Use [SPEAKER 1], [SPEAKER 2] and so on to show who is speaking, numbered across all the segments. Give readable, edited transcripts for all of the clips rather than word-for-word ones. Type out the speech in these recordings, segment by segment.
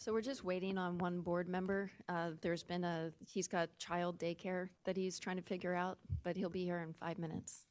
[SPEAKER 1] So we're just waiting on one board member. He's got child daycare that he's trying to figure out, but he'll be here in 5 minutes.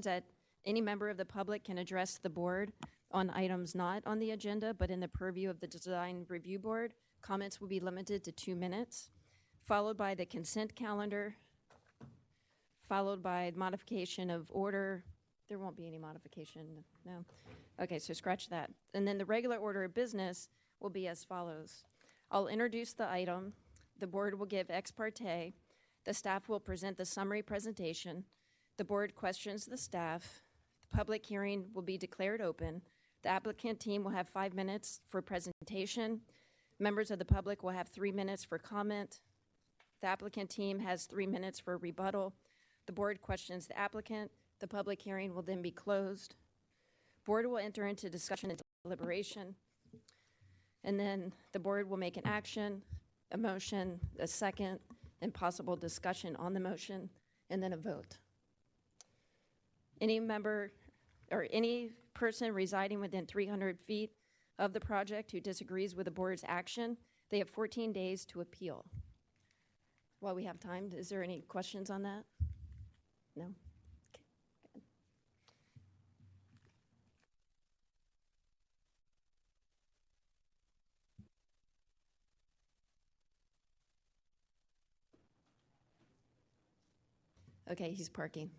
[SPEAKER 1] That any member of the public can address the board on items not on the agenda, but in the purview of the Design Review Board. Comments will be limited to 2 minutes, followed by the consent calendar, followed by modification of order. There won't be any modification, no. Okay, so scratch that. And then the regular order of business will be as follows. I'll introduce the item. The board will give ex parte. The staff will present the summary presentation. The board questions the staff. The public hearing will be declared open. The applicant team will have 5 minutes for presentation. Members of the public will have 3 minutes for comment. The applicant team has 3 minutes for rebuttal. The board questions the applicant. The public hearing will then be closed. Board will enter into discussion and deliberation. And then the board will make an action, a motion, a second, and possible discussion on the motion, and then a vote. Any member or any person residing within 300 feet of the project who disagrees with the board's action, they have 14 days to appeal. While we have time, is there any questions on that? No? Okay. Okay, he's parking.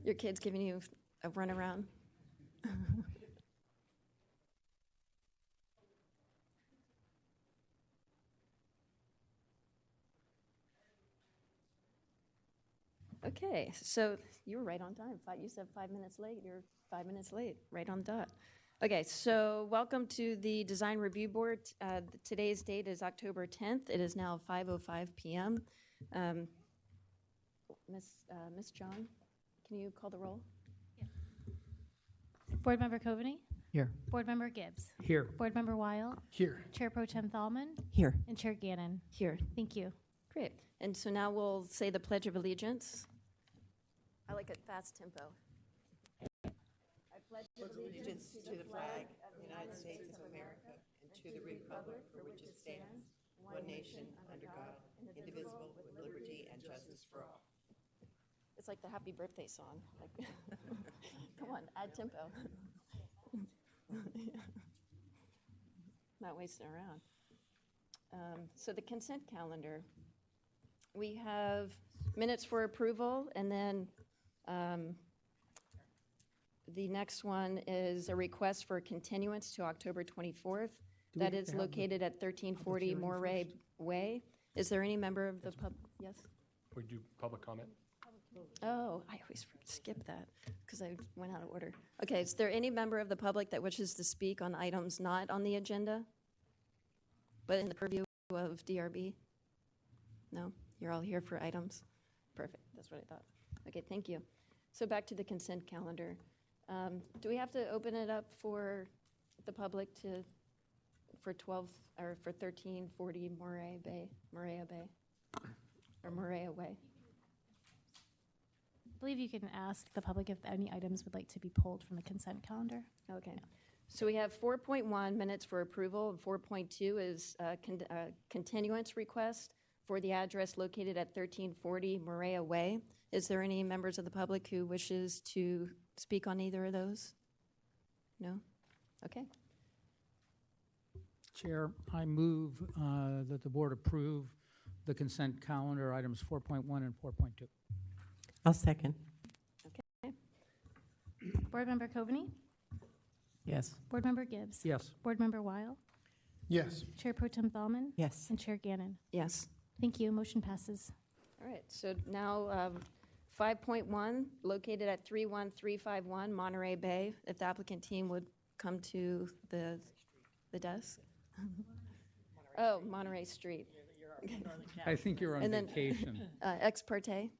[SPEAKER 1] Your kid's giving you a run around? Okay, so you were right on time. You said 5 minutes late. You're 5 minutes late, right on dot. Okay, so welcome to the Design Review Board. Today's date is October 10th. It is now 5:05 p.m. Miss John, can you call the roll?
[SPEAKER 2] Yeah. Board Member Coveney?
[SPEAKER 3] Here.
[SPEAKER 2] Board Member Gibbs?
[SPEAKER 3] Here.
[SPEAKER 2] Board Member Weil?
[SPEAKER 3] Here.
[SPEAKER 2] Chair Pro Tem Thalman?
[SPEAKER 3] Here.
[SPEAKER 2] And Chair Gannon?
[SPEAKER 1] Here.
[SPEAKER 2] Thank you.
[SPEAKER 1] Great. And so now we'll say the Pledge of Allegiance. I like a fast tempo. I pledge
[SPEAKER 3] allegiance to the flag of the United States of America and to the republic for which it stands, one nation, under God, indivisible, with liberty and justice for all.
[SPEAKER 1] It's like the happy birthday song. Like, come on, add tempo. Not wasting around. So the consent calendar. We have minutes for approval, and then the next one is a request for continuance to October 24th. That is located at 1340 Moray Way. Is there any member of the pub? Yes?
[SPEAKER 4] We do public comment.
[SPEAKER 1] Oh, I always skip that because I went out of order. Okay, is there any member of the public that wishes to speak on items not on the agenda, but in the purview of DRB? No? You're all here for items? Perfect, that's what I thought. Okay, thank you. So back to the consent calendar. Do we have to open it up for the public for 1340 Moray Bay, Morea Bay, or Morea Way?
[SPEAKER 2] I believe you can ask the public if any items would like to be pulled from the consent calendar.
[SPEAKER 1] Okay. So we have 4.1 minutes for approval, and 4.2 is continuance request for the address located at 1340 Morea Way. Is there any members of the public who wishes to speak on either of those? No? Okay.
[SPEAKER 5] Chair, I move that the board approve the consent calendar items 4.1 and 4.2.
[SPEAKER 3] I'll second.
[SPEAKER 2] Board Member Coveney?
[SPEAKER 3] Yes.
[SPEAKER 2] Board Member Gibbs?
[SPEAKER 5] Yes.
[SPEAKER 2] Board Member Weil?
[SPEAKER 6] Yes.
[SPEAKER 2] Chair Pro Tem Thalman?
[SPEAKER 3] Yes.
[SPEAKER 2] And Chair Gannon?
[SPEAKER 1] Yes.
[SPEAKER 2] Thank you. Motion passes.
[SPEAKER 1] All right. So now 5.1, located at 31351 Monterey Bay. If the applicant team would come to the desk. Oh, Monterey Street.
[SPEAKER 5] I think you're on
[SPEAKER 1] And then-
[SPEAKER 5] vacation.
[SPEAKER 1] Ex parte.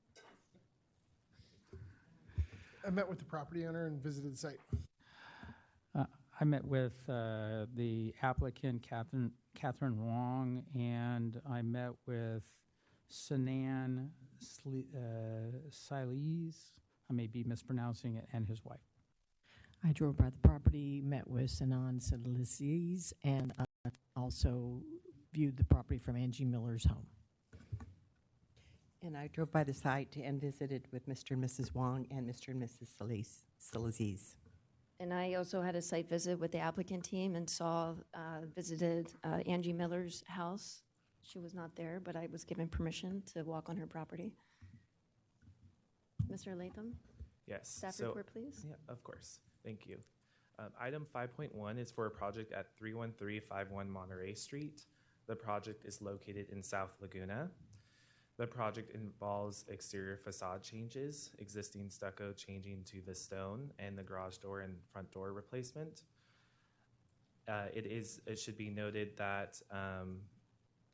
[SPEAKER 6] I met with the property owner and visited the site.
[SPEAKER 5] I met with the applicant, Catherine Wong, and I met with Sinan Siles, I may be mispronouncing it, and his wife.
[SPEAKER 7] I drove by the property, met with Sinan Siles, and also viewed the property from Angie Miller's home.
[SPEAKER 3] And I drove by the site and visited with Mr. and Mrs. Wong and Mr. and Mrs. Saliz.
[SPEAKER 1] And I also had a site visit with the applicant team and visited Angie Miller's house. She was not there, but I was given permission to walk on her property. Mr. Latham,
[SPEAKER 8] Yes.
[SPEAKER 1] staff report, please.
[SPEAKER 8] Yeah, of course. Thank you. Item 5.1 is for a project at 31351 Monterey Street. The project is located in South Laguna. The project involves exterior facade changes, existing stucco changing to the stone, and the garage door and front door replacement. It should be noted that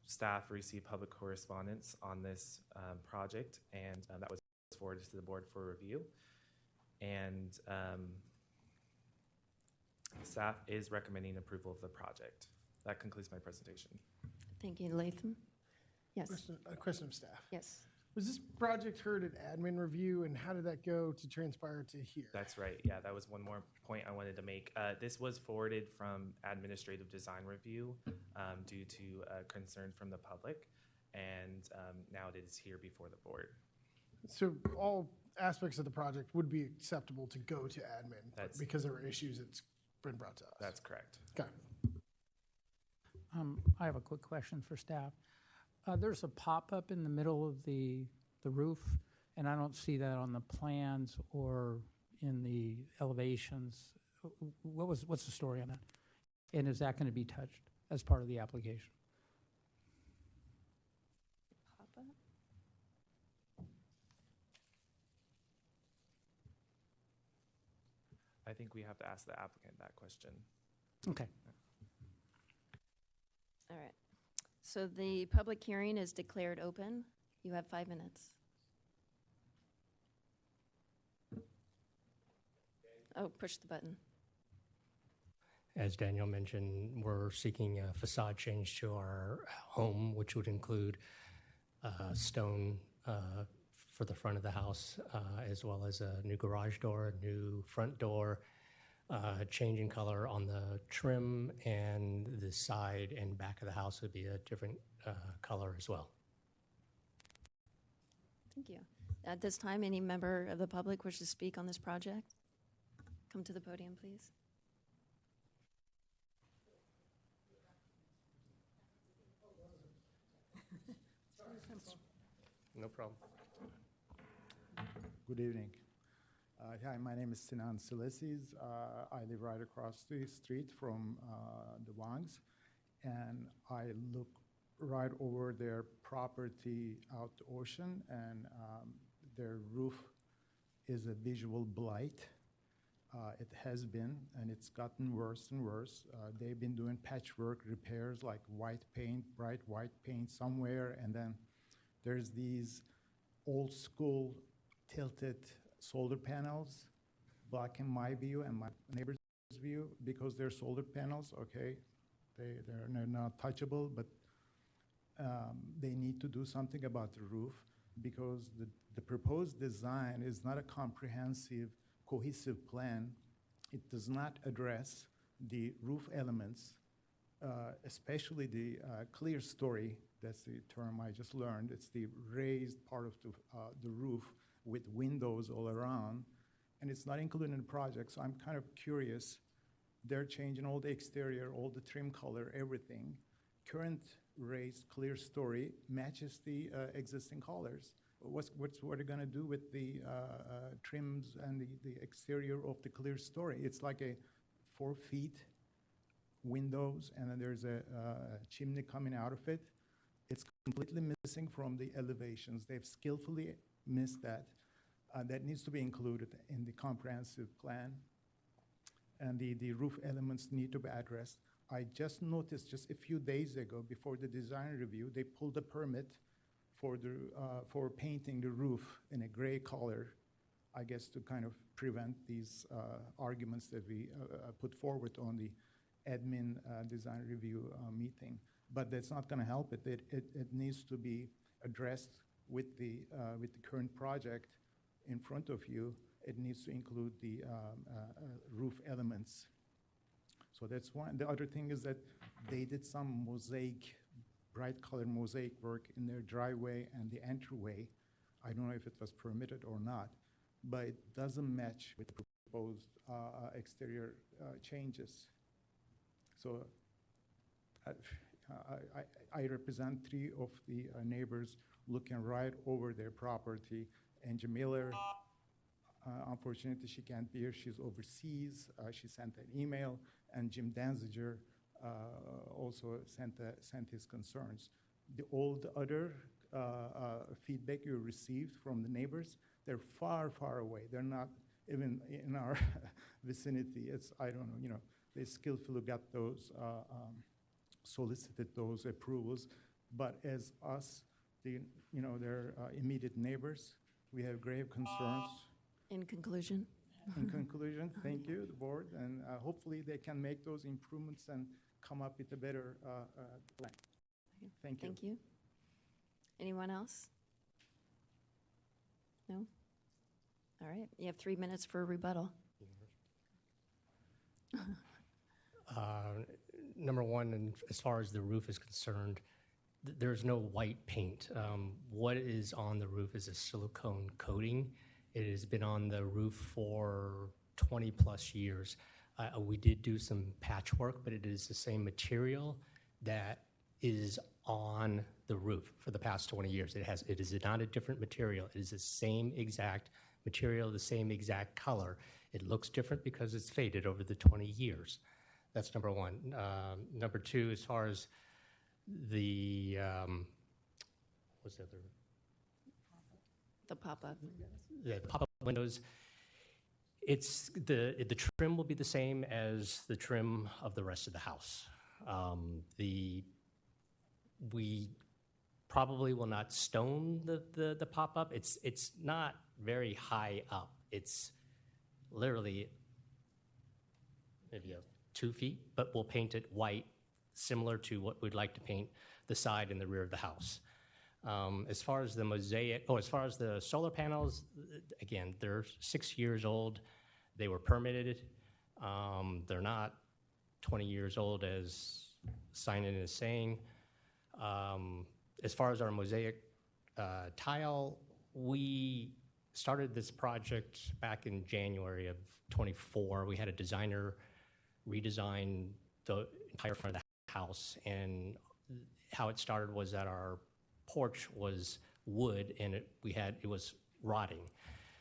[SPEAKER 8] staff received public correspondence on this project, and that was forwarded to the board for review. And staff is recommending approval of the project. That concludes my presentation.
[SPEAKER 1] Thank you, Latham. Yes.
[SPEAKER 6] Question of staff.
[SPEAKER 1] Yes.
[SPEAKER 6] Was this project heard at admin review, and how did that go to transpire to here?
[SPEAKER 8] That's right. Yeah, that was one more point I wanted to make. This was forwarded from administrative design review due to concern from the public, and now it is here before the board.
[SPEAKER 6] So all aspects of the project would be acceptable to go to admin, but
[SPEAKER 8] That's-
[SPEAKER 6] because there were issues, it's been brought to us.
[SPEAKER 8] That's correct.
[SPEAKER 6] Okay.
[SPEAKER 5] I have a quick question for staff. There's a pop-up in the middle of the roof, and I don't see that on the plans or in the elevations. What's the story on that? And is that going to be touched as part of the application?
[SPEAKER 1] Papa?
[SPEAKER 8] I think we have to ask the applicant that question.
[SPEAKER 5] Okay.
[SPEAKER 1] All right. So the public hearing is declared open. You have 5 minutes. Oh, push the button.
[SPEAKER 9] As Daniel mentioned, we're seeking a facade change to our home, which would include stone for the front of the house, as well as a new garage door, a new front door, change in color on the trim, and the side and back of the house would be a different color as well.
[SPEAKER 1] Thank you. At this time, any member of the public wish to speak on this project? Come to the podium, please.
[SPEAKER 9] No problem.
[SPEAKER 10] Good evening. Hi, my name is Sinan Silisis. I live right across the street from the Wangs, and I look right over their property out to ocean, and their roof is a visual blight. It has been, and it's gotten worse and worse. They've been doing patchwork repairs like white paint, bright white paint somewhere, and then there's these old school tilted solar panels, blocking my view and my neighbor's view because they're solar panels, okay? They're not touchable, but they need to do something about the roof because the proposed design is not a comprehensive, cohesive plan. It does not address the roof elements, especially the clear story. That's the term I just learned. It's the raised part of the roof with windows all around, and it's not included in the project, so I'm kind of curious. They're changing all the exterior, all the trim color, everything. Current raised clear story matches the existing colors. What are they gonna do with the trims and the exterior of the clear story? It's like a 4 feet windows, and then there's a chimney coming out of it. It's completely missing from the elevations. They've skillfully missed that. That needs to be included in the comprehensive plan. And the roof elements need to be addressed. I just noticed just a few days ago, before the design review, they pulled a permit for painting the roof in a gray color, I guess to kind of prevent these arguments that we put forward on the admin design review meeting. But that's not gonna help it. It needs to be addressed with the current project in front of you. It needs to include the roof elements. So that's one. The other thing is that they did some mosaic, bright color mosaic work in their driveway and the entryway. I don't know if it was permitted or not, but it doesn't match with the proposed exterior changes. So I represent 3 of the neighbors looking right over their property. Angie Miller, unfortunately, she can't be here. She's overseas. She sent an email, and Jim Danziger also sent his concerns. All the other feedback you received from the neighbors, they're far, far away. They're not even in our vicinity. It's, I don't know, they skillfully got those, solicited those approvals. But as us, their immediate neighbors, we have grave concerns.
[SPEAKER 1] In conclusion.
[SPEAKER 10] In conclusion, thank you, the board, and hopefully they can make those improvements and come up with a better plan. Thank you.
[SPEAKER 1] Thank you. Anyone else? No? All right, you have 3 minutes for a rebuttal.
[SPEAKER 9] Number one, and as far as the roof is concerned, there's no white paint. What is on the roof is a silicone coating. It has been on the roof for 20 plus years. We did do some patchwork, but it is the same material that is on the roof for the past 20 years. It is not a different material. It is the same exact material, the same exact color. It looks different because it's faded over the 20 years. That's number one. Number two, as far as the, what's the other?
[SPEAKER 1] The pop-up.
[SPEAKER 9] The pop-up windows, the trim will be the same as the trim of the rest of the house. We probably will not stone the pop-up. It's not very high up. It's literally maybe 2 feet, but we'll paint it white, similar to what we'd like to paint the side and the rear of the house. As far as the mosaic, as far as the solar panels, again, they're 6 years old. They were permitted. They're not 20 years old as sign-in is saying. As far as our mosaic tile, we started this project back in January of 24. We had a designer redesign the entire front of the house, and how it started was that our porch was wood and it was rotting.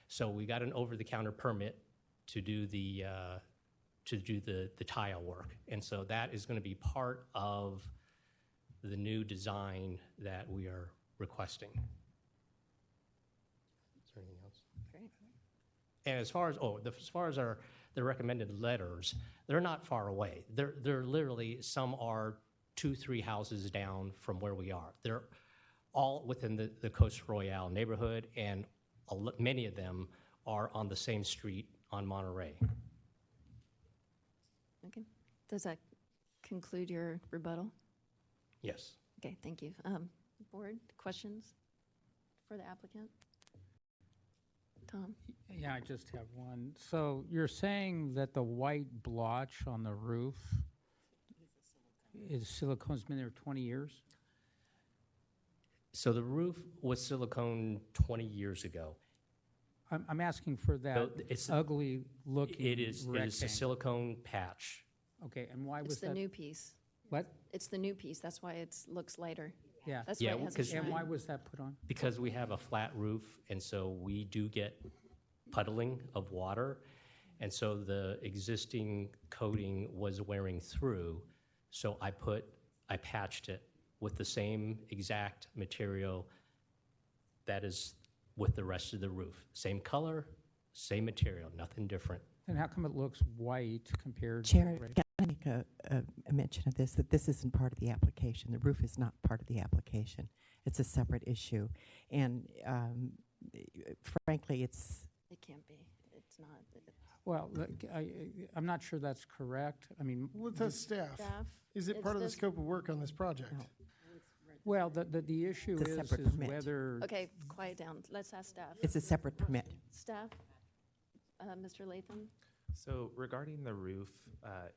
[SPEAKER 9] So we got an over-the-counter permit to do the tile work, and so that is going to be part of the new design that we are requesting. Is there anything else?
[SPEAKER 1] Great.
[SPEAKER 9] And as far as the recommended letters, they're not far away. They're literally, some are 2-3 houses down from where we are. They're all within the Costa Royale neighborhood, and many of them are on the same street on Monterey.
[SPEAKER 1] Okay. Does that conclude your rebuttal?
[SPEAKER 9] Yes.
[SPEAKER 1] Okay, thank you. Board, questions for the applicant? Tom?
[SPEAKER 5] Yeah, I just have one. So you're saying that the white blotch on the roof is silicone's been there 20 years?
[SPEAKER 9] So the roof was silicone 20 years ago.
[SPEAKER 5] I'm asking for that
[SPEAKER 9] So it's-
[SPEAKER 5] ugly looking
[SPEAKER 9] It is a
[SPEAKER 5] rectangle.
[SPEAKER 9] silicone patch.
[SPEAKER 5] Okay, and why
[SPEAKER 1] It's
[SPEAKER 5] was
[SPEAKER 1] the
[SPEAKER 5] that?
[SPEAKER 1] new piece.
[SPEAKER 5] What?
[SPEAKER 1] It's the new piece. That's why it looks lighter.
[SPEAKER 5] Yeah.
[SPEAKER 1] That's
[SPEAKER 9] Yeah,
[SPEAKER 1] why it has a
[SPEAKER 9] because-
[SPEAKER 5] And
[SPEAKER 1] shine.
[SPEAKER 5] why was that put on?
[SPEAKER 9] Because we have a flat roof, and so we do get puddling of water, and so the existing coating was wearing through, so I patched it with the same exact material that is with the rest of the roof. Same color, same material, nothing different.
[SPEAKER 5] And how come it looks white compared
[SPEAKER 3] Chair,
[SPEAKER 5] to?
[SPEAKER 3] can I make a mention of this, that this isn't part of the application. The roof is not part of the application. It's a separate issue. And frankly, it's,
[SPEAKER 1] It can't be. It's not.
[SPEAKER 5] Well, look, I'm not sure that's correct. I mean,
[SPEAKER 6] Let's ask staff.
[SPEAKER 1] Staff?
[SPEAKER 6] Is it
[SPEAKER 1] It's
[SPEAKER 6] part of the
[SPEAKER 1] this-
[SPEAKER 6] scope of work on this project?
[SPEAKER 3] No.
[SPEAKER 5] well, the issue
[SPEAKER 3] It's a
[SPEAKER 5] is
[SPEAKER 3] separate permit.
[SPEAKER 5] whether.
[SPEAKER 1] Okay, quiet down. Let's ask staff.
[SPEAKER 3] it's a separate permit.
[SPEAKER 1] Staff? Mr. Latham?
[SPEAKER 8] So regarding the roof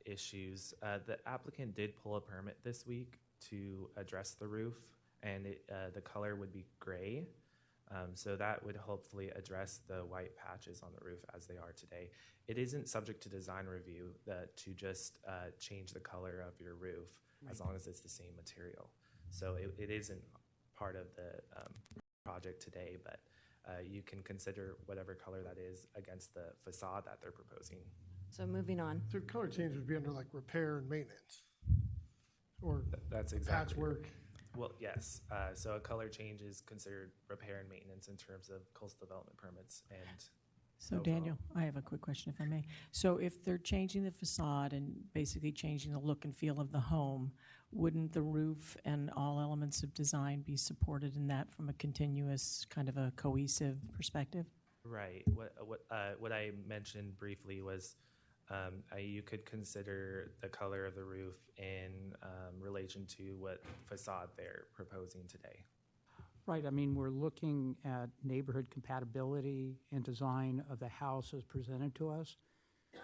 [SPEAKER 8] issues, the applicant did pull a permit this week to address the roof, and the color would be gray. So that would hopefully address the white patches on the roof as they are today. It isn't subject to design review to just change the color of your roof as long as it's the same material. So it isn't part of the project today, but you can consider whatever color that is against the facade that they're proposing.
[SPEAKER 1] So moving on.
[SPEAKER 6] So color change would be under like repair and maintenance? Or
[SPEAKER 8] That's exactly.
[SPEAKER 6] patchwork?
[SPEAKER 8] Well, yes. So a color change is considered repair and maintenance in terms of coastal development permits and.
[SPEAKER 7] So
[SPEAKER 8] overall.
[SPEAKER 7] Daniel, I have a quick question if I may. So if they're changing the facade and basically changing the look and feel of the home, wouldn't the roof and all elements of design be supported in that from a continuous kind of a cohesive perspective?
[SPEAKER 8] Right. What I mentioned briefly was you could consider the color of the roof in relation to what facade they're proposing today.
[SPEAKER 5] Right, I mean, we're looking at neighborhood compatibility and design of the house as presented to us,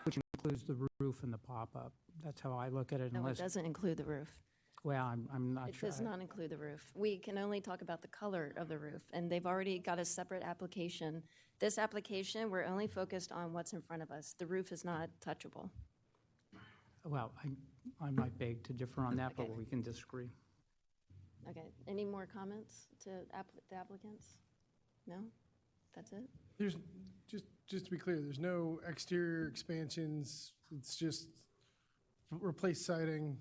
[SPEAKER 5] which includes the roof and the pop-up. That's how I look at it
[SPEAKER 1] No, it
[SPEAKER 5] unless,
[SPEAKER 1] doesn't include the roof.
[SPEAKER 5] well, I'm not
[SPEAKER 1] It
[SPEAKER 5] sure.
[SPEAKER 1] does not include the roof. We can only talk about the color of the roof, and they've already got a separate application. This application, we're only focused on what's in front of us. The roof is not touchable.
[SPEAKER 5] Well, I might beg to differ on that, but
[SPEAKER 1] Okay.
[SPEAKER 5] we can disagree.
[SPEAKER 1] Okay, any more comments to the applicants? No? That's it?
[SPEAKER 6] There's, just to be clear, there's no exterior expansions. It's just replace siding,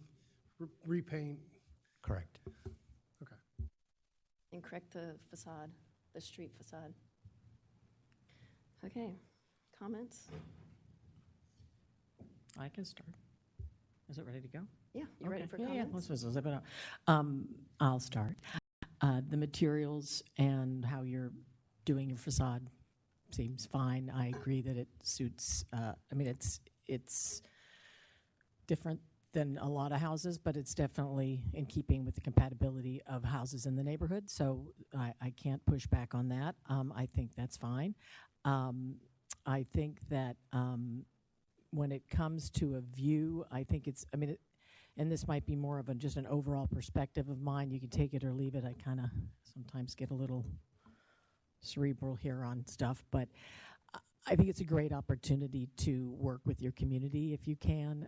[SPEAKER 6] repaint.
[SPEAKER 9] Correct.
[SPEAKER 6] Okay.
[SPEAKER 1] And correct the facade, the street facade. Okay, comments?
[SPEAKER 7] I can start. Is it ready to go?
[SPEAKER 1] Yeah, you ready
[SPEAKER 7] Okay.
[SPEAKER 1] for
[SPEAKER 7] Yeah,
[SPEAKER 1] comments?
[SPEAKER 7] let's zip it up. I'll start. The materials and how you're doing your facade seems fine. I agree that it suits, it's different than a lot of houses, but it's definitely in keeping with the compatibility of houses in the neighborhood. So I can't push back on that. I think that's fine. I think that when it comes to a view, I think it's, I mean, and this might be more of just an overall perspective of mine. You can take it or leave it. I kind of sometimes get a little cerebral here on stuff, but I think it's a great opportunity to work with your community if you can.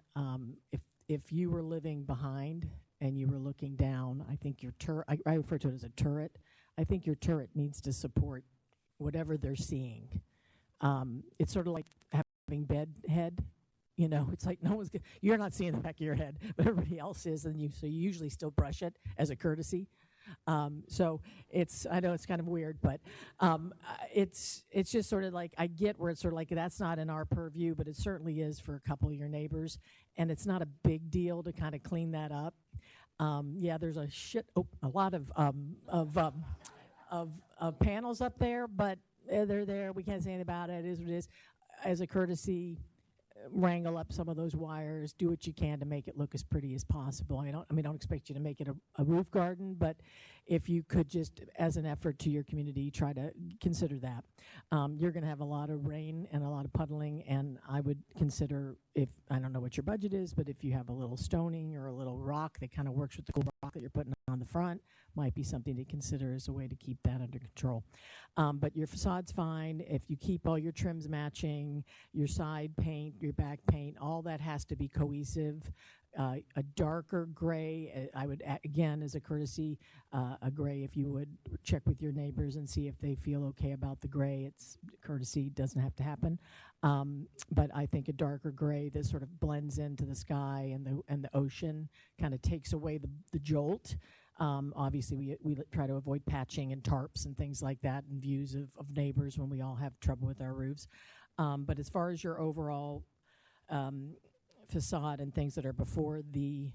[SPEAKER 7] If you were living behind and you were looking down, I think your I refer to it as a turret. I think your turret needs to support whatever they're seeing. It's sort of like having bed head. You know, it's like you're not seeing the back of your head, but everybody else is, and so you usually still brush it as a courtesy. So I know it's kind of weird, but it's just sort of like, I get where it's sort of like, that's not in our purview, but it certainly is for a couple of your neighbors, and it's not a big deal to kind of clean that up. Yeah, there's a lot of panels up there, but they're there. We can't say anything about it. It is what it is. As a courtesy, wrangle up some of those wires, do what you can to make it look as pretty as possible. I don't expect you to make it a roof garden, but if you could just, as an effort to your community, try to consider that. You're going to have a lot of rain and a lot of puddling, and I would consider, I don't know what your budget is, but if you have a little stoning or a little rock that kind of works with the cool rock that you're putting on the front, might be something to consider as a way to keep that under control. But your facade's fine. If you keep all your trims matching, your side paint, your back paint, all that has to be cohesive. A darker gray, I would, again, as a courtesy, a gray, if you would check with your neighbors and see if they feel okay about the gray. It's courtesy, doesn't have to happen. But I think a darker gray that sort of blends into the sky and the ocean kind of takes away the jolt. Obviously, we try to avoid patching and tarps and things like that and views of neighbors when we all have trouble with our roofs. But as far as your overall facade and things that are before the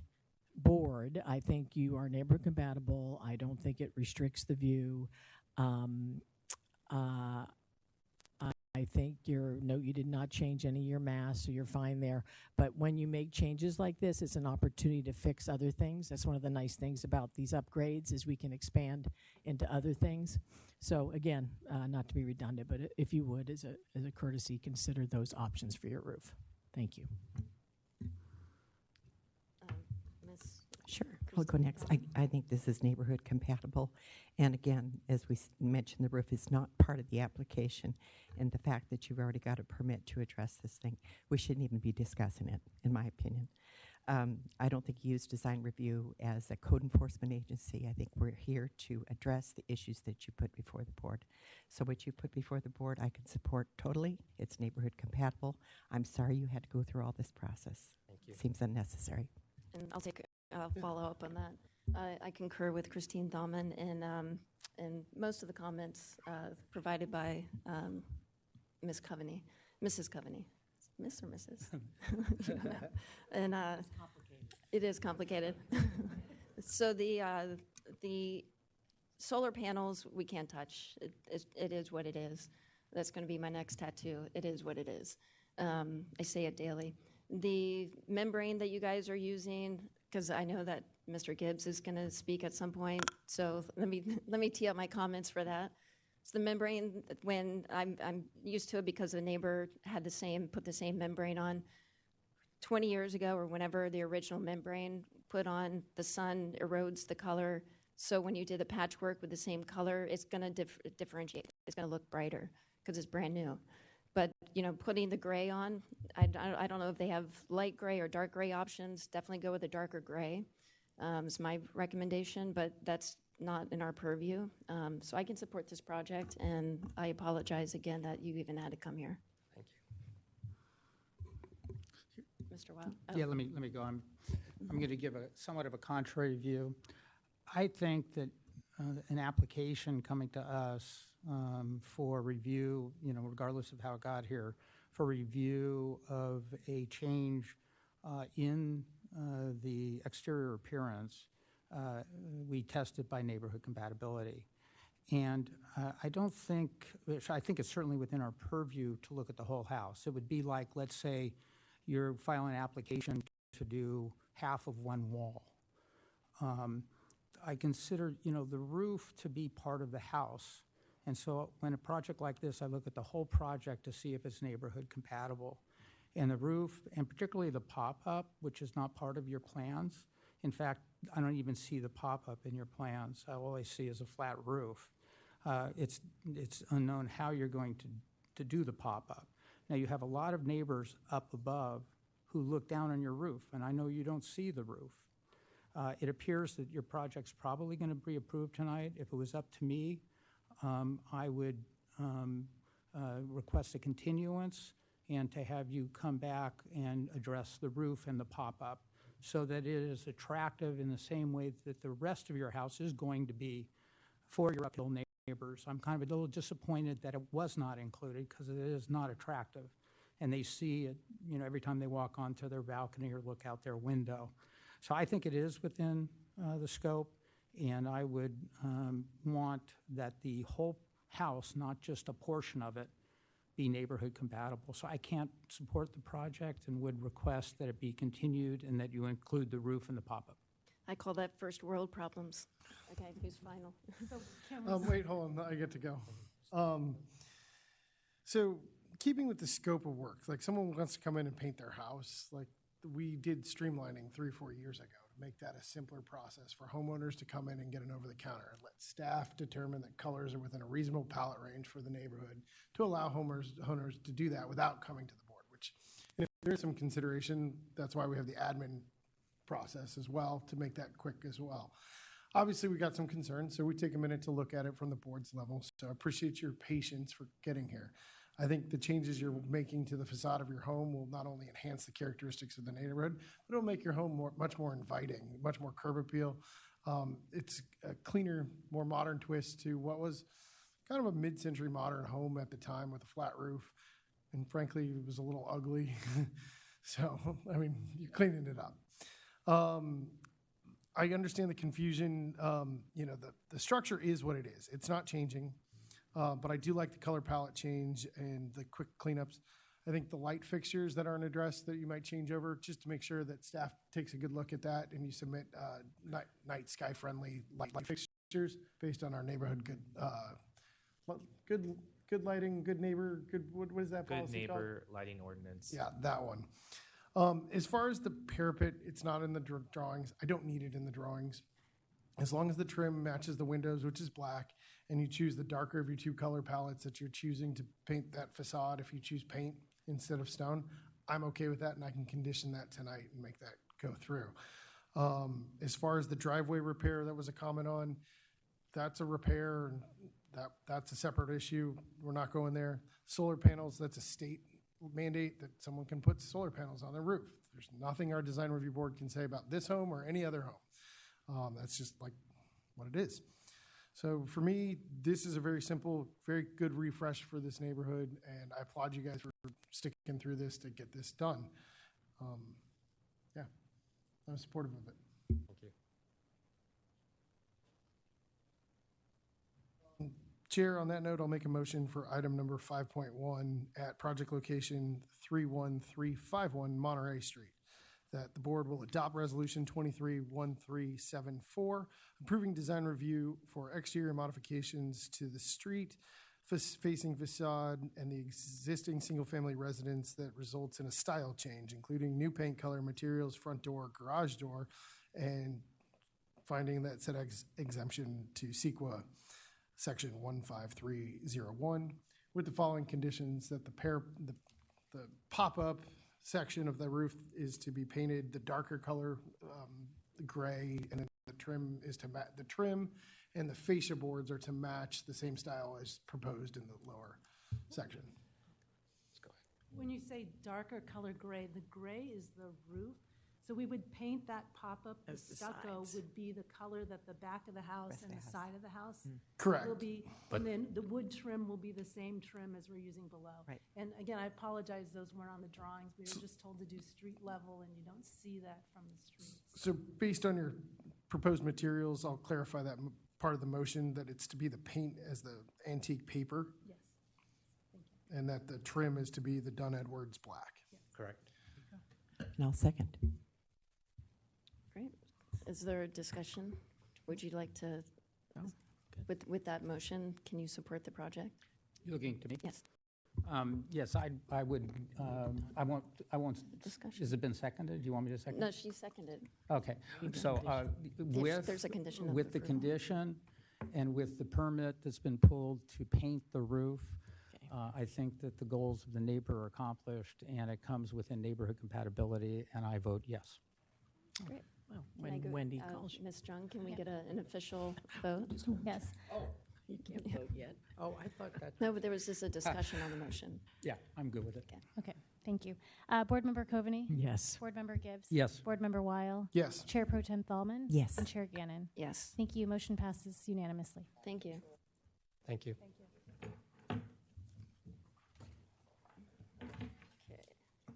[SPEAKER 7] board, I think you are neighborhood compatible. I don't think it restricts the view. I think you did not change any of your mass, so you're fine there. But when you make changes like this, it's an opportunity to fix other things. That's one of the nice things about these upgrades, is we can expand into other things. So again, not to be redundant, but if you would, as a courtesy, consider those options for your roof. Thank you.
[SPEAKER 3] Sure, I'll go next. I think this is neighborhood compatible. And again, as we mentioned, the roof is not part of the application. And the fact that you've already got a permit to address this thing, we shouldn't even be discussing it, in my opinion. I don't think you use design review as a code enforcement agency. I think we're here to address the issues that you put before the board. So what you put before the board, I can support totally. It's neighborhood compatible. I'm sorry you had to go through all this process.
[SPEAKER 8] Thank you.
[SPEAKER 3] Seems unnecessary.
[SPEAKER 1] And I'll follow up on that. I concur with Christine Thalman and most of the comments provided by Mrs. Coveney. Miss or Mrs.? And it is complicated. So the solar panels we can't touch. It is what it is. That's going to be my next tattoo. It is what it is. I say it daily. The membrane that you guys are using, because I know that Mr. Gibbs is going to speak at some point, so let me tee up my comments for that. It's the membrane, when I'm used to it because a neighbor had put the same membrane on 20 years ago, or whenever the original membrane put on, the sun erodes the color. So when you did the patchwork with the same color, it's going to differentiate. It's going to look brighter because it's brand new. But, putting the gray on, I don't know if they have light gray or dark gray options. Definitely go with a darker gray. Is my recommendation, but that's not in our purview. So I can support this project, and I apologize again that you even had to come here.
[SPEAKER 8] Thank you.
[SPEAKER 1] Mr. Wild?
[SPEAKER 5] Yeah, let me go. I'm going to give somewhat of a contrary view. I think that an application coming to us for review, regardless of how it got here, for review of a change in the exterior appearance, we tested by neighborhood compatibility. And I think it's certainly within our purview to look at the whole house. It would be like, let's say, you're filing an application to do half of one wall. I consider, the roof to be part of the house. And so when a project like this, I look at the whole project to see if it's neighborhood compatible. And the roof, and particularly the pop-up, which is not part of your plans. In fact, I don't even see the pop-up in your plans. All I see is a flat roof. It's unknown how you're going to do the pop-up. Now, you have a lot of neighbors up above who look down on your roof, and I know you don't see the roof. It appears that your project's probably going to be approved tonight. If it was up to me, I would request a continuance and to have you come back and address the roof and the pop-up so that it is attractive in the same way that the rest of your house is going to be for your uphill neighbors. I'm kind of a little disappointed that it was not included because it is not attractive. And they see it, every time they walk onto their balcony or look out their window. So I think it is within the scope, and I would want that the whole house, not just a portion of it, be neighborhood compatible. So I can't support the project and would request that it be continued and that you include the roof and the pop-up.
[SPEAKER 1] I call that first world problems. Okay, who's final?
[SPEAKER 6] Wait, hold on, I get to go. So keeping with the scope of work, like someone wants to come in and paint their house, like we did streamlining 3 or 4 years ago to make that a simpler process for homeowners to come in and get an over-the-counter and let staff determine that colors are within a reasonable palette range for the neighborhood to allow homeowners to do that without coming to the board, which if there's some consideration, that's why we have the admin process as well to make that quick as well. Obviously, we got some concerns, so we take a minute to look at it from the board's level. So I appreciate your patience for getting here. I think the changes you're making to the facade of your home will not only enhance the characteristics of the neighborhood, but it'll make your home much more inviting, much more curb appeal. It's a cleaner, more modern twist to what was kind of a mid-century modern home at the time with a flat roof. And frankly, it was a little ugly. So, I mean, you're cleaning it up. I understand the confusion. The structure is what it is. It's not changing. But I do like the color palette change and the quick cleanups. I think the light fixtures that aren't addressed that you might change over just to make sure that staff takes a good look at that and you submit night sky friendly light fixtures based on our neighborhood good lighting, good neighbor, good, what is that
[SPEAKER 8] Good
[SPEAKER 6] policy called?
[SPEAKER 8] neighbor lighting ordinance.
[SPEAKER 6] Yeah, that one. As far as the parapet, it's not in the drawings. I don't need it in the drawings. As long as the trim matches the windows, which is black, and you choose the darker of your 2 color palettes that you're choosing to paint that facade, if you choose paint instead of stone, I'm okay with that, and I can condition that tonight and make that go through. As far as the driveway repair that was a comment on, that's a repair, and that's a separate issue. We're not going there. Solar panels, that's a state mandate that someone can put solar panels on their roof. There's nothing our design review board can say about this home or any other home. That's just like what it is. So for me, this is a very simple, very good refresh for this neighborhood, and I applaud you guys for sticking through this to get this done. I'm supportive of it.
[SPEAKER 4] Thank you.
[SPEAKER 6] Chair, on that note, I'll make a motion for item number 5.1 at project location 31351 Monterey Street, that the board will adopt resolution 231374, approving design review for exterior modifications to the street facing facade and the existing single-family residence that results in a style change, including new paint color, materials, front door, garage door, and finding that said exemption to CEQA section 15301, with the following conditions: that the pop-up section of the roof is to be painted the darker color, gray, and then the trim is to match the trim, and the fascia boards are to match the same style as proposed in the lower section.
[SPEAKER 11] When you say darker color gray, the gray is the roof. So we would paint that pop-up, the stucco would be the color that the back of the house and the side of the house
[SPEAKER 6] Correct.
[SPEAKER 11] will be. And then the wood trim will be the same trim as we're using below.
[SPEAKER 3] Right.
[SPEAKER 11] And again, I apologize, those weren't on the drawings. We were just told to do street level, and you don't see that from the streets.
[SPEAKER 6] So based on your proposed materials, I'll clarify that part of the motion, that it's to be the paint as the antique paper,
[SPEAKER 11] Yes. Thank you.
[SPEAKER 6] and that the trim is to be the Dunn Edwards black.
[SPEAKER 9] Correct.
[SPEAKER 3] And I'll second.
[SPEAKER 1] Is there a discussion? Would you like to, with that motion, can you support the project?
[SPEAKER 5] You're looking to me?
[SPEAKER 1] Yes.
[SPEAKER 5] Yes, I would, I won't,
[SPEAKER 1] Discussion.
[SPEAKER 5] has it been seconded? Do you want me to second?
[SPEAKER 1] No, she seconded.
[SPEAKER 5] Okay, so with,
[SPEAKER 1] there's a condition of
[SPEAKER 5] with the
[SPEAKER 1] approval.
[SPEAKER 5] condition and with the permit that's been pulled to paint the roof, I think that the goals of the neighbor are accomplished and it comes within neighborhood compatibility, and I vote yes.
[SPEAKER 1] Great.
[SPEAKER 7] Well,
[SPEAKER 1] Can I
[SPEAKER 7] when
[SPEAKER 1] go-
[SPEAKER 7] Wendy calls you.
[SPEAKER 1] Ms. Jung, can we get an official vote?
[SPEAKER 2] Yes.
[SPEAKER 7] You can't vote yet. Oh, I thought that.
[SPEAKER 1] No, but there was just a discussion on the motion.
[SPEAKER 5] Yeah, I'm good with it.
[SPEAKER 2] Okay, thank you. Board Member Coveney?
[SPEAKER 7] Yes.
[SPEAKER 2] Board Member Gibbs?
[SPEAKER 5] Yes.
[SPEAKER 2] Board Member Weil?
[SPEAKER 6] Yes.
[SPEAKER 2] Chair Pro Tem Thalman?
[SPEAKER 3] Yes.
[SPEAKER 2] And Chair Gannon?
[SPEAKER 1] Yes,
[SPEAKER 2] Thank you. Motion passes unanimously.
[SPEAKER 1] thank you.
[SPEAKER 9] Thank you.
[SPEAKER 1] Okay,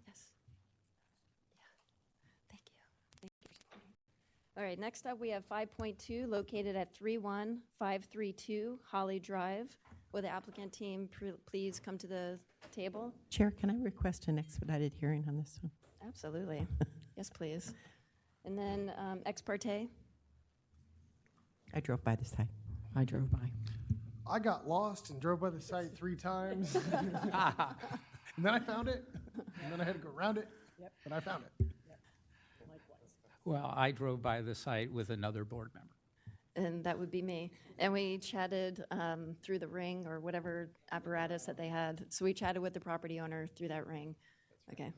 [SPEAKER 1] yes. Yeah, thank you. Thank you. All right, next up, we have 5.2, located at 31532 Holly Drive. Will the applicant team please come to the table?
[SPEAKER 3] Chair, can I request an expedited hearing on this one?
[SPEAKER 1] Absolutely. Yes, please. And then ex parte?
[SPEAKER 3] I drove by the site.
[SPEAKER 7] I drove by.
[SPEAKER 6] I got lost and drove by the site 3 times. And then I found it, and then I had to go around it, but I found it.
[SPEAKER 5] Well, I drove by the site with another board member.
[SPEAKER 1] And that would be me. And we chatted through the ring or whatever apparatus that they had. So we chatted with the property owner through that ring. Okay.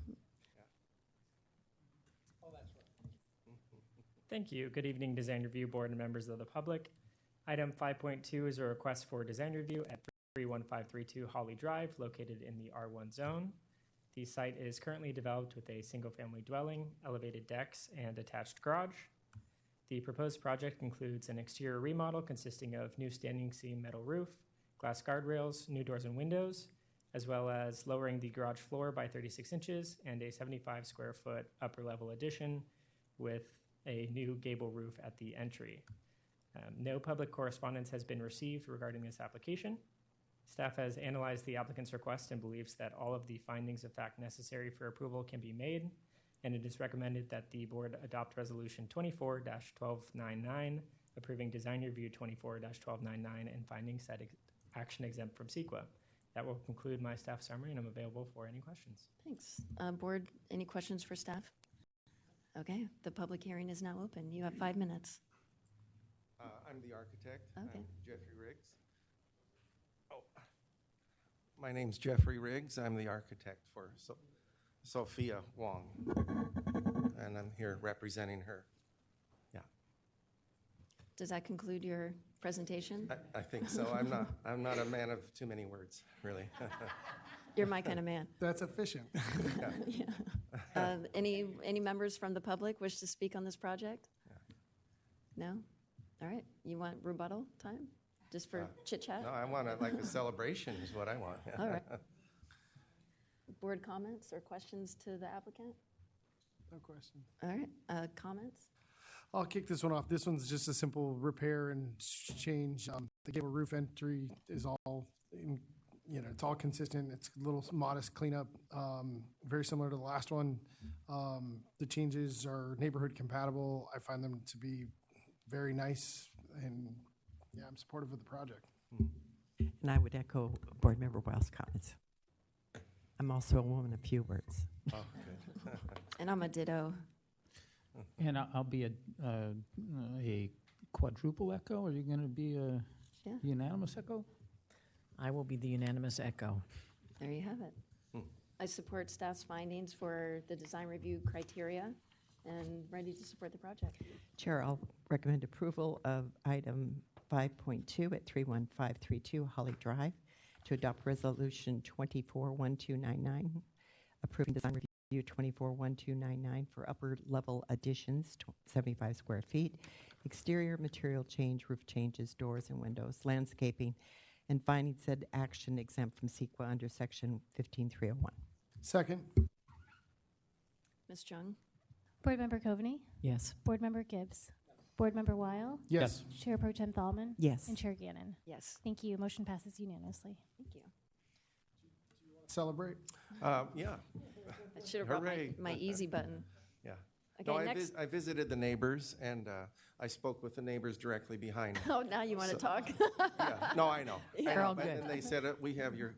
[SPEAKER 12] Thank you. Good evening, Design Review Board and members of the public. Item 5.2 is a request for design review at 31532 Holly Drive, located in the R1 zone. The site is currently developed with a single-family dwelling, elevated decks, and attached garage. The proposed project includes an exterior remodel consisting of new standing seam metal roof, glass guardrails, new doors and windows, as well as lowering the garage floor by 36 inches and a 75 square foot upper level addition with a new gable roof at the entry. No public correspondence has been received regarding this application. Staff has analyzed the applicant's request and believes that all of the findings of fact necessary for approval can be made, and it is recommended that the board adopt Resolution 24-1299, approving Design Review 24-1299 and findings that action exempt from CEQA. That will conclude my staff summary, and I'm available for any questions.
[SPEAKER 1] Thanks. Board, any questions for staff? Okay, the public hearing is now open. You have 5 minutes.
[SPEAKER 13] I'm the architect.
[SPEAKER 1] Okay.
[SPEAKER 13] I'm Jeffrey Riggs. Oh, my name's Jeffrey Riggs. I'm the architect for Sophia Wong, and I'm here representing her. Yeah.
[SPEAKER 1] Does that conclude your presentation?
[SPEAKER 13] I think so. I'm not a man of too many words, really.
[SPEAKER 1] You're my kind of man.
[SPEAKER 6] That's efficient.
[SPEAKER 1] Yeah. Any members from the public wish to speak on this project? No? All right. You want rebuttal time? Just for chit chat?
[SPEAKER 13] No, I want a celebration is what I want.
[SPEAKER 1] All right. Board comments or questions to the applicant?
[SPEAKER 6] No question.
[SPEAKER 1] All right. Comments?
[SPEAKER 6] I'll kick this one off. This one's just a simple repair and change. The gable roof entry is all, it's all consistent. It's a little modest cleanup, very similar to the last one. The changes are neighborhood compatible. I find them to be very nice, and yeah, I'm supportive of the project.
[SPEAKER 3] And I would echo Board Member Wild's comments. I'm also a woman of few words.
[SPEAKER 13] Oh, good.
[SPEAKER 1] And I'm a ditto.
[SPEAKER 5] And I'll be a quadruple echo. Are you going to be a unanimous echo?
[SPEAKER 7] I will be the unanimous echo.
[SPEAKER 1] There you have it. I support staff's findings for the design review criteria and ready to support the project.
[SPEAKER 3] Chair, I'll recommend approval of item 5.2 at 31532 Holly Drive to adopt resolution 241299, approving design review 241299 for upper level additions, 75 square feet, exterior material change, roof changes, doors and windows, landscaping, and finding said action exempt from CEQA under section 15301.
[SPEAKER 6] Second.
[SPEAKER 1] Ms. Jung?
[SPEAKER 2] Board Member Coveney?
[SPEAKER 7] Yes.
[SPEAKER 2] Board Member Gibbs? Board Member Weil?
[SPEAKER 6] Yes.
[SPEAKER 2] Chair Pro Tem Thalman?
[SPEAKER 3] Yes.
[SPEAKER 2] And Chair Gannon?
[SPEAKER 1] Yes.
[SPEAKER 2] Thank you. Motion passes unanimously.
[SPEAKER 1] Thank you.
[SPEAKER 6] Celebrate.
[SPEAKER 13] Yeah.
[SPEAKER 1] I should have brought
[SPEAKER 13] Hooray.
[SPEAKER 1] my easy button.
[SPEAKER 13] Yeah.
[SPEAKER 1] Okay,
[SPEAKER 13] No,
[SPEAKER 1] next.
[SPEAKER 13] I visited the neighbors, and I spoke with the neighbors directly behind.
[SPEAKER 1] Oh, now you want to
[SPEAKER 13] So-
[SPEAKER 1] talk?
[SPEAKER 13] Yeah, no, I know. I
[SPEAKER 1] They're
[SPEAKER 13] know,
[SPEAKER 7] all
[SPEAKER 13] but-
[SPEAKER 7] good.
[SPEAKER 13] And they said, we have your,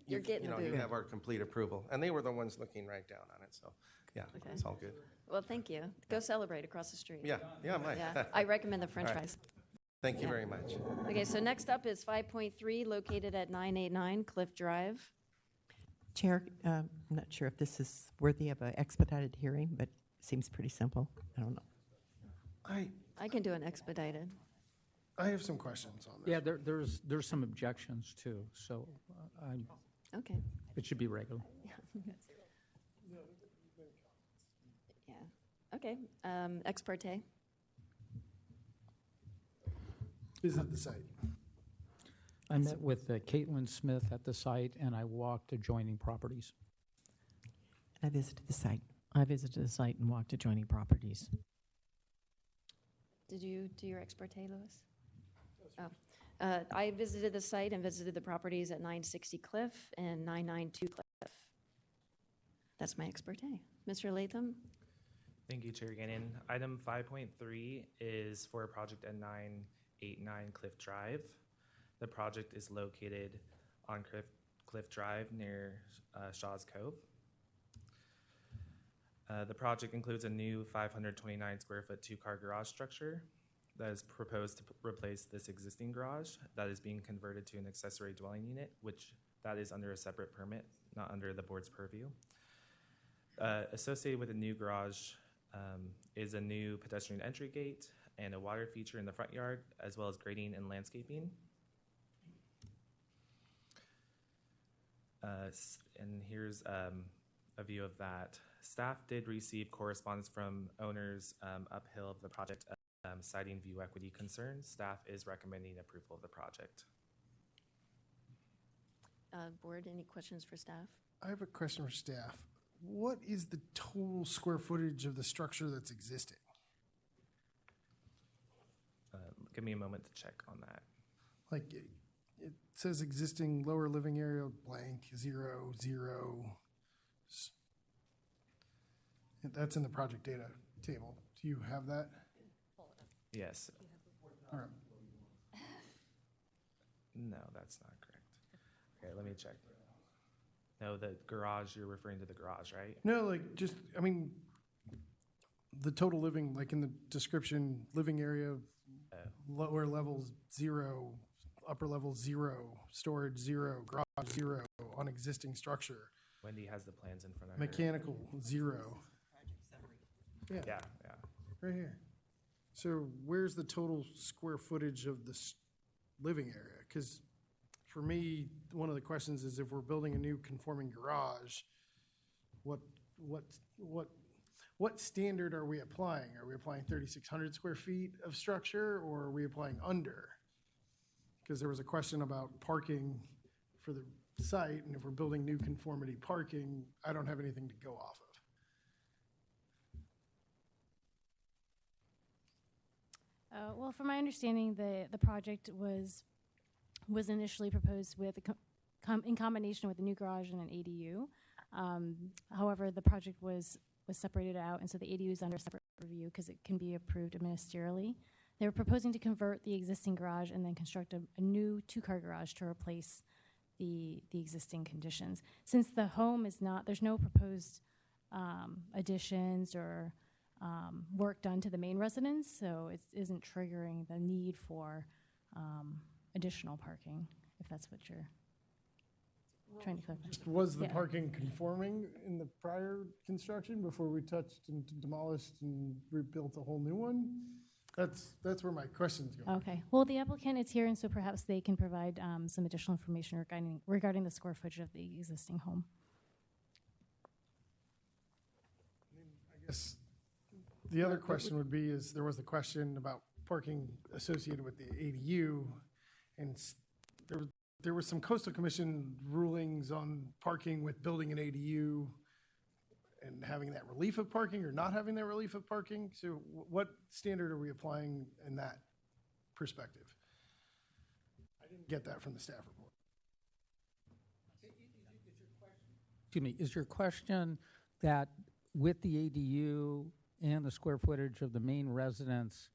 [SPEAKER 1] You're getting the
[SPEAKER 13] you
[SPEAKER 1] boot.
[SPEAKER 13] have our complete approval. And they were the ones looking right down on it, so, yeah,
[SPEAKER 1] Okay.
[SPEAKER 13] it's all good.
[SPEAKER 1] Well, thank you. Go celebrate across the street.
[SPEAKER 13] Yeah, yeah, Mike.
[SPEAKER 1] Yeah, I recommend the french
[SPEAKER 13] All right.
[SPEAKER 1] fries.
[SPEAKER 13] Thank you
[SPEAKER 1] Yeah.
[SPEAKER 13] very much.
[SPEAKER 1] Okay, so next up is 5.3, located at 989 Cliff Drive.
[SPEAKER 3] Chair, I'm not sure if this is worthy of an expedited hearing, but seems pretty simple. I don't know.
[SPEAKER 1] I can do an expedited.
[SPEAKER 6] I have some questions on this.
[SPEAKER 5] Yeah, there's some objections too, so
[SPEAKER 1] Okay,
[SPEAKER 5] it should be regular.
[SPEAKER 1] yeah. Okay, ex parte.
[SPEAKER 6] Visit the site.
[SPEAKER 5] I met with Caitlin Smith at the site, and I walked adjoining properties.
[SPEAKER 3] I visited the site.
[SPEAKER 7] I visited the site and walked adjoining properties.
[SPEAKER 1] Did you do your ex parte, Louis? Oh, I visited the site and visited the properties at 960 Cliff and 992 Cliff. That's my ex parte. Mr. Latham?
[SPEAKER 8] Thank you, Chair Gannon. Item 5.3 is for a project at 989 Cliff Drive. The project is located on Cliff Drive near Shaw's Cove. The project includes a new 529 square foot 2-car garage structure that is proposed to replace this existing garage that is being converted to an accessory dwelling unit, which that is under a separate permit, not under the board's purview. Associated with the new garage is a new pedestrian entry gate and a water feature in the front yard, as well as grading and landscaping. And here's a view of that. Staff did receive correspondence from owners uphill of the project citing view equity concerns. Staff is recommending approval of the project.
[SPEAKER 1] Board, any questions for staff?
[SPEAKER 6] I have a question for staff. What is the total square footage of the structure that's existing?
[SPEAKER 8] Give me a moment to check on that.
[SPEAKER 6] Like, it says existing lower living area blank, 0, 0. That's in the project data table. Do you have that?
[SPEAKER 8] Yes.
[SPEAKER 6] All right.
[SPEAKER 8] No, that's not correct. Okay, let me check. No, the garage, you're referring to the garage, right?
[SPEAKER 6] No, like just, I mean, the total living, like in the description, living area, lower levels 0, upper level 0, storage 0, garage 0 on existing structure.
[SPEAKER 8] Wendy has the plans in front of her.
[SPEAKER 6] Mechanical 0. Yeah,
[SPEAKER 8] Yeah.
[SPEAKER 6] right here. So where's the total square footage of this living area? Because for me, one of the questions is if we're building a new conforming garage, what standard are we applying? Are we applying 3,600 square feet of structure, or are we applying under? Because there was a question about parking for the site, and if we're building new conformity parking, I don't have anything to go off of.
[SPEAKER 2] Well, from my understanding, the project was initially proposed with in combination with a new garage and an ADU. However, the project was separated out, and so the ADU is under separate review because it can be approved ministerially. They were proposing to convert the existing garage and then construct a new 2-car garage to replace the existing conditions. Since the home is not, there's no proposed additions or work done to the main residence, so it isn't triggering the need for additional parking, if that's what you're trying to clarify.
[SPEAKER 6] Was the
[SPEAKER 2] Yeah.
[SPEAKER 6] parking conforming in the prior construction before we touched and demolished and rebuilt a whole new one? That's where my question's going.
[SPEAKER 2] Okay. Well, the applicant is here, and so perhaps they can provide some additional information regarding the square footage of the existing home.
[SPEAKER 6] I guess the other question would be is there was the question about parking associated with the ADU, and there was some coastal commission rulings on parking with building an ADU and having that relief of parking or not having that relief of parking. So what standard are we applying in that perspective? I didn't get that from the staff report.
[SPEAKER 5] Excuse me, is your question that with the ADU, and the square footage of the main residence,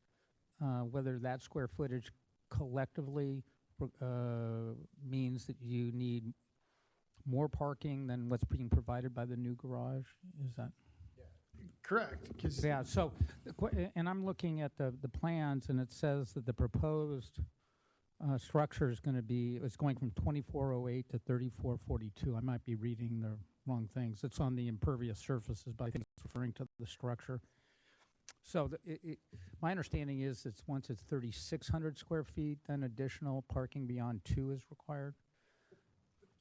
[SPEAKER 5] whether that square footage collectively means that you need more parking than what's being provided by the new garage? Is that?
[SPEAKER 6] Correct, 'cause
[SPEAKER 5] Yeah, so, and I'm looking at the plans, and it says that the proposed structure is going to be, it's going from 2408 to 3442. I might be reading the wrong things. It's on the impervious surfaces, but I think it's referring to the structure. So my understanding is it's once it's 3,600 square feet, then additional parking beyond 2 is required.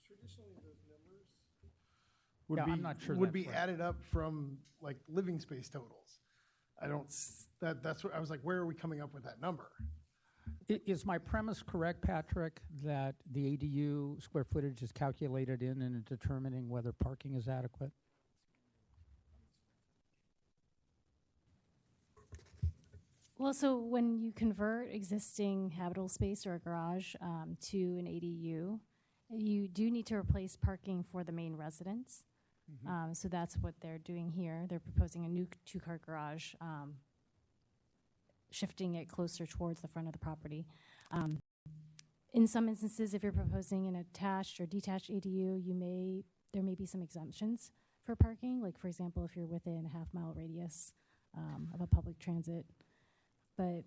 [SPEAKER 6] traditionally those numbers
[SPEAKER 5] Yeah, I'm not sure
[SPEAKER 6] would
[SPEAKER 5] that's
[SPEAKER 6] be
[SPEAKER 5] right.
[SPEAKER 6] added up from like living space totals. I don't, that's what, I was like, where are we coming up with that number?
[SPEAKER 5] Is my premise correct, Patrick, that the ADU square footage is calculated in determining whether parking is adequate?
[SPEAKER 2] Well, so when you convert existing habitable space or a garage to an ADU, you do need to replace parking for the main residence. So that's what they're doing here. They're proposing a new two-car garage, shifting it closer towards the front of the property. In some instances, if you're proposing an attached or detached ADU, there may be some exemptions for parking. Like, for example, if you're within a half-mile radius of a public transit. But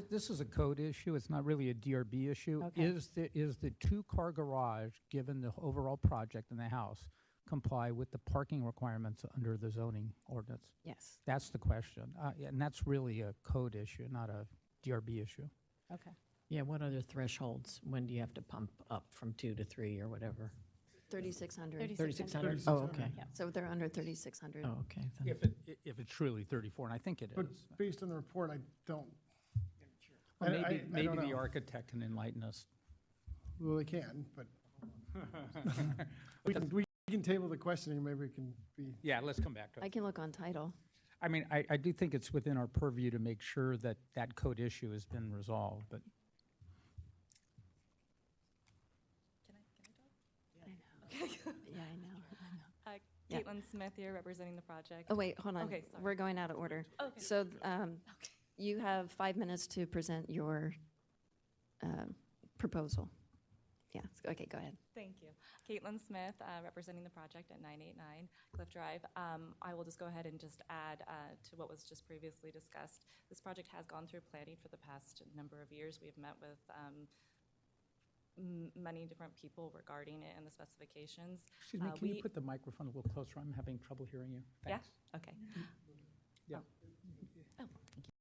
[SPEAKER 5] This is a code issue. It's not really a DRB issue.
[SPEAKER 2] Okay.
[SPEAKER 5] Is the two-car garage, given the overall project in the house, comply with the parking requirements under the zoning ordinance?
[SPEAKER 1] Yes.
[SPEAKER 5] That's the question. And that's really a code issue, not a DRB issue.
[SPEAKER 2] okay.
[SPEAKER 7] Yeah, what other thresholds? When do you have to pump up from 2 to 3 or whatever?
[SPEAKER 1] 3,600.
[SPEAKER 7] 3,600? Oh, okay.
[SPEAKER 1] So they're under 3,600.
[SPEAKER 7] Oh, okay. Then.
[SPEAKER 5] If it's truly 34, and I think it
[SPEAKER 6] But
[SPEAKER 5] is.
[SPEAKER 6] based on the report, I don't.
[SPEAKER 5] Well,
[SPEAKER 6] I
[SPEAKER 5] maybe
[SPEAKER 6] don't
[SPEAKER 5] the
[SPEAKER 6] know.
[SPEAKER 5] architect can enlighten us.
[SPEAKER 6] Well, they can, but we can table the questioning, maybe we can be.
[SPEAKER 5] Yeah, let's come back to
[SPEAKER 1] I
[SPEAKER 5] it.
[SPEAKER 1] can look on title.
[SPEAKER 5] I mean, I do think it's within our purview to make sure that that code issue has been resolved, but
[SPEAKER 1] Yeah, I know. Yeah.
[SPEAKER 14] Caitlin Smith here, representing the project.
[SPEAKER 1] Oh, wait, hold on.
[SPEAKER 14] Okay, sorry.
[SPEAKER 1] We're going out of order.
[SPEAKER 14] Okay.
[SPEAKER 1] So you have 5 minutes to present your proposal. Yeah, okay, go ahead.
[SPEAKER 14] Thank you. Caitlin Smith, representing the project at 989 Cliff Drive. I will just go ahead and just add to what was just previously discussed. This project has gone through planning for the past number of years. We have met with many different people regarding it and the specifications.
[SPEAKER 5] excuse me, can you put the microphone a little closer? I'm having trouble hearing you. Thanks.
[SPEAKER 14] Yeah? Okay.
[SPEAKER 5] Yeah.
[SPEAKER 14] Oh, thank you.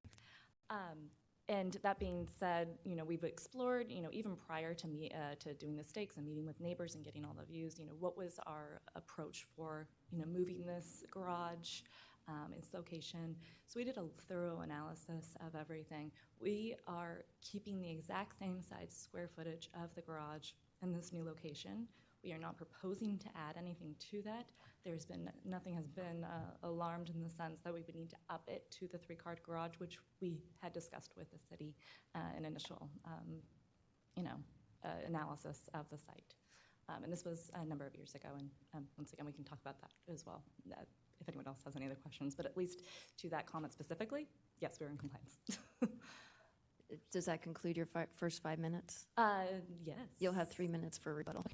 [SPEAKER 14] And that being said, we've explored, even prior to to doing the stakes and meeting with neighbors and getting all the views, what was our approach for, moving this garage, its location. So we did a thorough analysis of everything. We are keeping the exact same size square footage of the garage in this new location. We are not proposing to add anything to that. Nothing has been alarmed in the sense that we would need to up it to the 3-car garage, which we had discussed with the city in initial, analysis of the site. And this was a number of years ago, and once again, we can talk about that as well, if anyone else has any other questions. But at least to that comment specifically, yes, we're in compliance.
[SPEAKER 1] Does that conclude your first 5 minutes?
[SPEAKER 14] Yes.
[SPEAKER 1] You'll have 3 minutes for rebuttal.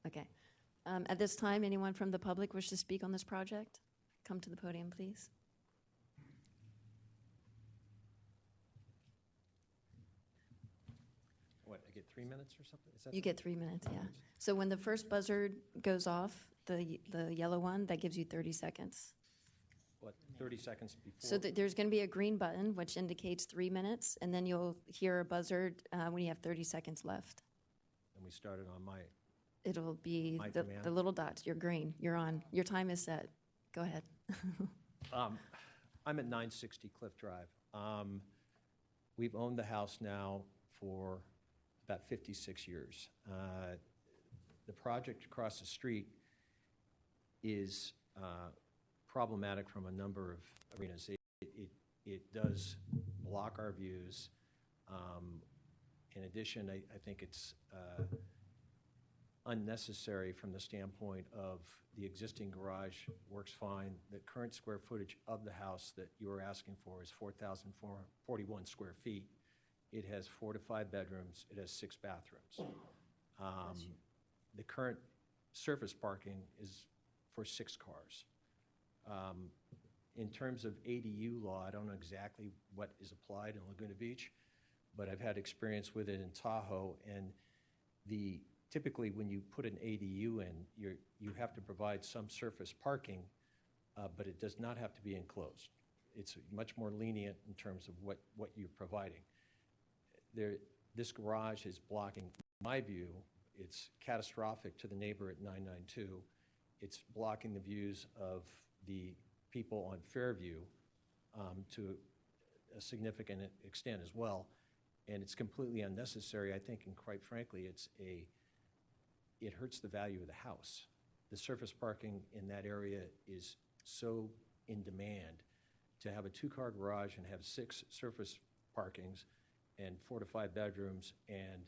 [SPEAKER 1] Okay. At this time, anyone from the public wish to speak on this project? Come to the podium, please.
[SPEAKER 15] What, I get 3 minutes or something? Is that
[SPEAKER 1] You get 3 minutes, yeah. So when the first buzzer goes off, the yellow one, that gives you 30 seconds.
[SPEAKER 15] what, 30 seconds before?
[SPEAKER 1] So there's going to be a green button, which indicates 3 minutes, and then you'll hear a buzzer when you have 30 seconds left.
[SPEAKER 15] And we started on my,
[SPEAKER 1] It'll be
[SPEAKER 15] My
[SPEAKER 1] the
[SPEAKER 15] command.
[SPEAKER 1] little dots. You're green. You're on. Your time is set. Go ahead.
[SPEAKER 15] I'm at 960 Cliff Drive. We've owned the house now for about 56 years. The project across the street is problematic from a number of arenas. It does block our views. In addition, I think it's unnecessary from the standpoint of the existing garage works fine. The current square footage of the house that you are asking for is 4,441 square feet. It has 4 to 5 bedrooms. It has 6 bathrooms. The current surface parking is for 6 cars. In terms of ADU law, I don't know exactly what is applied in Laguna Beach, but I've had experience with it in Tahoe, and typically when you put an ADU in, you have to provide some surface parking, but it does not have to be enclosed. It's much more lenient in terms of what you're providing. This garage is blocking my view. It's catastrophic to the neighbor at 992. It's blocking the views of the people on Fairview to a significant extent as well. And it's completely unnecessary, I think, and quite frankly, it hurts the value of the house. The surface parking in that area is so in demand. To have a 2-car garage and have 6 surface parkings and 4 to 5 bedrooms and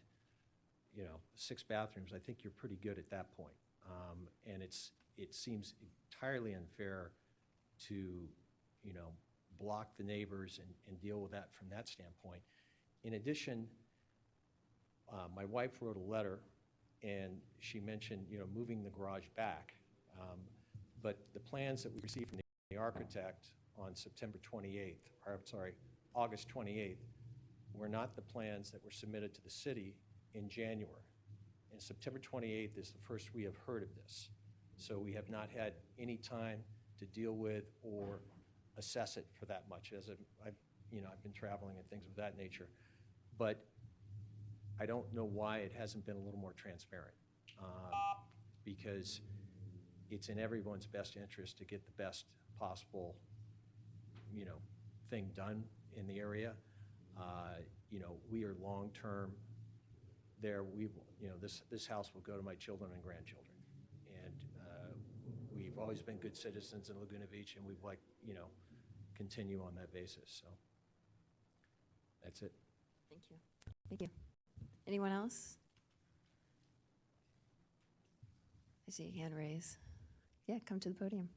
[SPEAKER 15] 6 bathrooms, I think you're pretty good at that point. And it seems entirely unfair to block the neighbors and deal with that from that standpoint. In addition, my wife wrote a letter, and she mentioned moving the garage back. But the plans that we received from the architect on August 28th were not the plans that were submitted to the city in January. And September 28th is the first we have heard of this. So we have not had any time to deal with or assess it for that much. I've been traveling and things of that nature. But I don't know why it hasn't been a little more transparent, because it's in everyone's best interest to get the best possible, thing done in the area. We are long-term there. This house will go to my children and grandchildren. And we've always been good citizens in Laguna Beach, and we'd like, continue on that basis. So that's it.
[SPEAKER 1] Thank you. Thank you. Anyone else? I see a hand raised. Yeah, come to the podium.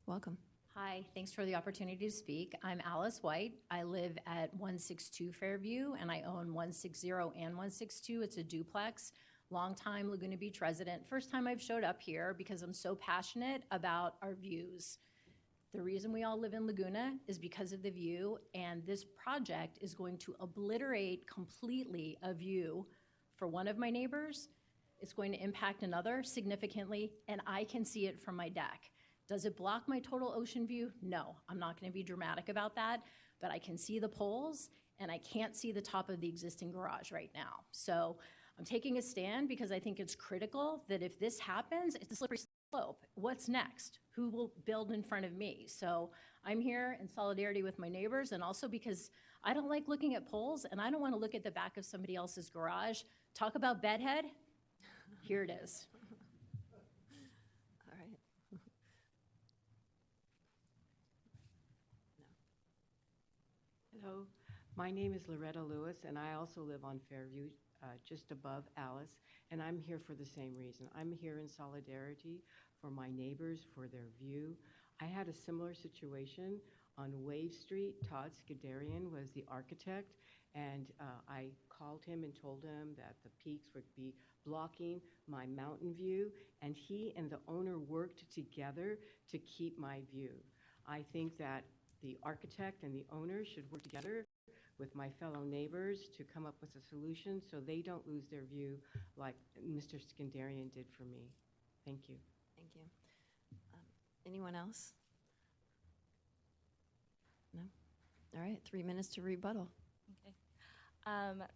[SPEAKER 1] Welcome.
[SPEAKER 16] Hi, thanks for the opportunity to speak. I'm Alice White. I live at 162 Fairview, and I own 160 and 162. It's a duplex. Longtime Laguna Beach resident. First time I've showed up here because I'm so passionate about our views. The reason we all live in Laguna is because of the view, and this project is going to obliterate completely a view for one of my neighbors. It's going to impact another significantly, and I can see it from my deck. Does it block my total ocean view? No, I'm not going to be dramatic about that, but I can see the poles, and I can't see the top of the existing garage right now. So I'm taking a stand because I think it's critical that if this happens, it's a slippery slope. What's next? Who will build in front of me? So I'm here in solidarity with my neighbors, and also because I don't like looking at poles, and I don't want to look at the back of somebody else's garage. Talk about bedhead. Here it is.
[SPEAKER 1] All right.
[SPEAKER 17] Hello, my name is Loretta Lewis, and I also live on Fairview, just above Alice, and I'm here for the same reason. I'm here in solidarity for my neighbors, for their view. I had a similar situation on Wave Street. Todd Skidarian was the architect, and I called him and told him that the peaks would be blocking my mountain view, and he and the owner worked together to keep my view. I think that the architect and the owner should work together with my fellow neighbors to come up with a solution so they don't lose their view like Mr. Skidarian did for me. Thank you.
[SPEAKER 1] Thank you. Anyone else? No? All right, 3 minutes to rebuttal.
[SPEAKER 14] Okay.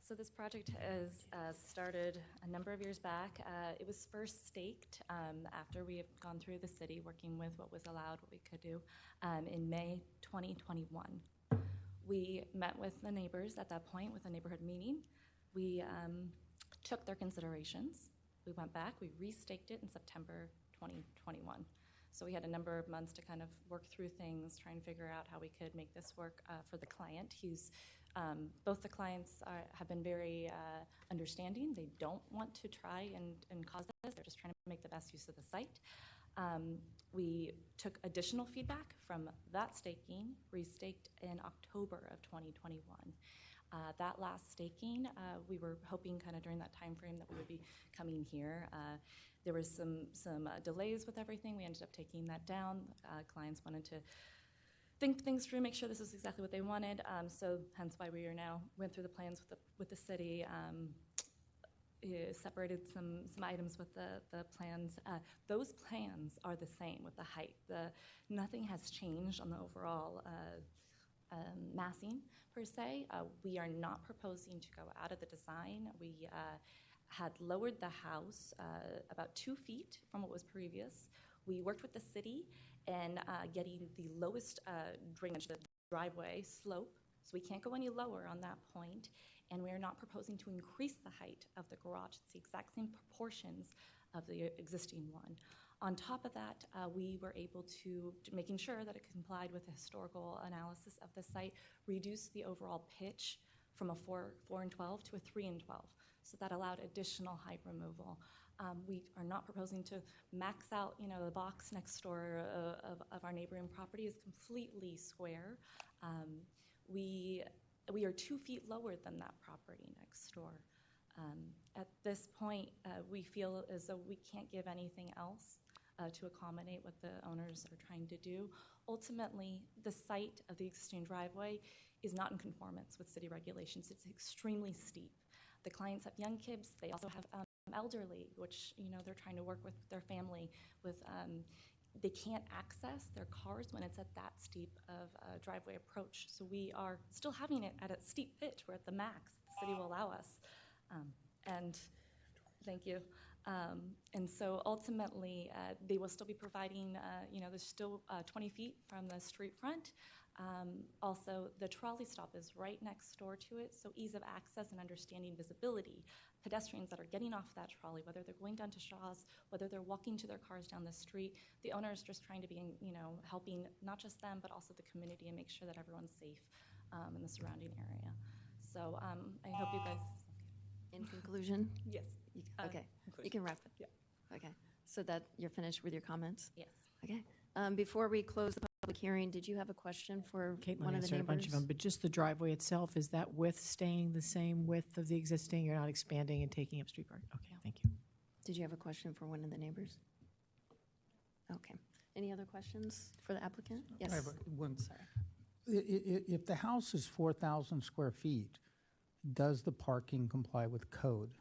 [SPEAKER 14] So this project has started a number of years back. It was first staked after we have gone through the city working with what was allowed, what we could do, in May 2021. We met with the neighbors at that point with a neighborhood meeting. We took their considerations. We went back, we restaked it in September 2021. So we had a number of months to kind of work through things, try and figure out how we could make this work for the client. He's Both the clients have been very understanding. They don't want to try and cause this. They're just trying to make the best use of the site. We took additional feedback from that staking, restaked in October of 2021. That last staking, we were hoping kind of during that time frame that we would be coming here. There was some delays with everything. We ended up taking that down. Clients wanted to think things through, make sure this is exactly what they wanted. So hence why we are now went through the plans with the city. Separated some items with the plans. Those plans are the same with the height. Nothing has changed on the overall massing per se. We are not proposing to go out of the design. We had lowered the house about 2 feet from what was previous. We worked with the city in getting the lowest drainage, the driveway slope, so we can't go any lower on that point. And we are not proposing to increase the height of the garage. It's the exact same proportions of the existing one. On top of that, we were able to, making sure that it complied with the historical analysis of the site, reduce the overall pitch from a 4 and 12 to a 3 and 12. So that allowed additional height removal. We are not proposing to max out, the box next door of our neighboring property is completely square. We are 2 feet lower than that property next door. At this point, we feel as though we can't give anything else to accommodate what the owners are trying to do. Ultimately, the site of the existing driveway is not in conformance with city regulations. It's extremely steep. The clients have young kids. They also have elderly, which they're trying to work with their family with. They can't access their cars when it's at that steep of a driveway approach. So we are still having it at a steep pitch. We're at the max the city will allow us. And thank you. And so ultimately, they will still be providing, there's still 20 feet from the street front. Also, the trolley stop is right next door to it, so ease of access and understanding visibility. Pedestrians that are getting off that trolley, whether they're going down to Shaw's, whether they're walking to their cars down the street, the owner is just trying to be, helping not just them, but also the community and make sure that everyone's safe in the surrounding area. So I hope you guys...
[SPEAKER 1] In conclusion?
[SPEAKER 14] Yes.
[SPEAKER 1] Okay,
[SPEAKER 14] conclusion.
[SPEAKER 1] you can wrap it.
[SPEAKER 14] Yeah.
[SPEAKER 1] Okay, so that you're finished with your comments?
[SPEAKER 14] Yes.
[SPEAKER 1] Okay. Before we close the public hearing, did you have a question for
[SPEAKER 7] Caitlin
[SPEAKER 1] one of the
[SPEAKER 7] answered a bunch of
[SPEAKER 1] neighbors?
[SPEAKER 7] them, but just the driveway itself, is that width staying the same width of the existing? You're not expanding and taking up street park? Okay, thank you.
[SPEAKER 1] Did you have a question for one of the neighbors? Okay. Any other questions for the applicant? Yes.
[SPEAKER 5] I have one.
[SPEAKER 1] Sorry.
[SPEAKER 5] If the house is 4,000 square feet, does the parking comply with code?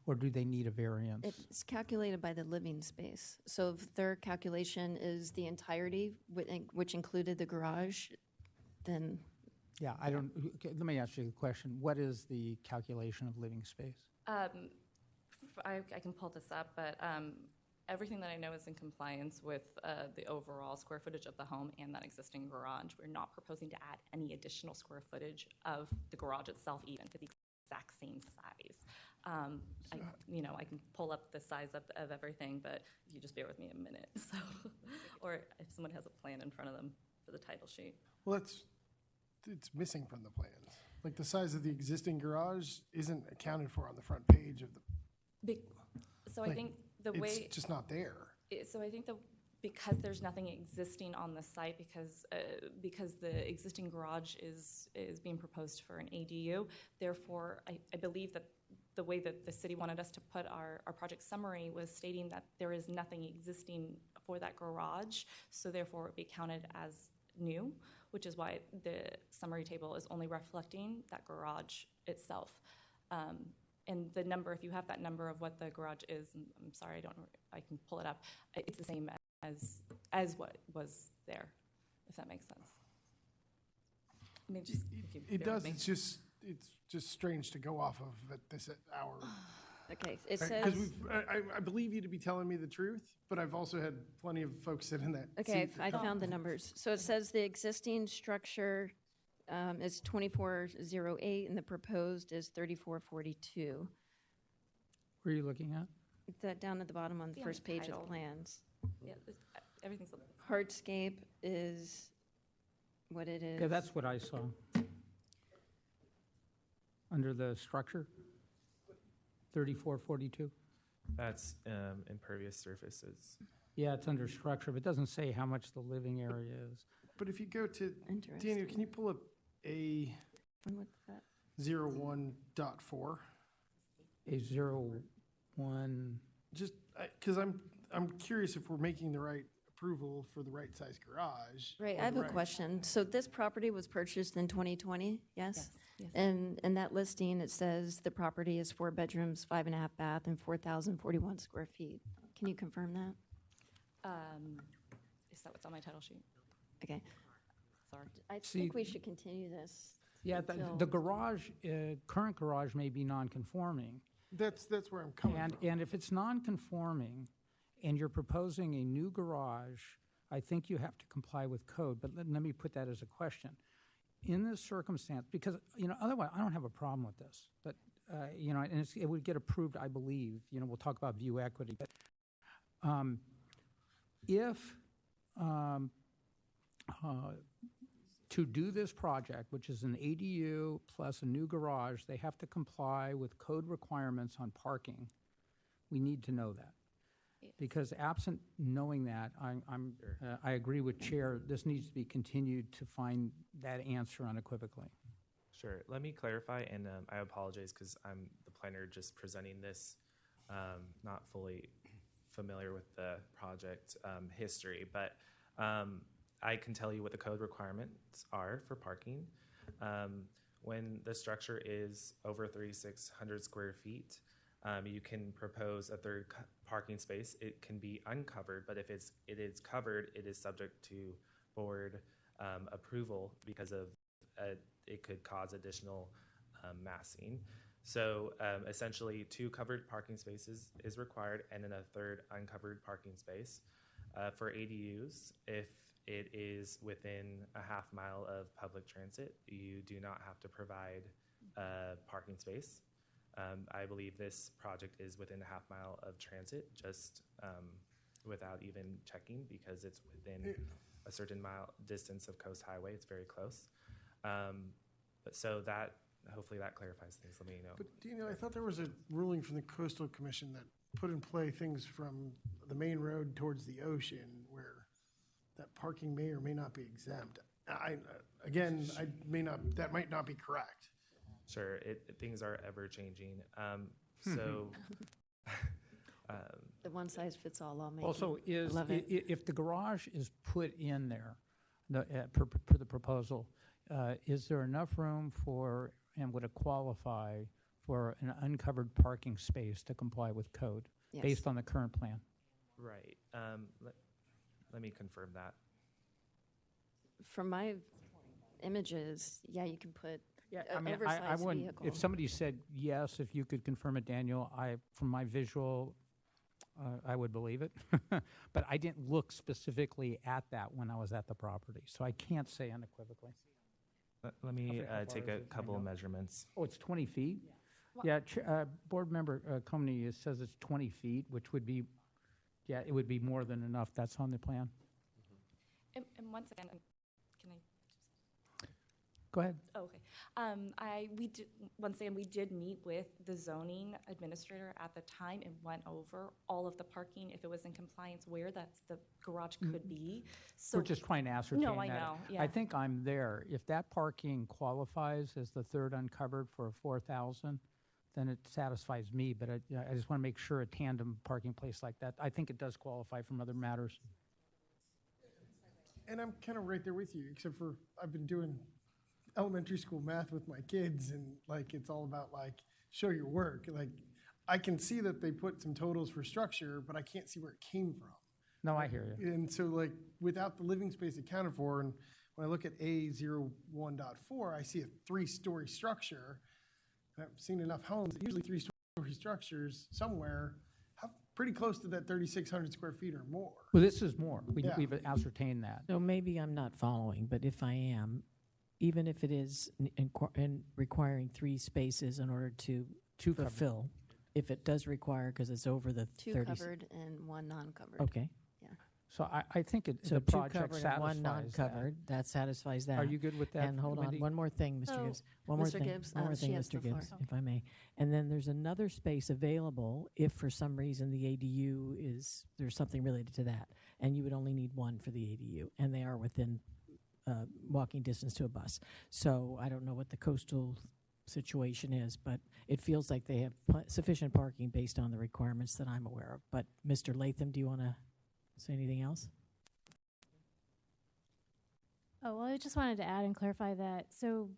[SPEAKER 5] Or do they need a variance?
[SPEAKER 1] It's calculated by the living space. So if their calculation is the entirety, which included the garage, then
[SPEAKER 5] Yeah, I don't, okay, let me ask you a question. What is the calculation of living space?
[SPEAKER 14] I can pull this up, but everything that I know is in compliance with the overall square footage of the home and that existing garage. We're not proposing to add any additional square footage of the garage itself, even to the exact same size. I can pull up the size of everything, but if you just bear with me a minute. So, or if someone has a plan in front of them for the title sheet.
[SPEAKER 6] Well, it's missing from the plans. Like the size of the existing garage isn't accounted for on the front page of the.
[SPEAKER 14] So I think the way
[SPEAKER 6] it's just not there.
[SPEAKER 14] So I think because there's nothing existing on the site, because the existing garage is being proposed for an ADU, therefore I believe that the way that the city wanted us to put our project summary was stating that there is nothing existing for that garage, so therefore it would be counted as new, which is why the summary table is only reflecting that garage itself. And the number, if you have that number of what the garage is, and I'm sorry, I can pull it up. It's the same as what was there, if that makes sense. I mean,
[SPEAKER 6] It does. It's just strange to go off of at this hour.
[SPEAKER 1] Okay, it
[SPEAKER 6] Right,
[SPEAKER 1] says.
[SPEAKER 6] 'cause I believe you to be telling me the truth, but I've also had plenty of folks sit in that.
[SPEAKER 1] Okay,
[SPEAKER 6] seat
[SPEAKER 1] I
[SPEAKER 6] that-
[SPEAKER 1] found the numbers. So it says the existing structure is 2408 and the proposed is 3442.
[SPEAKER 5] Where are you looking at?
[SPEAKER 1] That down at the bottom on the
[SPEAKER 14] Yeah,
[SPEAKER 1] first page of
[SPEAKER 14] title.
[SPEAKER 1] the plans.
[SPEAKER 14] Yeah, everything's.
[SPEAKER 1] Hardscape is what it is.
[SPEAKER 5] Yeah, that's what I saw. under the structure? 3442?
[SPEAKER 8] That's impervious surfaces.
[SPEAKER 5] Yeah, it's under structure, but it doesn't say how much the living area is.
[SPEAKER 6] But if you go to,
[SPEAKER 1] Interesting.
[SPEAKER 6] Daniel, can you pull up A
[SPEAKER 1] And what's that?
[SPEAKER 6] 01.4?
[SPEAKER 5] A01,
[SPEAKER 6] Just, because I'm curious if we're making the right approval for the right size garage.
[SPEAKER 1] Right,
[SPEAKER 6] or
[SPEAKER 1] I have
[SPEAKER 6] the
[SPEAKER 1] a
[SPEAKER 6] right-
[SPEAKER 1] question. So this property was purchased in 2020, yes?
[SPEAKER 14] Yes.
[SPEAKER 1] And in that listing, it says the property is 4 bedrooms, 5.5 bath, and 4,041 square feet. Can you confirm that?
[SPEAKER 14] Is that what's on my title sheet?
[SPEAKER 1] Okay.
[SPEAKER 14] Sorry.
[SPEAKER 1] I
[SPEAKER 5] See-
[SPEAKER 1] think we should continue this.
[SPEAKER 5] yeah,
[SPEAKER 1] until-
[SPEAKER 5] the garage, current garage may be non-conforming.
[SPEAKER 6] That's where I'm coming from.
[SPEAKER 5] And if it's non-conforming and you're proposing a new garage, I think you have to comply with code, but let me put that as a question. In this circumstance, because, otherwise, I don't have a problem with this, but, and it would get approved, I believe, we'll talk about view equity, but if to do this project, which is an ADU plus a new garage, they have to comply with code requirements on parking. We need to know that. Because absent knowing that, I agree with Chair, this needs to be continued to find that answer unequivocally.
[SPEAKER 8] Sure. Let me clarify, and I apologize because I'm the planner just presenting this, not fully familiar with the project history, but I can tell you what the code requirements are for parking. When the structure is over 3,600 square feet, you can propose a third parking space. It can be uncovered, but if it is covered, it is subject to board approval because of it could cause additional massing. So essentially, 2 covered parking spaces is required, and then a third uncovered parking space. For ADUs, if it is within a half mile of public transit, you do not have to provide a parking space. I believe this project is within a half mile of transit, just without even checking, because it's within a certain mile distance of Coast Highway. It's very close. But so that, hopefully that clarifies things. Let me know.
[SPEAKER 6] But, I thought there was a ruling from the Coastal Commission that put in play things from the main road towards the ocean where that parking may or may not be exempt. That might not be correct.
[SPEAKER 8] Sure, things are ever changing. So,
[SPEAKER 1] The one-size-fits-all lawmaking.
[SPEAKER 5] Also,
[SPEAKER 1] Love it.
[SPEAKER 5] if the garage is put in there, per the proposal, is there enough room for, and would it qualify for an uncovered parking space to comply with code
[SPEAKER 1] Yes.
[SPEAKER 5] based on the current plan?
[SPEAKER 8] right. Let me confirm that.
[SPEAKER 1] From my images, yeah, you can put
[SPEAKER 5] I mean, I
[SPEAKER 1] oversized
[SPEAKER 5] wouldn't,
[SPEAKER 1] vehicle.
[SPEAKER 5] if somebody said yes, if you could confirm it, Daniel, from my visual, I would believe it. But I didn't look specifically at that when I was at the property, so I can't say unequivocally.
[SPEAKER 8] Let me
[SPEAKER 5] How far
[SPEAKER 8] take
[SPEAKER 5] is
[SPEAKER 8] a
[SPEAKER 5] it?
[SPEAKER 8] couple of measurements.
[SPEAKER 5] Oh, it's 20 feet? Yeah, Board Member Comey says it's 20 feet, which would be, yeah, it would be more than enough. That's on the plan.
[SPEAKER 14] And once again, can I?
[SPEAKER 5] Go ahead.
[SPEAKER 14] Oh, okay. Once again, we did meet with the zoning administrator at the time and went over all of the parking, if it was in compliance, where the garage could be. So
[SPEAKER 5] We're just trying to ascertain that.
[SPEAKER 14] No, I know, yeah.
[SPEAKER 5] I think I'm there. If that parking qualifies as the third uncovered for 4,000, then it satisfies me, but I just want to make sure a tandem parking place like that, I think it does qualify from other matters.
[SPEAKER 6] And I'm kind of right there with you, except for I've been doing elementary school math with my kids, and it's all about show your work. I can see that they put some totals for structure, but I can't see where it came from.
[SPEAKER 5] No, I hear you.
[SPEAKER 6] And so without the living space accounted for, and when I look at A01.4, I see a 3-story structure. And I've seen enough homes, usually 3-story structures somewhere, have pretty close to that 3,600 square feet or more.
[SPEAKER 5] Well, this is more.
[SPEAKER 6] Yeah.
[SPEAKER 5] We've ascertained that.
[SPEAKER 7] So maybe I'm not following, but if I am, even if it is requiring 3 spaces in order to fulfill, if it does require, because it's over the
[SPEAKER 1] 2
[SPEAKER 7] 30.
[SPEAKER 1] covered and 1 non-covered.
[SPEAKER 7] Okay.
[SPEAKER 1] Yeah.
[SPEAKER 5] So I think
[SPEAKER 7] So
[SPEAKER 5] the
[SPEAKER 7] two
[SPEAKER 5] project
[SPEAKER 7] covered and one
[SPEAKER 5] satisfies that.
[SPEAKER 7] non-covered, that satisfies that.
[SPEAKER 5] Are you good with that,
[SPEAKER 7] And hold on,
[SPEAKER 5] Wendy?
[SPEAKER 7] one more thing, Mr.
[SPEAKER 1] So,
[SPEAKER 7] Gibbs. One more
[SPEAKER 1] Mr.
[SPEAKER 7] thing,
[SPEAKER 1] Gibbs,
[SPEAKER 7] one more
[SPEAKER 1] she
[SPEAKER 7] thing,
[SPEAKER 1] has the
[SPEAKER 7] Mr.
[SPEAKER 1] floor.
[SPEAKER 7] Gibbs, if I may. And then there's another space available if for some reason the ADU there's something related to that. And you would only need one for the ADU, and they are within walking distance to a bus. So I don't know what the coastal situation is, but it feels like they have sufficient parking based on the requirements that I'm aware of. But Mr. Latham, do you want to say anything else?
[SPEAKER 2] Oh, well, I just wanted to add and clarify that. So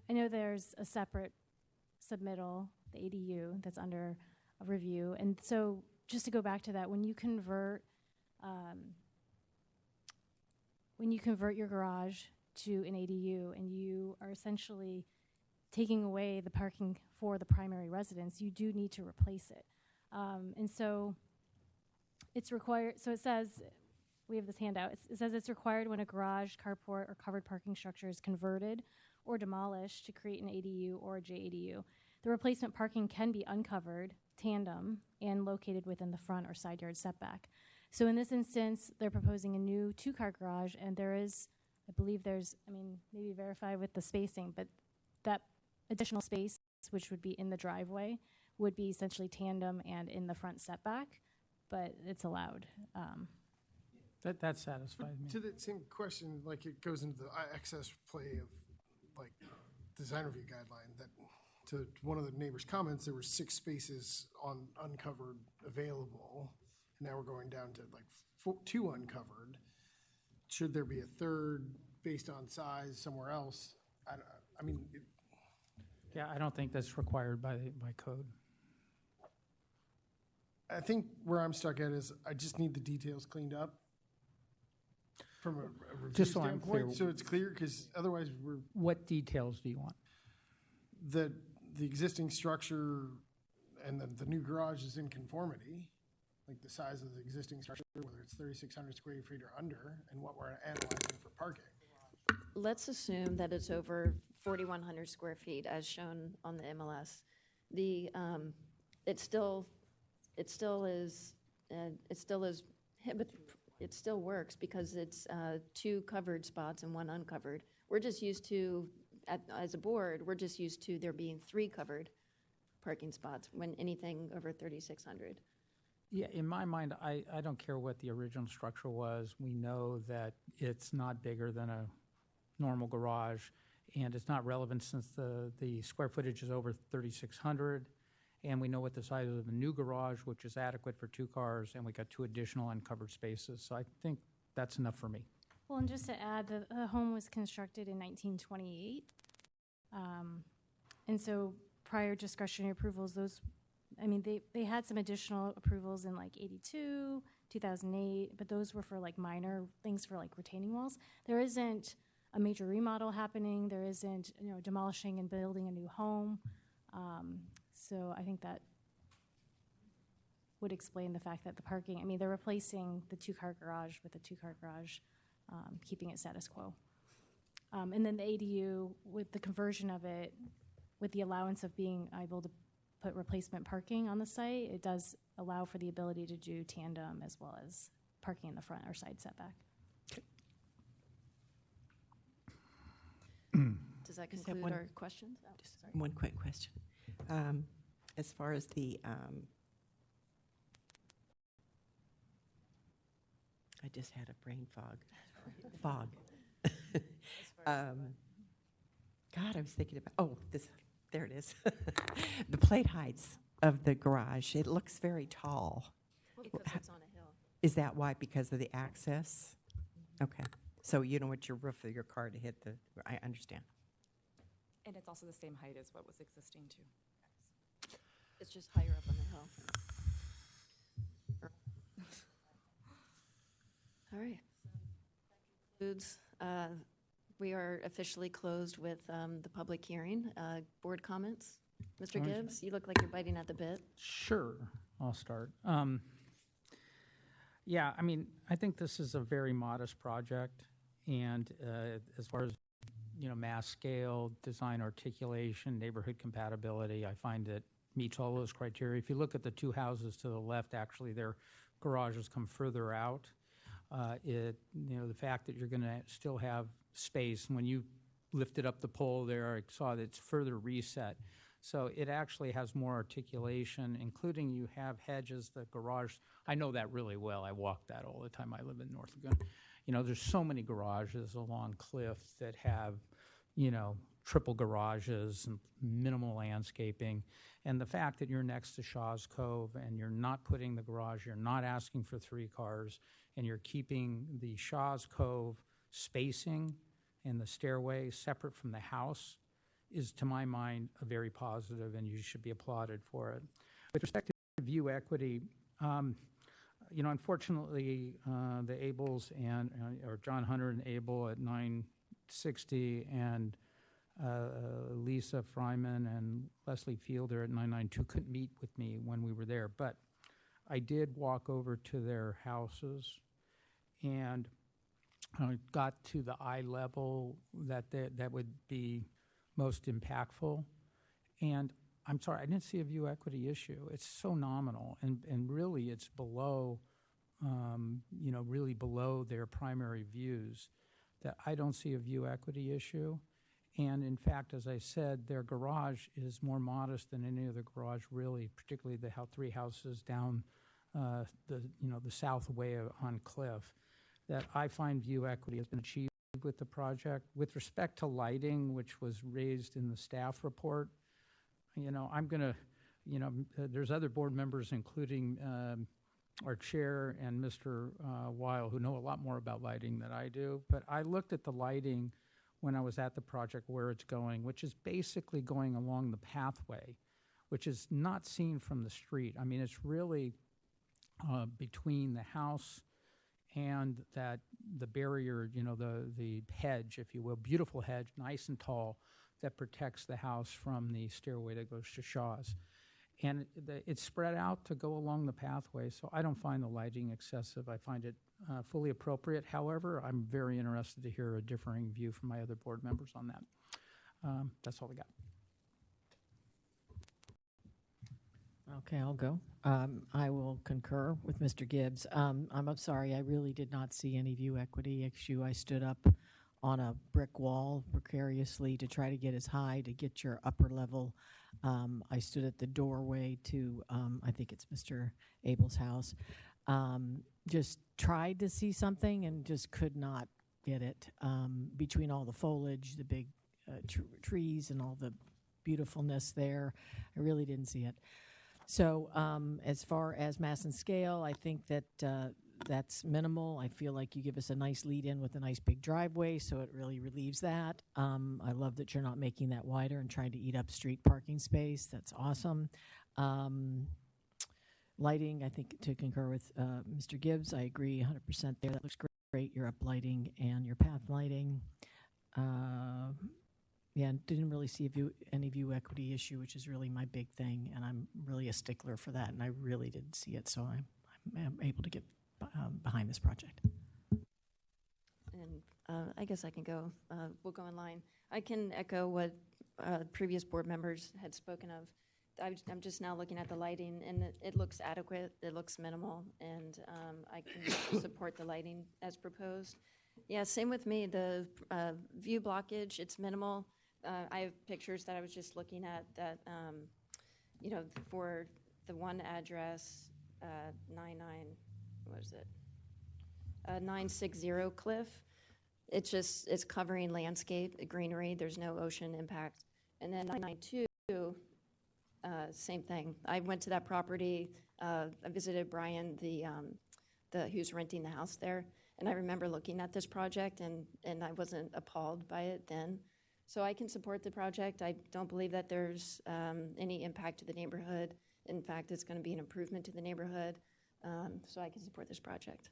[SPEAKER 2] I know there's a separate submittal, the ADU, that's under a review. And so just to go back to that, when you convert your garage to an ADU and you are essentially taking away the parking for the primary residence, you do need to replace it. And so it's required, so it says, we have this handout. It says it's required when a garage, carport, or covered parking structure is converted or demolished to create an ADU or a JADU. The replacement parking can be uncovered, tandem, and located within the front or side yard setback. So in this instance, they're proposing a new two-car garage, and there is, I believe there's, maybe verify with the spacing, but that additional space, which would be in the driveway, would be essentially tandem and in the front setback, but it's allowed.
[SPEAKER 5] That satisfies me.
[SPEAKER 6] To that same question, like it goes into the excess play of like design review guideline that to one of the neighbors' comments, there were 6 spaces on uncovered available. And now we're going down to like 2 uncovered. Should there be a third based on size somewhere else?
[SPEAKER 5] Yeah, I don't think that's required by code.
[SPEAKER 6] I think where I'm stuck at is I just need the details cleaned up from a review
[SPEAKER 5] Just so I'm
[SPEAKER 6] standpoint,
[SPEAKER 5] clear.
[SPEAKER 6] so it's clear, because otherwise we're,
[SPEAKER 5] What details do you want?
[SPEAKER 6] the existing structure and the new garage is in conformity, like the size of the existing structure, whether it's 3,600 square feet or under, and what we're analyzing for parking.
[SPEAKER 1] Let's assume that it's over 4,100 square feet as shown on the MLS. It still works because it's 2 covered spots and 1 uncovered. We're just used to, as a board, we're just used to there being 3 covered parking spots when anything over 3,600.
[SPEAKER 5] Yeah, in my mind, I don't care what the original structure was. We know that it's not bigger than a normal garage, and it's not relevant since the square footage is over 3,600, and we know what the size of the new garage, which is adequate for 2 cars, and we got 2 additional uncovered spaces. So I think that's enough for me.
[SPEAKER 2] Well, and just to add, the home was constructed in 1928. And so prior discretionary approvals, they had some additional approvals in like 82, 2008, but those were for like minor things for like retaining walls. There isn't a major remodel happening. There isn't, demolishing and building a new home. So I think that would explain the fact that the parking, they're replacing the 2-car garage with a 2-car garage, keeping it status quo. And then the ADU, with the conversion of it, with the allowance of being able to put replacement parking on the site, it does allow for the ability to do tandem as well as parking in the front or side setback.
[SPEAKER 1] Does that conclude our questions? Oh, sorry.
[SPEAKER 3] One quick question. As far as the, I just had a brain fog. God, I was thinking about, there it is. The plate heights of the garage, it looks very tall.
[SPEAKER 1] Because it's on a hill.
[SPEAKER 3] Is that why, because of the access? Okay, so you don't want your roof of your car to hit I understand.
[SPEAKER 14] And it's also the same height as what was existing too.
[SPEAKER 1] It's just higher up on the hill. All right. That concludes. We are officially closed with the public hearing. Board comments? Mr. Gibbs, you look like you're biting at the bit.
[SPEAKER 5] Sure, I'll start. Yeah, I think this is a very modest project, and as far as mass scale, design articulation, neighborhood compatibility, I find it meets all those criteria. If you look at the 2 houses to the left, actually their garages come further out. The fact that you're going to still have space. When you lifted up the pole there, I saw that it's further reset. So it actually has more articulation, including you have hedges, the garage. I know that really well. I walk that all the time. I live in North Laguna. There's so many garages along Cliff that have, triple garages and minimal landscaping. And the fact that you're next to Shaw's Cove and you're not putting the garage, you're not asking for 3 cars, and you're keeping the Shaw's Cove spacing and the stairway separate from the house is, to my mind, a very positive, and you should be applauded for it. With respect to view equity, unfortunately, the Abels or John Hunter and Abel at 960 and Lisa Fryman and Leslie Fielder at 992 couldn't meet with me when we were there, but I did walk over to their houses and got to the eye level that would be most impactful. And I'm sorry, I didn't see a view equity issue. It's so nominal, and really it's below, really below their primary views, that I don't see a view equity issue. And in fact, as I said, their garage is more modest than any other garage, really, particularly the 3 houses down the south way on Cliff, that I find view equity has been achieved with the project. With respect to lighting, which was raised in the staff report, I'm going to, there's other board members, including our chair and Mr. Weil, who know a lot more about lighting than I do. But I looked at the lighting when I was at the project, where it's going, which is basically going along the pathway, which is not seen from the street. I mean, it's really between the house and the barrier, the hedge, if you will, beautiful hedge, nice and tall, that protects the house from the stairway that goes to Shaw's. And it's spread out to go along the pathway, so I don't find the lighting excessive. I find it fully appropriate. However, I'm very interested to hear a differing view from my other board members on that. That's all I got.
[SPEAKER 7] Okay, I'll go. I will concur with Mr. Gibbs. I'm sorry, I really did not see any view equity issue. I stood up on a brick wall precariously to try to get as high to get your upper level. I stood at the doorway to, I think it's Mr. Abel's house. Just tried to see something and just could not get it. Between all the foliage, the big trees and all the beautifulness there, I really didn't see it. So as far as mass and scale, I think that that's minimal. I feel like you give us a nice lead in with a nice big driveway, so it really relieves that. I love that you're not making that wider and trying to eat up street parking space. That's awesome. Lighting, I think, to concur with Mr. Gibbs, I agree 100% there. That looks great. Your up lighting and your path lighting. Yeah, didn't really see any view equity issue, which is really my big thing, and I'm really a stickler for that, and I really didn't see it, so I'm able to get behind this project.
[SPEAKER 1] And I guess I can go. We'll go in line. I can echo what previous board members had spoken of. I'm just now looking at the lighting, and it looks adequate. It looks minimal, and I can support the lighting as proposed. Yeah, same with me. The view blockage, it's minimal. I have pictures that I was just looking at that, for the one address, 960 Cliff. It's covering landscape, greenery. There's no ocean impact. And then 992, same thing. I went to that property. I visited Brian, who's renting the house there. And I remember looking at this project, and I wasn't appalled by it then. So I can support the project. I don't believe that there's any impact to the neighborhood. In fact, it's going to be an improvement to the neighborhood. So I can support this project.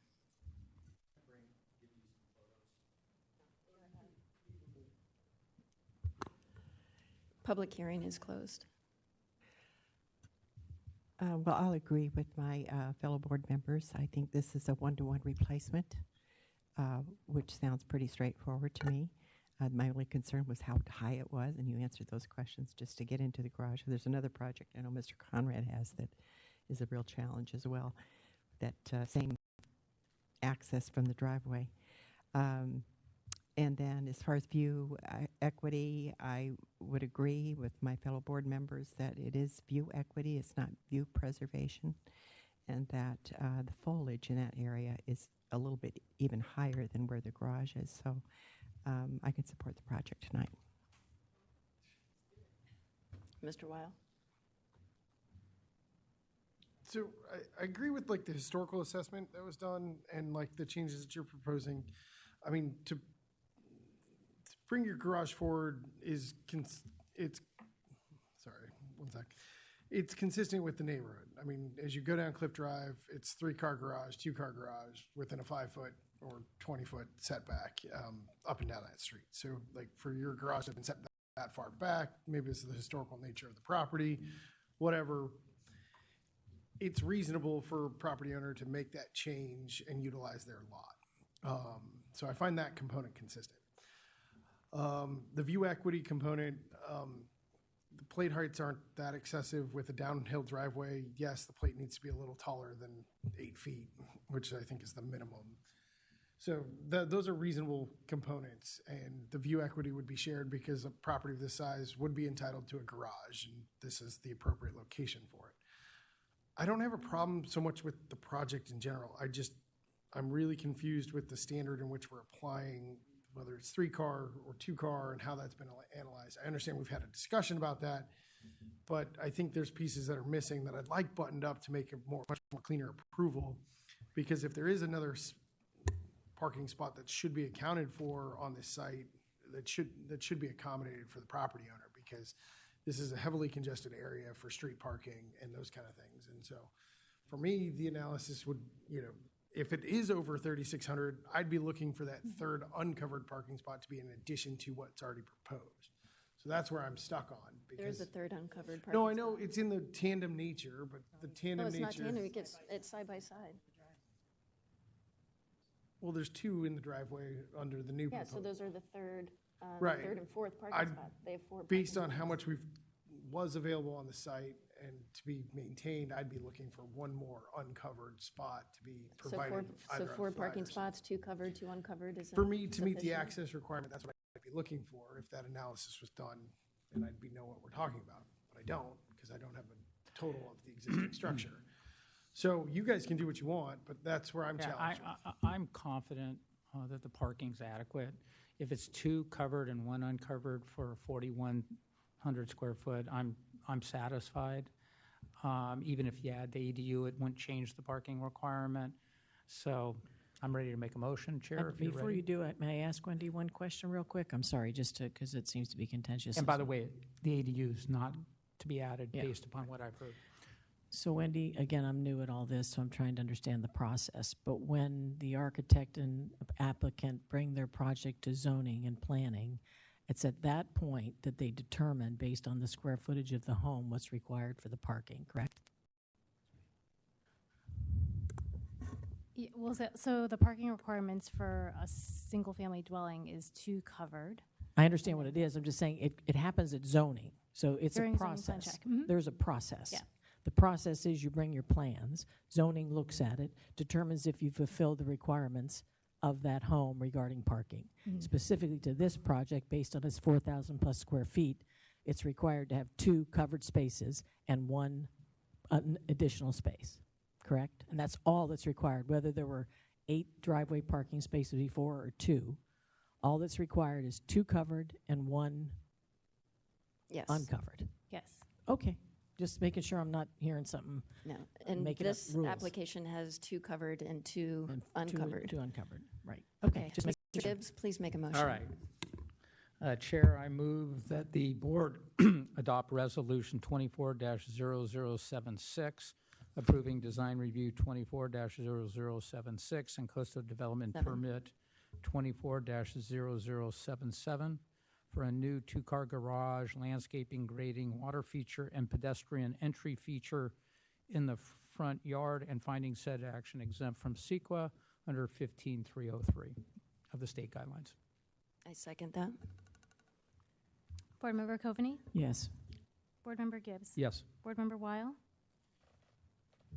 [SPEAKER 1] Public hearing is closed.
[SPEAKER 3] Well, I'll agree with my fellow board members. I think this is a one-to-one replacement, which sounds pretty straightforward to me. My only concern was how high it was, and you answered those questions just to get into the garage. There's another project I know Mr. Conrad has that is a real challenge as well. That same access from the driveway. And then as far as view equity, I would agree with my fellow board members that it is view equity, it's not view preservation, and that the foliage in that area is a little bit even higher than where the garage is. So I can support the project tonight.
[SPEAKER 1] Mr. Weil?
[SPEAKER 6] So I agree with like the historical assessment that was done and like the changes that you're proposing. I mean, to bring your garage forward is, it's consistent with the neighborhood. I mean, as you go down Cliff Drive, it's 3-car garage, 2-car garage within a 5-foot or 20-foot setback up and down that street. So like for your garage to have been set that far back, maybe it's the historical nature of the property, whatever. It's reasonable for a property owner to make that change and utilize their lot. So I find that component consistent. The view equity component, the plate heights aren't that excessive with a downhill driveway. Yes, the plate needs to be a little taller than 8 feet, which I think is the minimum. So those are reasonable components, and the view equity would be shared because a property of this size would be entitled to a garage, and this is the appropriate location for it. I don't have a problem so much with the project in general. I'm really confused with the standard in which we're applying, whether it's 3-car or 2-car and how that's been analyzed. I understand we've had a discussion about that, but I think there's pieces that are missing that I'd like buttoned up to make a much more cleaner approval. Because if there is another parking spot that should be accounted for on this site, that should be accommodated for the property owner, because this is a heavily congested area for street parking and those kind of things. And so for me, the analysis would, if it is over 3,600, I'd be looking for that third uncovered parking spot to be in addition to what's already proposed. So that's where I'm stuck on.
[SPEAKER 1] There's a third uncovered parking
[SPEAKER 6] No, I know it's in the tandem nature, but the tandem
[SPEAKER 1] No, it's
[SPEAKER 6] nature.
[SPEAKER 1] not tandem, it's side by side.
[SPEAKER 6] Well, there's 2 in the driveway under the new
[SPEAKER 1] Yeah,
[SPEAKER 6] proposal.
[SPEAKER 1] so those are the third
[SPEAKER 6] Right.
[SPEAKER 1] and fourth parking spot. They have 4
[SPEAKER 6] Based
[SPEAKER 1] parking
[SPEAKER 6] on how
[SPEAKER 1] spots.
[SPEAKER 6] much was available on the site and to be maintained, I'd be looking for one more uncovered spot to be provided.
[SPEAKER 1] So
[SPEAKER 6] either on
[SPEAKER 1] 4
[SPEAKER 6] the flag
[SPEAKER 1] parking
[SPEAKER 6] or something.
[SPEAKER 1] spots, 2 covered, 2 uncovered is
[SPEAKER 6] For me, to meet the
[SPEAKER 1] sufficient?
[SPEAKER 6] access requirement, that's what I'd be looking for if that analysis was done, and I'd know what we're talking about. But I don't, because I don't have a total of the existing structure. So you guys can do what you want, but that's where I'm challenged.
[SPEAKER 5] I'm confident that the parking's adequate. If it's 2 covered and 1 uncovered for 4,100 square foot, I'm satisfied. Even if you add the ADU, it wouldn't change the parking requirement. So I'm ready to make a motion, Chair, if you're ready.
[SPEAKER 7] Before you do it, may I ask Wendy one question real quick? I'm sorry, just to, because it seems to be contentious.
[SPEAKER 5] And by the way, the ADU is not to be added
[SPEAKER 7] Yeah.
[SPEAKER 5] based upon what I've heard.
[SPEAKER 7] So Wendy, again, I'm new at all this, so I'm trying to understand the process. But when the architect and applicant bring their project to zoning and planning, it's at that point that they determine, based on the square footage of the home, what's required for the parking, correct?
[SPEAKER 2] Yeah, well, so the parking requirements for a single-family dwelling is 2 covered.
[SPEAKER 7] I understand what it is. I'm just saying it happens at zoning. So it's
[SPEAKER 2] During
[SPEAKER 7] a
[SPEAKER 2] zoning plan
[SPEAKER 7] process.
[SPEAKER 2] check. Mhm.
[SPEAKER 7] There's a process.
[SPEAKER 2] Yeah.
[SPEAKER 7] The process is you bring your plans, zoning looks at it, determines if you fulfill the requirements of that home regarding parking.
[SPEAKER 2] Mhm.
[SPEAKER 7] Specifically to this project, based on its 4,000 plus square feet, it's required to have 2 covered spaces and 1 additional space, correct? And that's all that's required, whether there were 8 driveway parking spaces before or 2. All that's required is 2 covered and 1
[SPEAKER 1] Yes.
[SPEAKER 7] uncovered.
[SPEAKER 2] Yes.
[SPEAKER 7] Okay, just making sure I'm not hearing something.
[SPEAKER 1] No, and
[SPEAKER 7] making up
[SPEAKER 1] this
[SPEAKER 7] rules.
[SPEAKER 1] application has 2 covered and 2
[SPEAKER 7] And
[SPEAKER 1] uncovered.
[SPEAKER 7] 2 uncovered, right. Okay, just
[SPEAKER 1] Mr.
[SPEAKER 7] making sure.
[SPEAKER 1] Gibbs, please make a motion.
[SPEAKER 5] All right. Chair, I move that the board adopt Resolution 24-0076, approving design review 24-0076 and coastal development permit 24-0077 for a new 2-car garage, landscaping, grading, water feature, and pedestrian entry feature in the front yard, and finding said action exempt from CEQA under 15303 of the state guidelines.
[SPEAKER 1] I second that.
[SPEAKER 2] Board Member Coveney?
[SPEAKER 7] Yes.
[SPEAKER 2] Board Member Gibbs?
[SPEAKER 5] Yes.
[SPEAKER 2] Board Member Weil?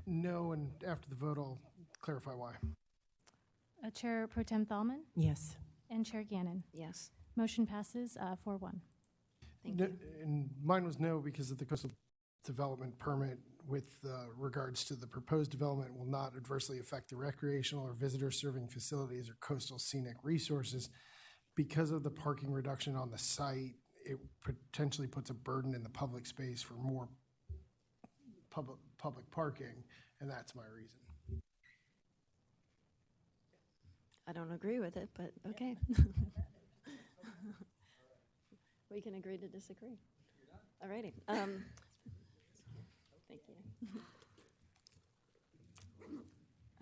[SPEAKER 6] No, and after the vote, I'll clarify why.
[SPEAKER 2] Chair Pro Tem Thalman
[SPEAKER 3] Yes.
[SPEAKER 2] and Chair Gannon.
[SPEAKER 1] Yes.
[SPEAKER 2] Motion passes 4-1.
[SPEAKER 1] Thank
[SPEAKER 6] No-
[SPEAKER 1] you.
[SPEAKER 6] And mine was no, because of the coastal development permit with regards to the proposed development will not adversely affect the recreational or visitor serving facilities or coastal scenic resources. Because of the parking reduction on the site, it potentially puts a burden in the public space for more public parking, and that's my reason.
[SPEAKER 1] I don't agree with it, but okay. We can agree to disagree. All righty. Thank you.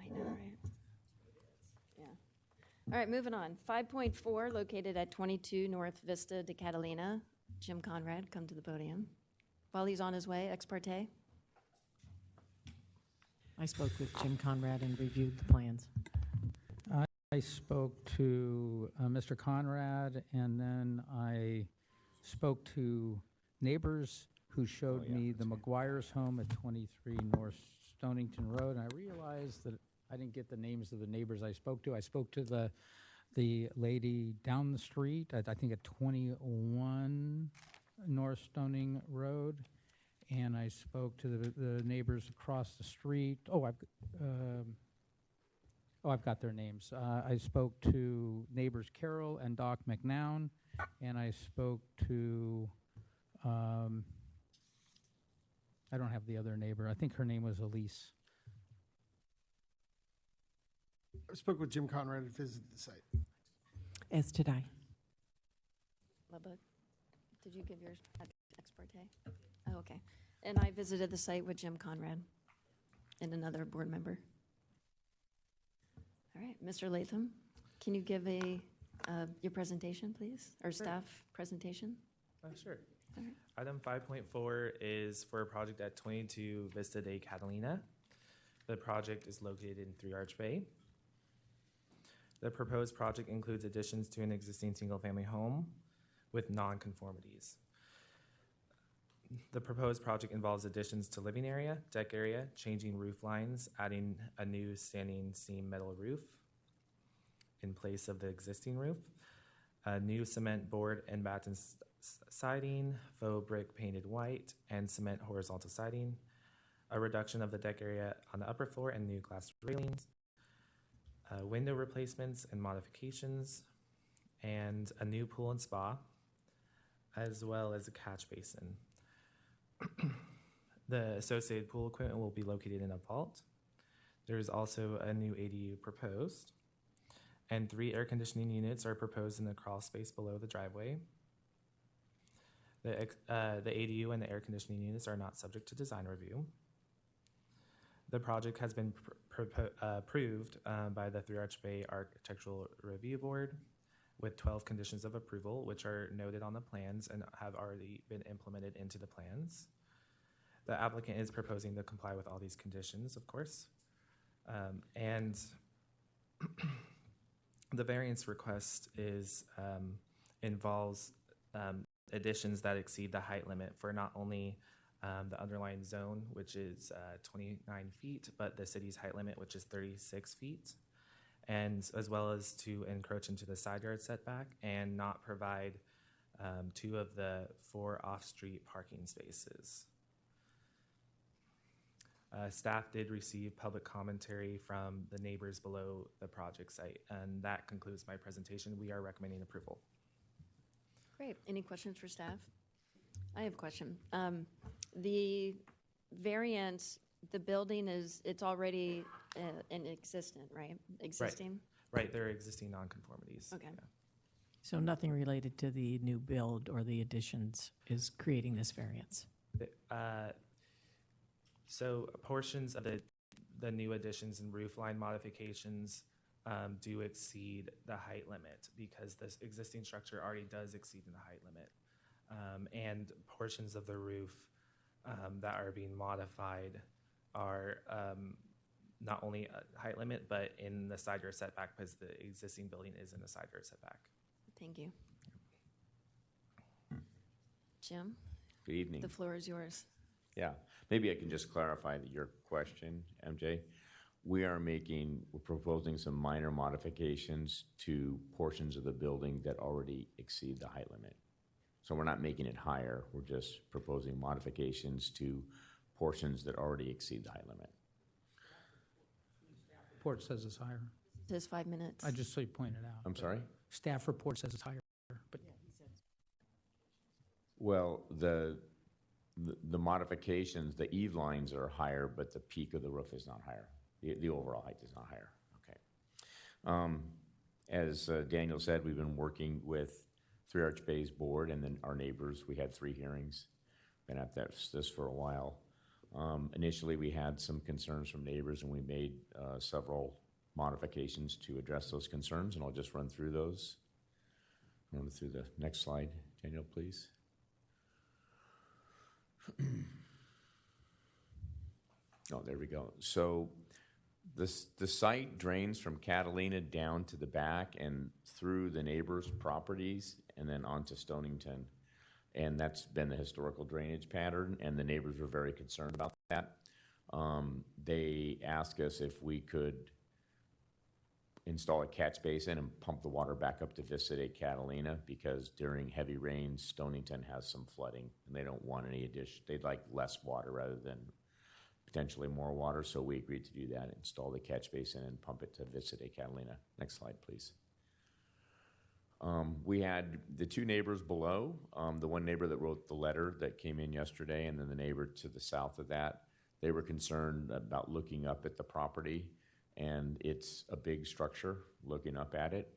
[SPEAKER 1] I know, right? Yeah. All right, moving on. 5.4, located at 22 North Vista de Catalina. Jim Conrad, come to the podium. While he's on his way, ex parte.
[SPEAKER 7] I spoke with Jim Conrad and reviewed the plans.
[SPEAKER 5] I spoke to Mr. Conrad, and then I spoke to neighbors who showed me the McGuire's home at 23 North Stonington Road, and I realized that I didn't get the names of the neighbors I spoke to. I spoke to the lady down the street, I think at 21 North Stoning Road, and I spoke to the neighbors across the street. I've got their names. I spoke to neighbors Carol and Doc McNown, and I spoke to, I don't have the other neighbor. I think her name was Elise.
[SPEAKER 6] I spoke with Jim Conrad and visited the site.
[SPEAKER 3] As did I.
[SPEAKER 1] Lubbock, did you give yours ex parte? Oh, okay. And I visited the site with Jim Conrad and another board member. All right, Mr. Latham, can you give your presentation, please, or staff presentation?
[SPEAKER 8] Sure.
[SPEAKER 1] All right.
[SPEAKER 8] Item 5.4 is for a project at 22 Vista de Catalina. The project is located in Three Arch Bay. The proposed project includes additions to an existing single-family home with non-conformities. The proposed project involves additions to living area, deck area, changing roof lines, adding a new standing seam metal roof in place of the existing roof, a new cement board and batten siding, faux brick painted white, and cement horizontal siding, a reduction of the deck area on the upper floor and new glass railings, window replacements and modifications, and a new pool and spa, as well as a catch basin. The associated pool equipment will be located in a vault. There is also a new ADU proposed, and 3 air conditioning units are proposed in the crawl space below the driveway. The ADU and the air conditioning units are not subject to design review. The project has been approved by the Three Arch Bay Architectural Review Board with 12 conditions of approval, which are noted on the plans and have already been implemented into the plans. The applicant is proposing to comply with all these conditions, of course. And the variance request involves additions that exceed the height limit for not only the underlying zone, which is 29 feet, but the city's height limit, which is 36 feet, and as well as to encroach into the side yard setback and not provide 2 of the 4 off-street parking spaces. Staff did receive public commentary from the neighbors below the project site, and that concludes my presentation. We are recommending approval.
[SPEAKER 1] Great. Any questions for staff? I have a question. The variance, the building it's already in existent, right? Existing?
[SPEAKER 8] Right, there are existing nonconformities.
[SPEAKER 1] Okay.
[SPEAKER 8] Yeah.
[SPEAKER 7] So nothing related to the new build or the additions is creating this variance?
[SPEAKER 8] So portions of the new additions and roof line modifications do exceed the height limit because this existing structure already does exceed the height limit. And portions of the roof that are being modified are not only a height limit, but in the side yard setback because the existing building is in the side yard setback.
[SPEAKER 1] Thank you. Jim?
[SPEAKER 18] Good evening.
[SPEAKER 1] The floor is yours.
[SPEAKER 18] Yeah, maybe I can just clarify your question, MJ. we're proposing some minor modifications to portions of the building that already exceed the height limit. So we're not making it higher, we're just proposing modifications to portions that already exceed the height limit.
[SPEAKER 5] Report says it's higher.
[SPEAKER 1] It says 5 minutes.
[SPEAKER 5] I just so you pointed out.
[SPEAKER 18] I'm sorry?
[SPEAKER 5] Staff report says it's higher, but
[SPEAKER 18] Well, the modifications, the eave lines are higher, but the peak of the roof is not higher. The overall height is not higher. Okay. As Daniel said, we've been working with Three Arch Bay's board and then our neighbors. We had 3 hearings. Been at this for a while. Initially, we had some concerns from neighbors, and we made several modifications to address those concerns, and I'll just run through those. Run through the next slide, Daniel, please. Oh, there we go. So the site drains from Catalina down to the back and through the neighbors' properties and then onto Stonington. And that's been the historical drainage pattern, and the neighbors were very concerned about that. They asked us if we could install a catch basin and pump the water back up to Vista de Catalina, because during heavy rains, Stonington has some flooding, and they don't want any addition. They'd like less water rather than potentially more water, so we agreed to do that, install the catch basin and pump it to Vista de Catalina. Next slide, please. We had the 2 neighbors below, the one neighbor that wrote the letter that came in yesterday, and then the neighbor to the south of that. They were concerned about looking up at the property, and it's a big structure looking up at it.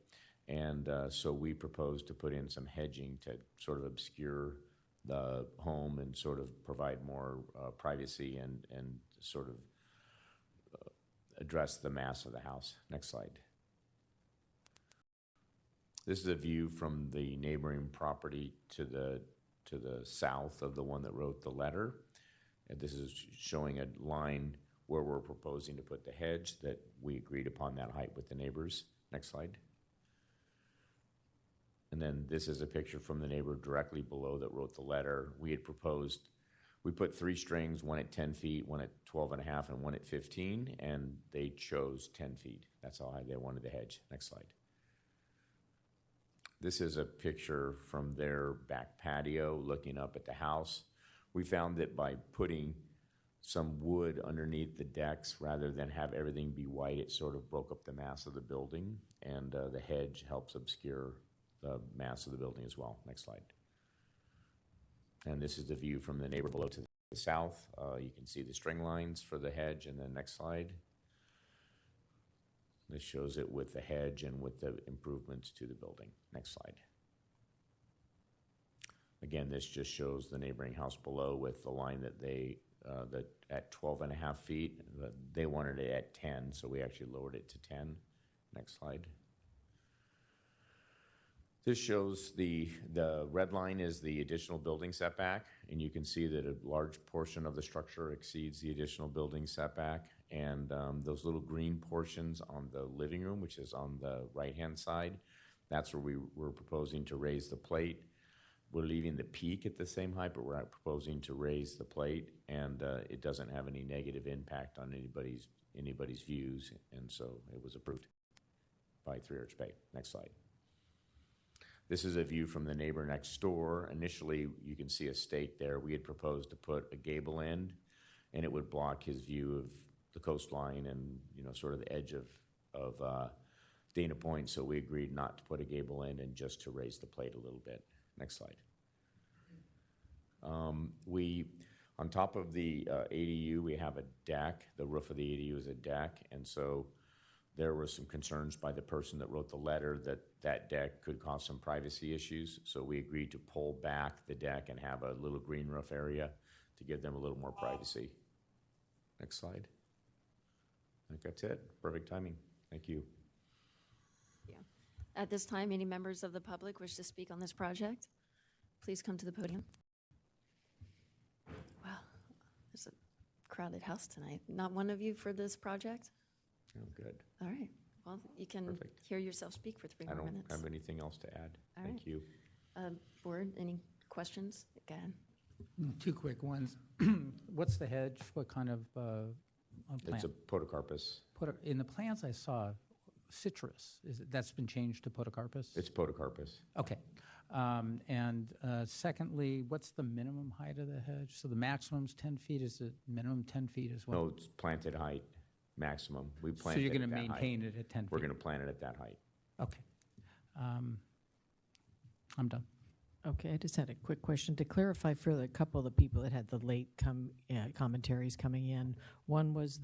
[SPEAKER 18] And so we proposed to put in some hedging to sort of obscure the home and sort of provide more privacy and sort of address the mass of the house. Next slide. This is a view from the neighboring property to the south of the one that wrote the letter. And this is showing a line where we're proposing to put the hedge that we agreed upon that height with the neighbors. Next slide. And then this is a picture from the neighbor directly below that wrote the letter. We had proposed, we put 3 strings, one at 10 feet, one at 12.5, and one at 15, and they chose 10 feet. That's how high they wanted the hedge. Next slide. This is a picture from their back patio looking up at the house. We found that by putting some wood underneath the decks rather than have everything be white, it sort of broke up the mass of the building, and the hedge helps obscure the mass of the building as well. Next slide. And this is the view from the neighbor below to the south. You can see the string lines for the hedge, and then next slide. This shows it with the hedge and with the improvements to the building. Next slide. Again, this just shows the neighboring house below with the line that they, that at 12.5 feet, they wanted it at 10, so we actually lowered it to 10. Next slide. This shows the red line is the additional building setback, and you can see that a large portion of the structure exceeds the additional building setback. And those little green portions on the living room, which is on the right-hand side, that's where we were proposing to raise the plate. We're leaving the peak at the same height, but we're proposing to raise the plate, and it doesn't have any negative impact on anybody's views, and so it was approved by Three Arch Bay. Next slide. This is a view from the neighbor next door. Initially, you can see a stake there. We had proposed to put a gable end, and it would block his view of the coastline and, you know, sort of the edge of Dana Point, so we agreed not to put a gable end and just to raise the plate a little bit. Next slide. On top of the ADU, we have a deck. The roof of the ADU is a deck, and so there were some concerns by the person that wrote the letter that that deck could cause some privacy issues, so we agreed to pull back the deck and have a little green roof area to give them a little more privacy. Next slide. I think that's it. Perfect timing. Thank you.
[SPEAKER 1] Yeah. At this time, any members of the public wish to speak on this project? Please come to the podium. Wow, there's a crowded house tonight. Not one of you for this project?
[SPEAKER 18] Oh, good.
[SPEAKER 1] All right. Well, you can hear yourself speak for 3 more minutes.
[SPEAKER 18] I don't have anything else to add.
[SPEAKER 1] All
[SPEAKER 18] Thank
[SPEAKER 1] right.
[SPEAKER 18] you.
[SPEAKER 1] Board, any questions? Go ahead.
[SPEAKER 5] 2 quick ones. What's the hedge? What kind of plant?
[SPEAKER 18] It's a podocarpus.
[SPEAKER 5] In the plans I saw, citrus, that's been changed to podocarpus?
[SPEAKER 18] It's podocarpus.
[SPEAKER 5] Okay. Secondly, what's the minimum height of the hedge? So the maximum's 10 feet, is it minimum 10 feet as well?
[SPEAKER 18] No, it's planted height, maximum. We
[SPEAKER 5] So
[SPEAKER 18] plant
[SPEAKER 5] you're
[SPEAKER 18] it
[SPEAKER 5] going to
[SPEAKER 18] at that height.
[SPEAKER 5] maintain it at 10 feet?
[SPEAKER 18] We're going to plant it at that height.
[SPEAKER 5] Okay. I'm done.
[SPEAKER 7] Okay, I just had a quick question to clarify for a couple of the people that had the late commentaries coming in. One was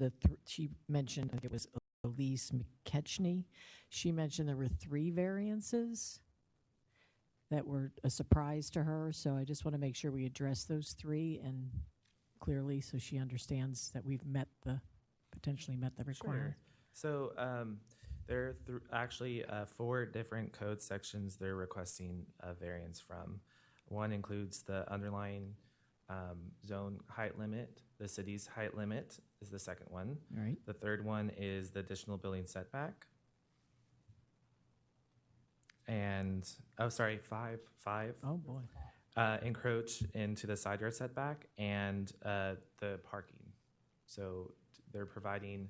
[SPEAKER 7] she mentioned, I think it was Elise McKechnie. She mentioned there were 3 variances that were a surprise to her. So I just want to make sure we address those 3 and clearly so she understands that we've potentially met the requirement.
[SPEAKER 8] So there are actually 4 different code sections they're requesting a variance from. One includes the underlying zone height limit. The city's height limit is the second one.
[SPEAKER 7] All right.
[SPEAKER 8] The third one is the additional building setback. And, 5.
[SPEAKER 7] Oh, boy.
[SPEAKER 8] Encroach into the side yard setback and the parking. So they're providing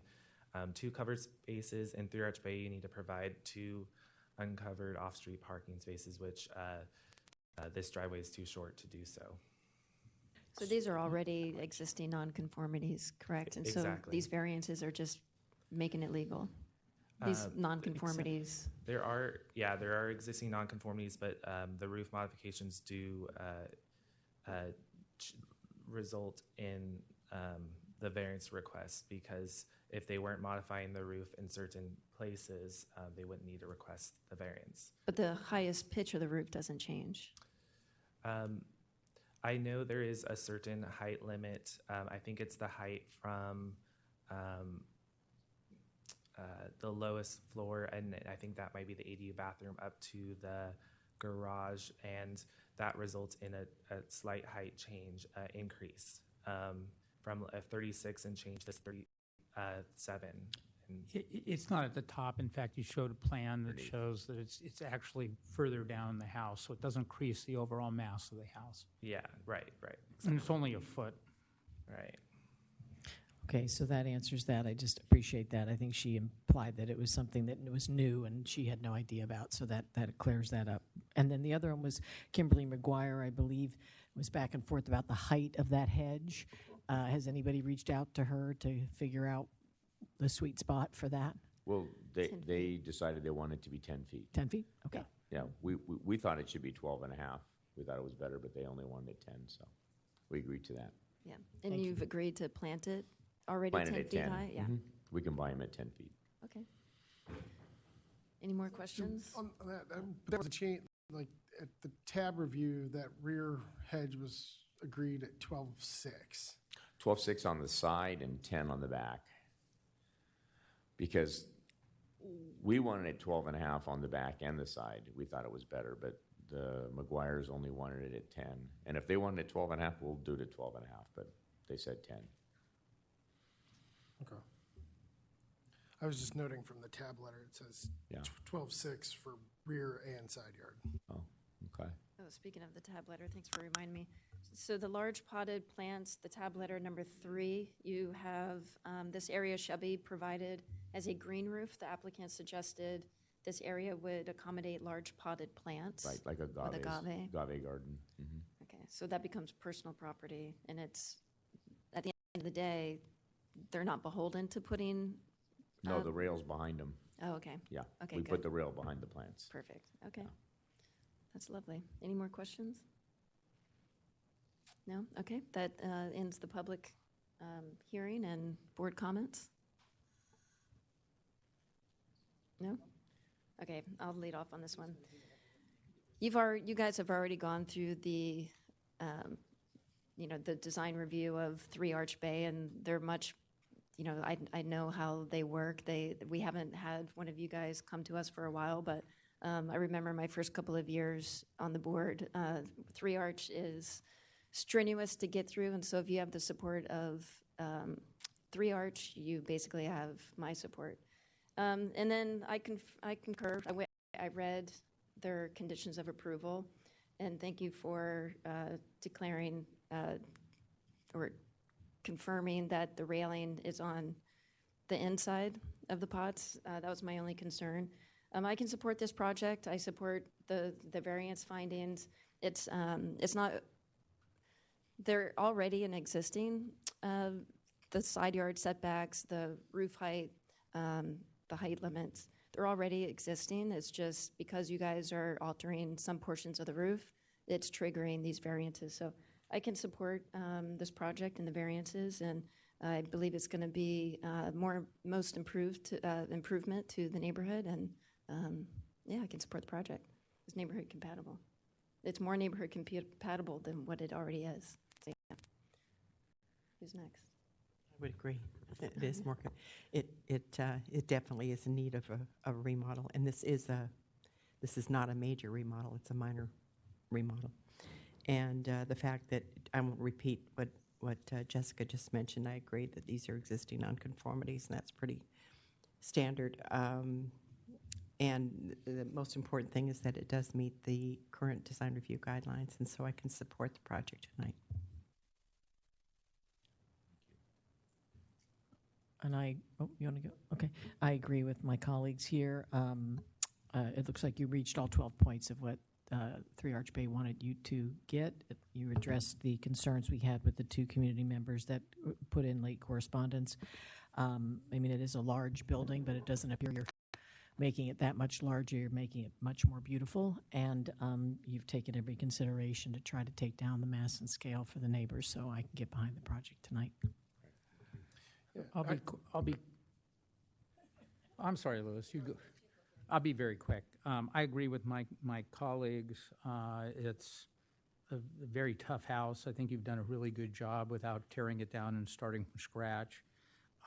[SPEAKER 8] 2 covered spaces. In 3 Arch Bay, you need to provide 2 uncovered off-street parking spaces, which this driveway is too short to do so.
[SPEAKER 1] So these are already existing nonconformities, correct? And so
[SPEAKER 8] Exactly.
[SPEAKER 1] these variances are just making it legal? These nonconformities?
[SPEAKER 8] There are existing nonconformities, but the roof modifications do result in the variance request, because if they weren't modifying the roof in certain places, they wouldn't need to request the variance.
[SPEAKER 1] But the highest pitch of the roof doesn't change?
[SPEAKER 8] I know there is a certain height limit. I think it's the height from the lowest floor, and I think that might be the ADU bathroom, up to the garage, and that results in a slight height change increase from a 36 and change to 37.
[SPEAKER 5] It's not at the top. In fact, you showed a plan that shows that it's actually further down the house, so it doesn't increase the overall mass of the house.
[SPEAKER 8] Yeah, right.
[SPEAKER 5] And it's only a foot.
[SPEAKER 8] Right.
[SPEAKER 7] Okay, so that answers that. I just appreciate that. I think she implied that it was something that was new and she had no idea about, so that clears that up. And then the other one was Kimberly McGuire, I believe, was back and forth about the height of that hedge. Has anybody reached out to her to figure out the sweet spot for that?
[SPEAKER 18] Well, they decided they wanted it to be 10 feet.
[SPEAKER 7] 10 feet? Okay.
[SPEAKER 18] Yeah, we thought it should be 12 and a half. We thought it was better, but they only wanted it 10, so we agreed to that.
[SPEAKER 1] Yeah. And you've agreed to plant it already
[SPEAKER 18] Planted
[SPEAKER 1] 10
[SPEAKER 18] at
[SPEAKER 1] feet
[SPEAKER 18] 10.
[SPEAKER 1] high? Yeah.
[SPEAKER 18] Mhm. We can buy them at 10 feet.
[SPEAKER 1] Okay. Any more questions?
[SPEAKER 6] On that, there was a change, like, at the tab review, that rear hedge was agreed at 12.6.
[SPEAKER 18] 12.6 on the side and 10 on the back. Because we wanted it 12 and a half on the back and the side. We thought it was better, but the McGuires only wanted it at 10. And if they wanted it 12 and a half, we'll do it at 12 and a half, but they said 10.
[SPEAKER 6] Okay. I was just noting from the tab letter, it says 12.6 for rear and side yard.
[SPEAKER 18] Oh, okay.
[SPEAKER 1] Oh, speaking of the tab letter, thanks for reminding me. So the large potted plants, the tab letter number 3, you have this area shall be provided as a green roof. The applicant suggested this area would accommodate large potted plants.
[SPEAKER 18] Right, like a
[SPEAKER 1] with agave.
[SPEAKER 18] garden. Mhm.
[SPEAKER 1] Okay, so that becomes personal property, and it's, at the end of the day, they're not beholden to putting.
[SPEAKER 18] No, the rail's behind them.
[SPEAKER 1] Oh, okay.
[SPEAKER 18] Yeah,
[SPEAKER 1] Okay,
[SPEAKER 18] we
[SPEAKER 1] good.
[SPEAKER 18] put the rail behind the plants.
[SPEAKER 1] Perfect. Okay. That's lovely. Any more questions? No? Okay, that ends the public hearing and board comments. No? Okay, I'll lead off on this one. You guys have already gone through the the design review of 3 Arch Bay, and they're much, I know how they work. We haven't had one of you guys come to us for a while, but I remember my first couple of years on the board. 3 Arch is strenuous to get through, and so if you have the support of 3 Arch, you basically have my support. And then I concur. I read their conditions of approval, and thank you for declaring or confirming that the railing is on the inside of the pots. That was my only concern. I can support this project. I support the variance findings. It's not, they're already in existing, the side yard setbacks, the roof height, the height limits. They're already existing. It's just because you guys are altering some portions of the roof, it's triggering these variances. So I can support this project and the variances, and I believe it's going to be most improvement to the neighborhood, and yeah, I can support the project. It's neighborhood compatible. It's more neighborhood compatible than what it already is. So, yeah. Who's next?
[SPEAKER 3] I would agree. It is more. It definitely is in need of a remodel, and this is not a major remodel. It's a minor remodel, and the fact that I won't repeat what Jessica just mentioned. I agree that these are existing nonconformities, and that's pretty standard. And the most important thing is that it does meet the current design review guidelines, and so I can support the project tonight.
[SPEAKER 7] And you want to go? Okay. I agree with my colleagues here. It looks like you reached all 12 points of what 3 Arch Bay wanted you to get. You addressed the concerns we had with the 2 community members that put in late correspondence. I mean, it is a large building, but it doesn't appear you're making it that much larger. You're making it much more beautiful, and you've taken every consideration to try to take down the mass and scale for the neighbors, so I can get behind the project tonight.
[SPEAKER 5] I'm sorry, Louis, you go. I'll be very quick. I agree with my colleagues. It's a very tough house. I think you've done a really good job without tearing it down and starting from scratch.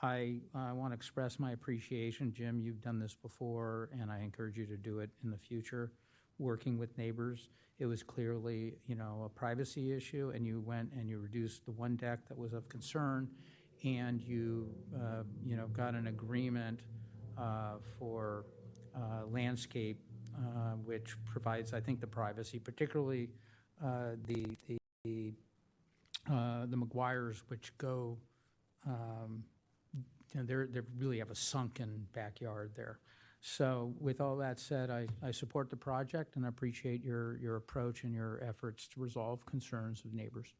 [SPEAKER 5] I want to express my appreciation. Jim, you've done this before, and I encourage you to do it in the future, working with neighbors. It was clearly, a privacy issue, and you went and you reduced the one deck that was of concern, and you, got an agreement for landscape, which provides, I think, the privacy, particularly the McGuires, which go. They really have a sunken backyard there. So with all that said, I support the project and I appreciate your approach and your efforts to resolve concerns of neighbors.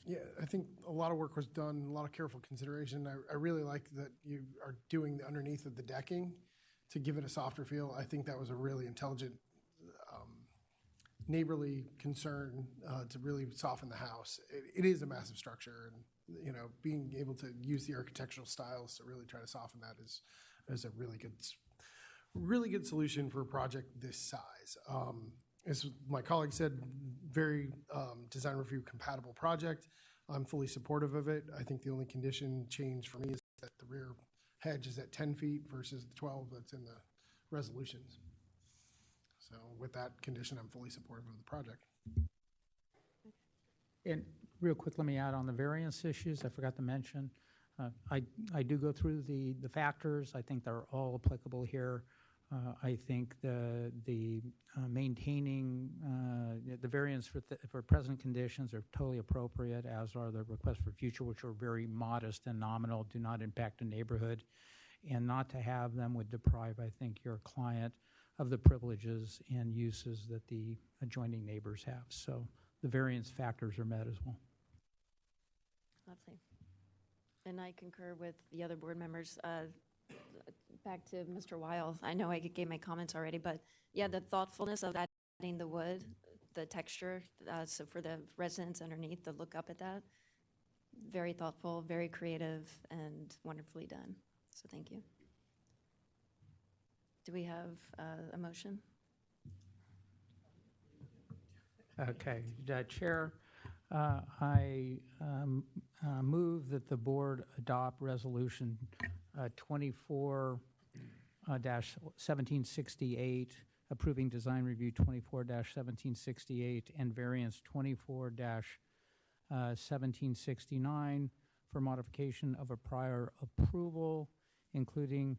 [SPEAKER 6] Yeah, I think a lot of work was done, a lot of careful consideration. I really like that you are doing the underneath of the decking to give it a softer feel. I think that was a really intelligent, neighborly concern to really soften the house. It is a massive structure, and being able to use the architectural styles to really try to soften that is a really good solution for a project this size. As my colleague said, very design review compatible project. I'm fully supportive of it. I think the only condition change for me is that the rear hedge is at 10 feet versus the 12 that's in the resolutions. So with that condition, I'm fully supportive of the project.
[SPEAKER 5] And real quick, let me add on the variance issues. I forgot to mention. I do go through the factors. I think they're all applicable here. I think the maintaining the variance for present conditions are totally appropriate, as are the requests for future, which are very modest and nominal, do not impact the neighborhood, and not to have them would deprive, I think, your client of the privileges and uses that the adjoining neighbors have. So the variance factors are met as well.
[SPEAKER 1] Lovely. And I concur with the other board members. Back to Mr. Wiles, I know I gave my comments already, but yeah, the thoughtfulness of adding the wood, the texture, so for the residents underneath to look up at that, very thoughtful, very creative, and wonderfully done. So thank you. Do we have a motion?
[SPEAKER 5] Okay, Chair, I move that the board adopt resolution 24-1768, approving design review 24-1768 and variance 24-1769 for modification of a prior approval, including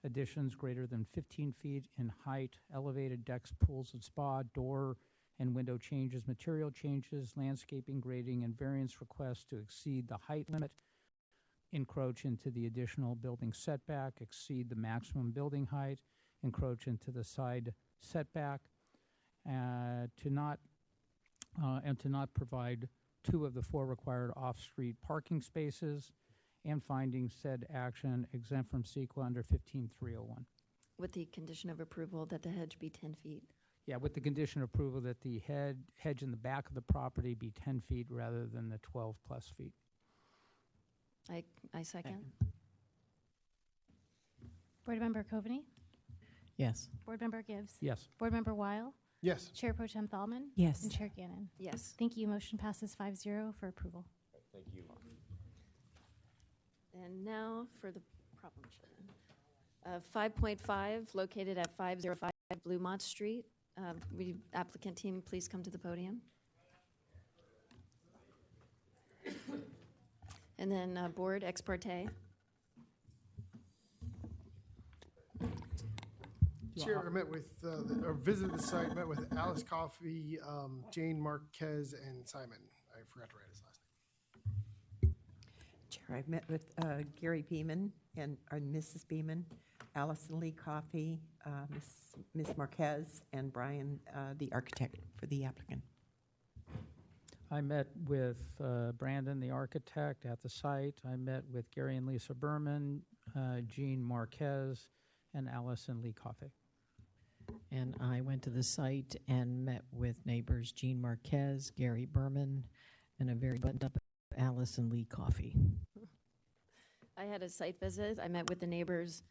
[SPEAKER 5] additions greater than 15 feet in height, elevated decks, pools and spa, door and window changes, material changes, landscaping, grading, and variance requests to exceed the height limit encroach into the additional building setback, exceed the maximum building height, encroach into the side setback, to not provide 2 of the 4 required off-street parking spaces, and finding said action exempt from CEQA under 15301.
[SPEAKER 1] With the condition of approval that the hedge be 10 feet.
[SPEAKER 5] Yeah, with the condition of approval that the hedge in the back of the property be 10 feet rather than the 12 plus feet.
[SPEAKER 1] I second.
[SPEAKER 2] Board Member Coveney?
[SPEAKER 7] Yes.
[SPEAKER 2] Board Member Gibbs?
[SPEAKER 5] Yes.
[SPEAKER 2] Board Member Weil?
[SPEAKER 6] Yes.
[SPEAKER 2] Chair Pro Tem Thalman?
[SPEAKER 3] Yes.
[SPEAKER 2] And Chair Gannon?
[SPEAKER 1] Yes.
[SPEAKER 2] Thank you. Motion passes 5-0 for approval.
[SPEAKER 18] Thank you.
[SPEAKER 1] And now for the problem children. 5.5, located at 505 Bluemont Street. Applicant team, please come to the podium. And then board ex parte.
[SPEAKER 6] Chair, I met with, or visited the site, met with Alice Coffey, Jane Marquez, and Simon. I forgot to write his last name.
[SPEAKER 3] Chair, I've met with Gary Beeman and Mrs. Beeman, Allison Lee Coffey, Ms. Marquez, and Brian, the architect for the applicant.
[SPEAKER 5] I met with Brandon, the architect, at the site. I met with Gary and Lisa Berman, Jean Marquez, and Allison Lee Coffey.
[SPEAKER 7] And I went to the site and met with neighbors Jean Marquez, Gary Berman, and a very buttoned-up Allison Lee Coffey.
[SPEAKER 1] I had a site visit. I met with the neighbors,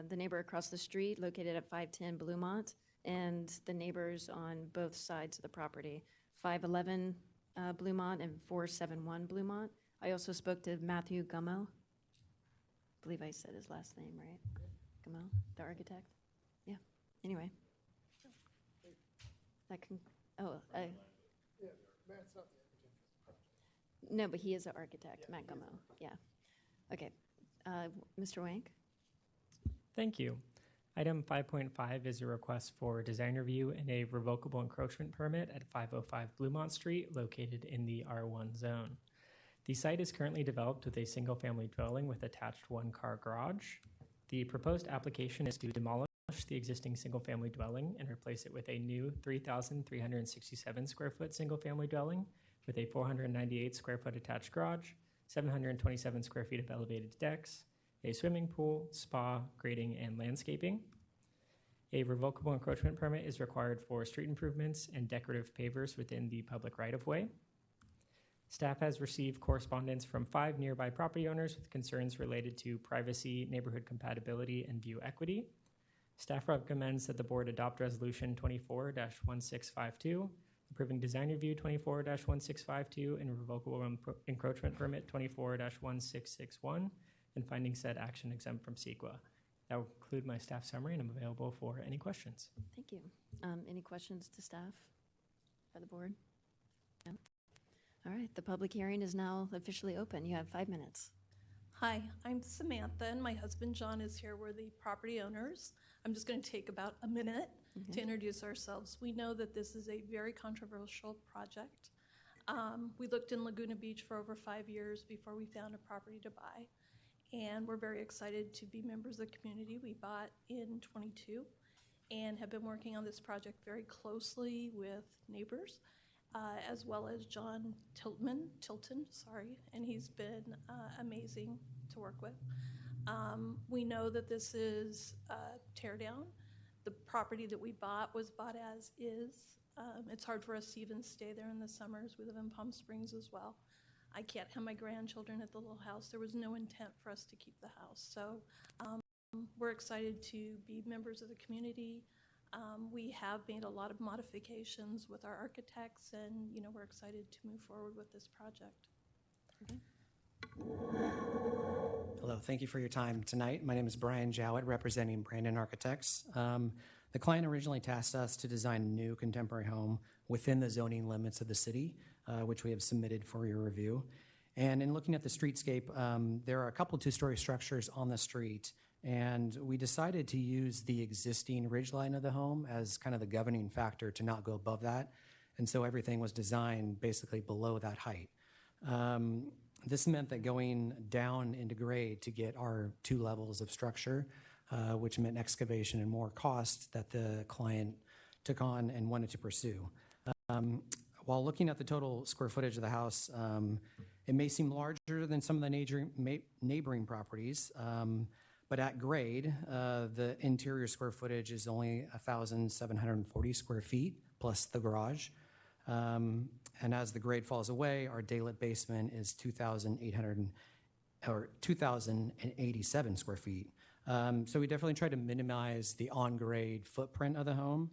[SPEAKER 1] the neighbor across the street located at 510 Bluemont, and the neighbors on both sides of the property, 511 Bluemont and 471 Bluemont. I also spoke to Matthew Gummo. I believe I said his last name right. Gummo, the architect. Yeah. Anyway. That can. Oh.
[SPEAKER 6] Yeah, Matt's not the architect.
[SPEAKER 1] No, but he is an architect, yeah, Matt Gummo. Yeah. Okay. Mr. Wank?
[SPEAKER 12] Thank you. Item 5.5 is a request for design review and a revocable encroachment permit at 505 Bluemont Street, located in the R1 zone. The site is currently developed with a single-family dwelling with attached one-car garage. The proposed application is to demolish the existing single-family dwelling and replace it with a new 3,367 square foot single-family dwelling with a 498 square foot attached garage, 727 square feet of elevated decks, a swimming pool, spa, grading, and landscaping. A revocable encroachment permit is required for street improvements and decorative pavers within the public right-of-way. Staff has received correspondence from 5 nearby property owners with concerns related to privacy, neighborhood compatibility, and view equity. Staff recommends that the board adopt Resolution 24-1652, approving design review 24-1652, and revocable encroachment permit 24-1661, and finding said action exempt from CEQA. That will conclude my staff summary, and I'm available for any questions.
[SPEAKER 1] Thank you. Any questions to staff by the board? No? All right, the public hearing is now officially open. You have 5 minutes.
[SPEAKER 19] Hi, I'm Samantha, and my husband John is here. We're the property owners. I'm just going to take about a minute to introduce ourselves. We know that this is a very controversial project. We looked in Laguna Beach for over 5 years before we found a property to buy, and we're very excited to be members of the community. We bought in 22 and have been working on this project very closely with neighbors, as well as John Tilton, and he's been amazing to work with. We know that this is a tear down. The property that we bought was bought as is. It's hard for us to even stay there in the summers. We live in Palm Springs as well. I can't have my grandchildren at the little house. There was no intent for us to keep the house. So we're excited to be members of the community. We have made a lot of modifications with our architects, and we're excited to move forward with this project.
[SPEAKER 20] Hello, thank you for your time tonight. My name is Brian Jowett, representing Brandon Architects. The client originally tasked us to design a new contemporary home within the zoning limits of the city, which we have submitted for your review. And in looking at the streetscape, there are a couple 2-story structures on the street, and we decided to use the existing ridgeline of the home as kind of the governing factor to not go above that. And so everything was designed basically below that height. This meant that going down into grade to get our 2 levels of structure, which meant excavation and more cost that the client took on and wanted to pursue. While looking at the total square footage of the house, it may seem larger than some of the neighboring properties, but at grade, the interior square footage is only 1,740 square feet plus the garage. And as the grade falls away, our daylit basement is 2,087 square feet. So we definitely try to minimize the on-grade footprint of the home.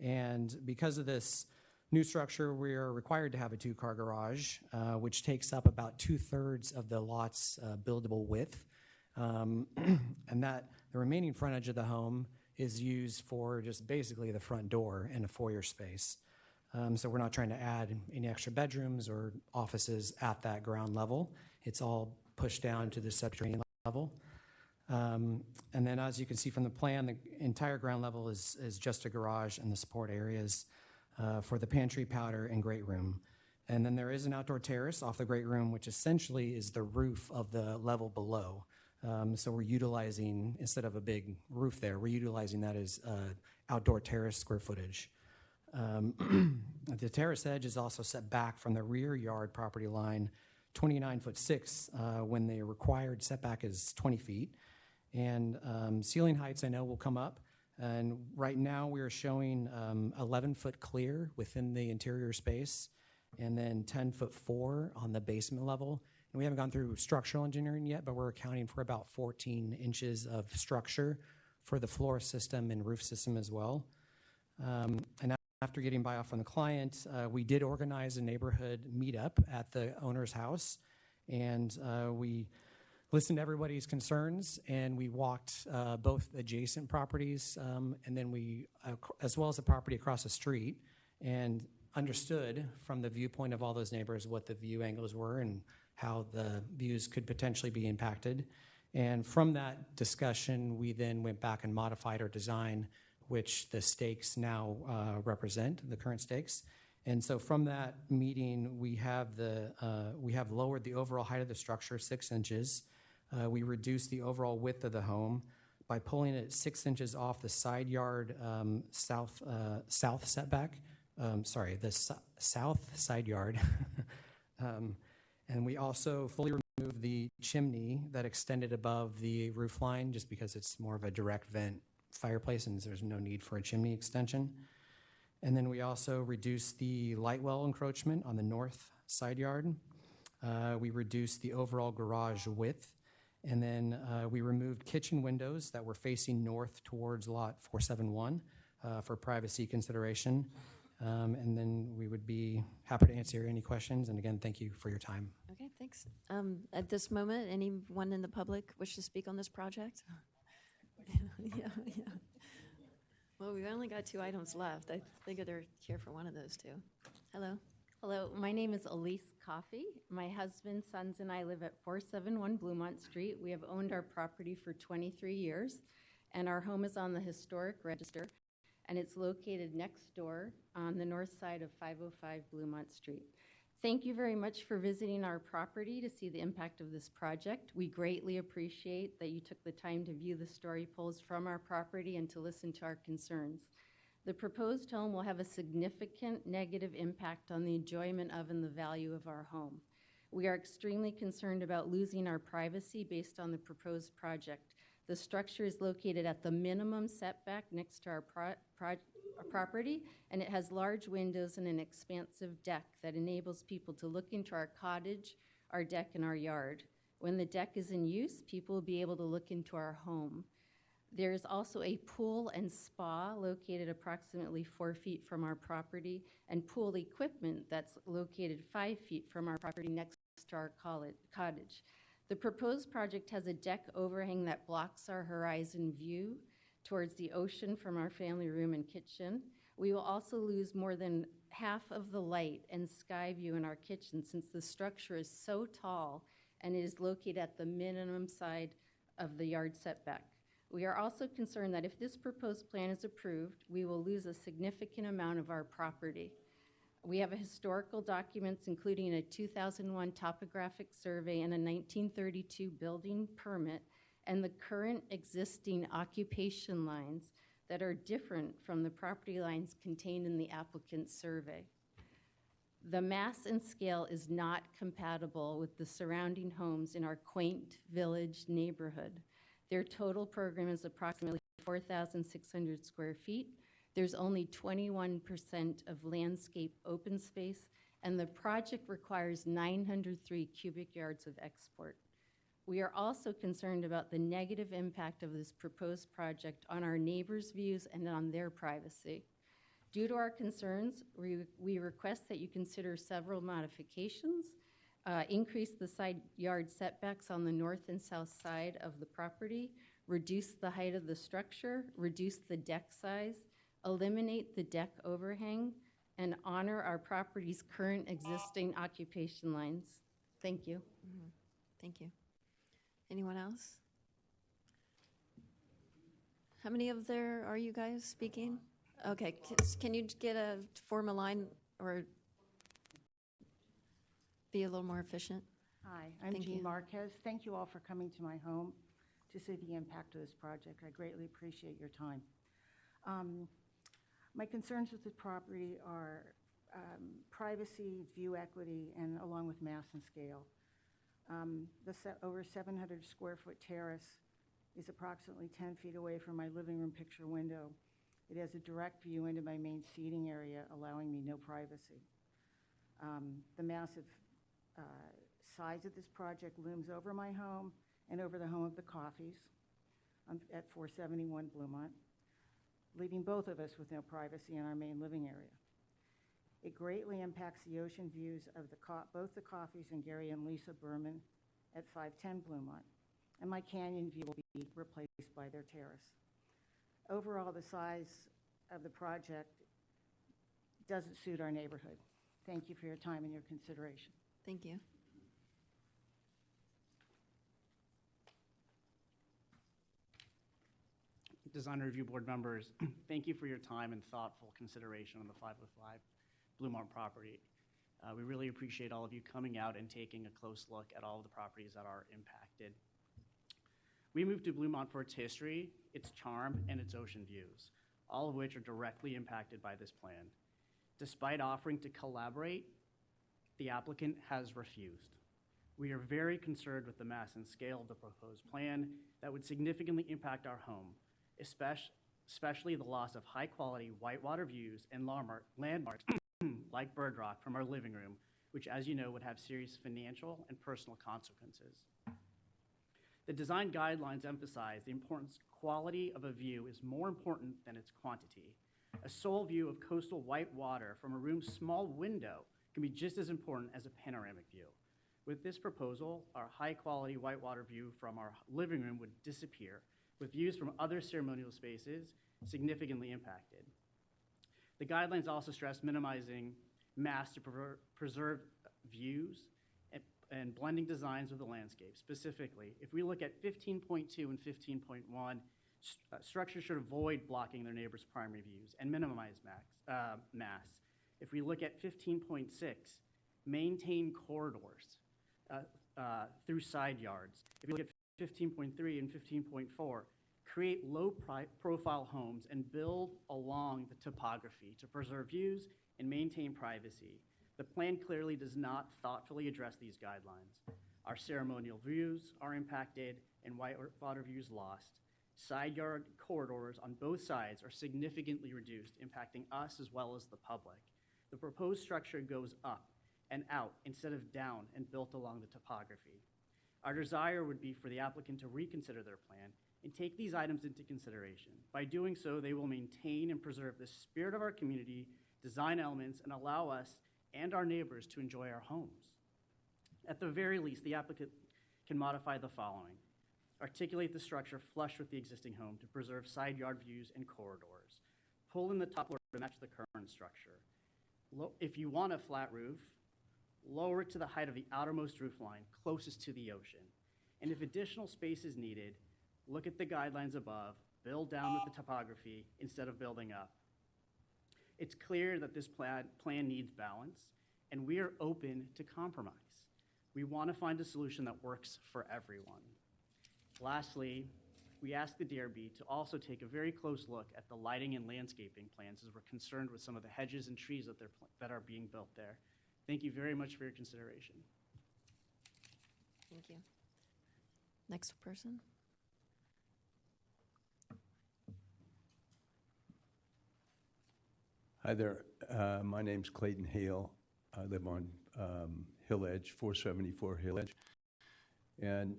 [SPEAKER 20] And because of this new structure, we are required to have a 2-car garage, which takes up about 2/3 of the lot's buildable width. And that the remaining frontage of the home is used for just basically the front door and a foyer space. So we're not trying to add any extra bedrooms or offices at that ground level. It's all pushed down to the subterranean level. And then as you can see from the plan, the entire ground level is just a garage and the support areas for the pantry, powder, and great room. And then there is an outdoor terrace off the great room, which essentially is the roof of the level below. So we're utilizing, instead of a big roof there, we're utilizing that as outdoor terrace square footage. The terrace edge is also set back from the rear yard property line 29'6" when the required setback is 20 feet. And ceiling heights I know will come up. And right now we are showing 11-foot clear within the interior space and then 10'4" on the basement level. And we haven't gone through structural engineering yet, but we're accounting for about 14 inches of structure for the floor system and roof system as well. And after getting buy-off from the client, we did organize a neighborhood meetup at the owner's house. And we listened to everybody's concerns, and we walked both adjacent properties and then we, as well as the property across the street, and understood from the viewpoint of all those neighbors what the view angles were and how the views could potentially be impacted. And from that discussion, we then went back and modified our design, which the stakes now represent, the current stakes. And so from that meeting, we have lowered the overall height of the structure 6 inches. We reduced the overall width of the home by pulling it 6 inches off the side yard south setback. South side yard. And we also fully removed the chimney that extended above the roof line just because it's more of a direct vent fireplace and there's no need for a chimney extension. And then we also reduced the light well encroachment on the north side yard. We reduced the overall garage width. And then we removed kitchen windows that were facing north towards lot 471 for privacy consideration. And then we would be happy to answer any questions. And again, thank you for your time.
[SPEAKER 1] Okay, thanks. At this moment, anyone in the public wish to speak on this project? Yeah. Well, we've only got 2 items left. I figure they're here for one of those 2. Hello.
[SPEAKER 21] Hello, my name is Elise Coffey. My husband, sons, and I live at 471 Bluemont Street. We have owned our property for 23 years, and our home is on the historic register, and it's located next door on the north side of 505 Bluemont Street. Thank you very much for visiting our property to see the impact of this project. We greatly appreciate that you took the time to view the story poles from our property and to listen to our concerns. The proposed home will have a significant negative impact on the enjoyment of and the value of our home. We are extremely concerned about losing our privacy based on the proposed project. The structure is located at the minimum setback next to our property, and it has large windows and an expansive deck that enables people to look into our cottage, our deck, and our yard. When the deck is in use, people will be able to look into our home. There is also a pool and spa located approximately 4 feet from our property, and pool equipment that's located 5 feet from our property next to our cottage. The proposed project has a deck overhang that blocks our horizon view towards the ocean from our family room and kitchen. We will also lose more than half of the light and sky view in our kitchen since the structure is so tall and it is located at the minimum side of the yard setback. We are also concerned that if this proposed plan is approved, we will lose a significant amount of our property. We have historical documents, including a 2001 topographic survey and a 1932 building permit, and the current existing occupation lines that are different from the property lines contained in the applicant's survey. The mass and scale is not compatible with the surrounding homes in our quaint village neighborhood. Their total program is approximately 4,600 square feet. There's only 21% of landscape open space, and the project requires 903 cubic yards of export. We are also concerned about the negative impact of this proposed project on our neighbors' views and on their privacy. Due to our concerns, we request that you consider several modifications, increase the side yard setbacks on the north and south side of the property, reduce the height of the structure, reduce the deck size, eliminate the deck overhang, and honor our property's current existing occupation lines. Thank you.
[SPEAKER 1] Thank you. Anyone else? How many of there are you guys speaking? Okay, can you form a line or be a little more efficient?
[SPEAKER 10] Hi, I'm
[SPEAKER 1] Thank
[SPEAKER 10] Jean
[SPEAKER 1] you.
[SPEAKER 10] Marquez. Thank you all for coming to my home to see the impact of this project. I greatly appreciate your time. My concerns with the property are privacy, view equity, and along with mass and scale. The over 700 square foot terrace is approximately 10 feet away from my living room picture window. It has a direct view into my main seating area, allowing me no privacy. The massive size of this project looms over my home and over the home of the Coffees at 471 Bluemont, leaving both of us with no privacy in our main living area. It greatly impacts the ocean views of both the Coffees and Gary and Lisa Berman at 510 Bluemont, and my canyon view will be replaced by their terrace. Overall, the size of the project doesn't suit our neighborhood. Thank you for your time and your consideration.
[SPEAKER 1] Thank you.
[SPEAKER 22] Design Review Board members, thank you for your time and thoughtful consideration on the 505 Bluemont property. We really appreciate all of you coming out and taking a close look at all of the properties that are impacted. We moved to Bluemont for its history, its charm, and its ocean views, all of which are directly impacted by this plan. Despite offering to collaborate, the applicant has refused. We are very concerned with the mass and scale of the proposed plan that would significantly impact our home, especially the loss of high-quality whitewater views and landmarks like Bird Rock from our living room, which, as you know, would have serious financial and personal consequences. The design guidelines emphasize the importance quality of a view is more important than its quantity. A sole view of coastal white water from a room's small window can be just as important as a panoramic view. With this proposal, our high-quality whitewater view from our living room would disappear, with views from other ceremonial spaces significantly impacted. The guidelines also stress minimizing mass to preserve views and blending designs with the landscape. Specifically, if we look at 15.2 and 15.1, structures should avoid blocking their neighbors' primary views and minimize mass. If we look at 15.6, maintain corridors through side yards. If you look at 15.3 and 15.4, create low-profile homes and build along the topography to preserve views and maintain privacy. The plan clearly does not thoughtfully address these guidelines. Our ceremonial views are impacted and whitewater views lost. Side yard corridors on both sides are significantly reduced, impacting us as well as the public. The proposed structure goes up and out instead of down and built along the topography. Our desire would be for the applicant to reconsider their plan and take these items into consideration. By doing so, they will maintain and preserve the spirit of our community, design elements, and allow us and our neighbors to enjoy our homes. At the very least, the applicant can modify the following. Articulate the structure flush with the existing home to preserve side yard views and corridors. Pull in the top floor to match the current structure. If you want a flat roof, lower it to the height of the outermost roof line, closest to the ocean. And if additional space is needed, look at the guidelines above, build down with the topography instead of building up. It's clear that this plan needs balance, and we are open to compromise. We want to find a solution that works for everyone. Lastly, we ask the DRB to also take a very close look at the lighting and landscaping plans, as we're concerned with some of the hedges and trees that are being built there. Thank you very much for your consideration.
[SPEAKER 1] Thank you. Next person.
[SPEAKER 4] Hi there. My name's Clayton Hale. I live on Hill Edge, 474 Hill Edge. And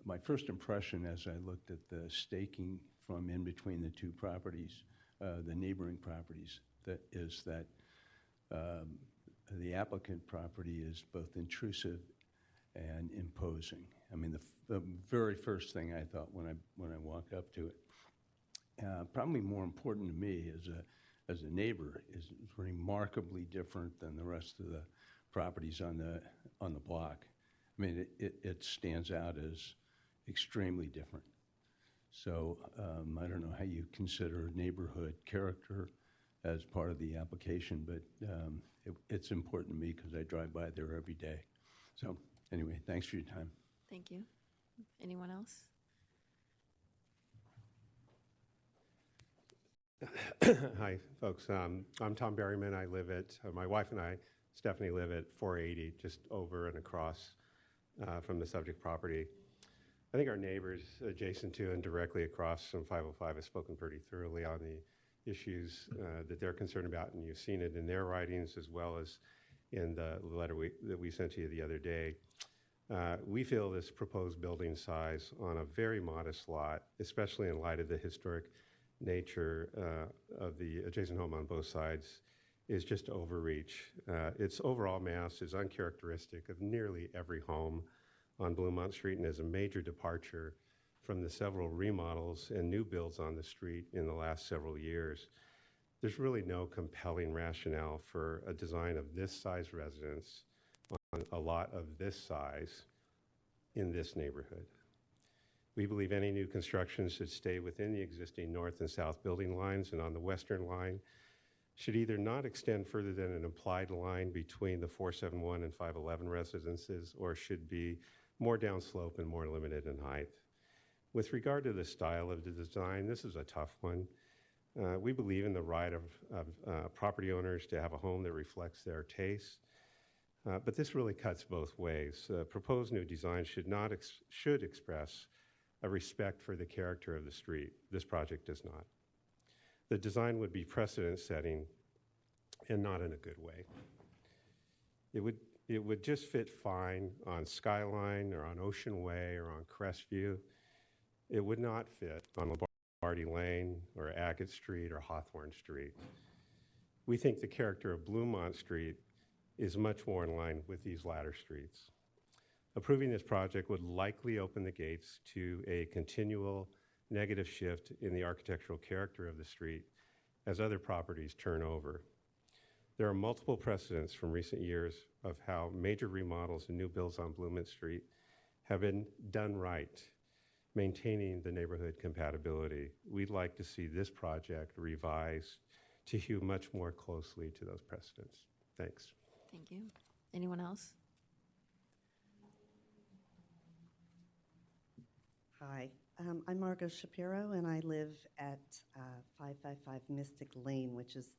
[SPEAKER 4] my first impression as I looked at the staking from in between the two properties, the neighboring properties, that the applicant property is both intrusive and imposing. I mean, the very first thing I thought when I walked up to it, probably more important to me as a neighbor, is remarkably different than the rest of the properties on the block. I mean, it stands out as extremely different. So I don't know how you consider neighborhood character as part of the application, but it's important to me because I drive by there every day. So anyway, thanks for your time.
[SPEAKER 1] Thank you. Anyone else?
[SPEAKER 11] Hi, folks. I'm Tom Berryman. I live at, my wife and I, Stephanie, live at 480, just over and across from the subject property. I think our neighbors adjacent to and directly across from 505 have spoken pretty thoroughly on the issues that they're concerned about, and you've seen it in their writings as well as in the letter that we sent to you the other day. We feel this proposed building size on a very modest lot, especially in light of the historic nature of the adjacent home on both sides, is just overreach. Its overall mass is uncharacteristic of nearly every home on Bluemont Street and is a major departure from the several remodels and new builds on the street in the last several years. There's really no compelling rationale for a design of this size residence on a lot of this size in this neighborhood. We believe any new construction should stay within the existing north and south building lines, and on the western line should either not extend further than an implied line between the 471 and 511 residences, or should be more downslope and more limited in height. With regard to the style of the design, this is a tough one. We believe in the right of property owners to have a home that reflects their taste, but this really cuts both ways. Proposed new design should express a respect for the character of the street. This project does not. The design would be precedent-setting and not in a good way. It would just fit fine on Skyline or on Ocean Way or on Crestview. It would not fit on Lombardi Lane or Agate Street or Hawthorne Street. We think the character of Bluemont Street is much more in line with these latter streets. Approving this project would likely open the gates to a continual negative shift in the architectural character of the street as other properties turn over. There are multiple precedents from recent years of how major remodels and new builds on Bluemont Street have been done right, maintaining the neighborhood compatibility. We'd like to see this project revised to hew much more closely to those precedents. Thanks.
[SPEAKER 1] Thank you. Anyone else?
[SPEAKER 23] Hi, I'm Margot Shapiro, and I live at 555 Mystic Lane, which is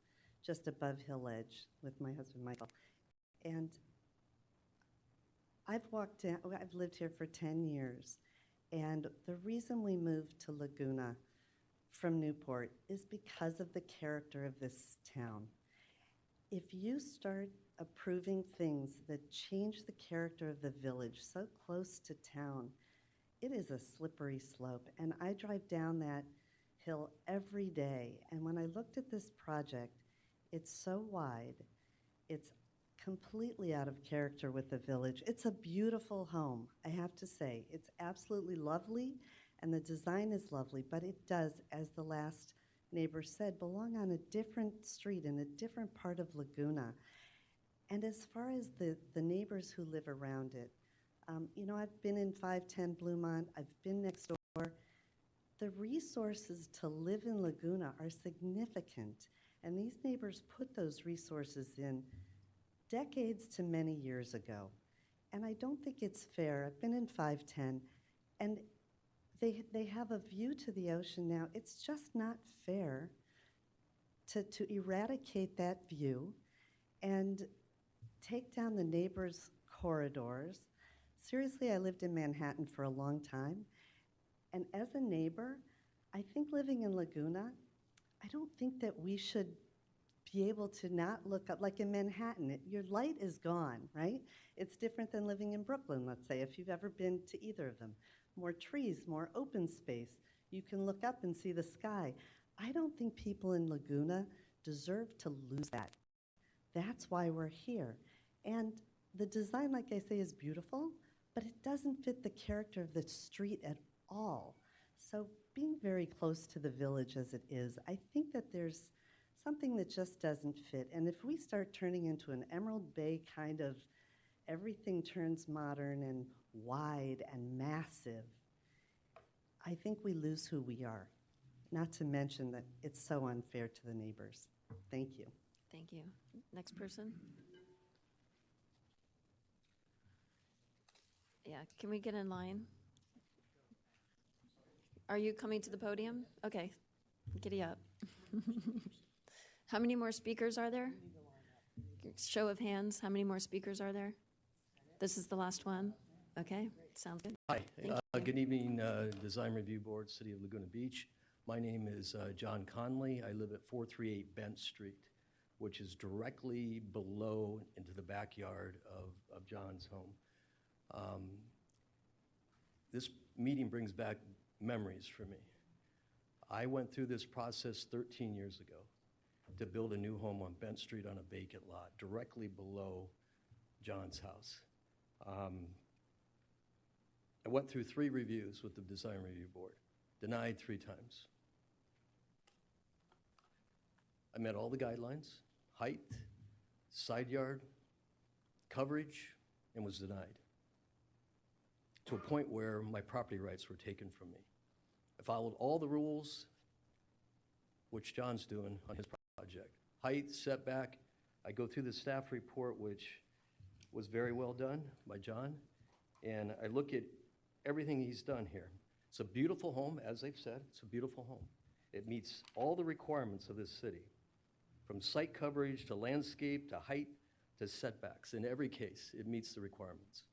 [SPEAKER 23] just above Hill Edge, with my husband Michael. And I've lived here for 10 years, and the reason we moved to Laguna from Newport is because of the character of this town. If you start approving things that change the character of the village so close to town, it is a slippery slope, and I drive down that hill every day, and when I looked at this project, it's so wide, it's completely out of character with the village. It's a beautiful home, I have to say. It's absolutely lovely, and the design is lovely, but it does, as the last neighbor said, belong on a different street in a different part of Laguna. And as far as the neighbors who live around it, you know, I've been in 510 Bluemont, I've been next door. The resources to live in Laguna are significant, And these neighbors put those resources in decades to many years ago. And I don't think it's fair. I've been in 510, and they have a view to the ocean now. It's just not fair to eradicate that view and take down the neighbors' corridors. Seriously, I lived in Manhattan for a long time, and as a neighbor, I think living in Laguna, I don't think that we should be able to not look up, like in Manhattan, your light is gone, right? It's different than living in Brooklyn, let's say, if you've ever been to either of them. More trees, more open space. You can look up and see the sky. I don't think people in Laguna deserve to lose that. That's why we're here. And the design, like I say, is beautiful, but it doesn't fit the character of the street at all. So being very close to the village as it is, I think that there's something that just doesn't fit. And if we start turning into an Emerald Bay kind of, everything turns modern and wide and massive, I think we lose who we are. Not to mention that it's so unfair to the neighbors. Thank you.
[SPEAKER 1] Thank you. Next person. Yeah, can we get in line? Are you coming to the podium? Okay, giddy up. How many more speakers are there? Show of hands, how many more speakers are there? This is the last one? Okay, sounds good.
[SPEAKER 9] Hi,
[SPEAKER 1] Thank you.
[SPEAKER 9] good evening, Design Review Board, City of Laguna Beach. My name is John Conley. I live at 438 Bent Street, which is directly below into the backyard of John's home. This meeting brings back memories for me. I went through this process 13 years ago to build a new home on Bent Street on a vacant lot, directly below John's house. I went through 3 reviews with the Design Review Board, denied 3 times. I met all the guidelines, height, side yard, coverage, and was denied, to a point where my property rights were taken from me. I followed all the rules, which John's doing on his project. Height, setback. I go through the staff report, which was very well done by John, and I look at everything he's done here. It's a beautiful home, as they've said, it's a beautiful home. It meets all the requirements of this city, from site coverage to landscape to height to setbacks. In every case, it meets the requirements.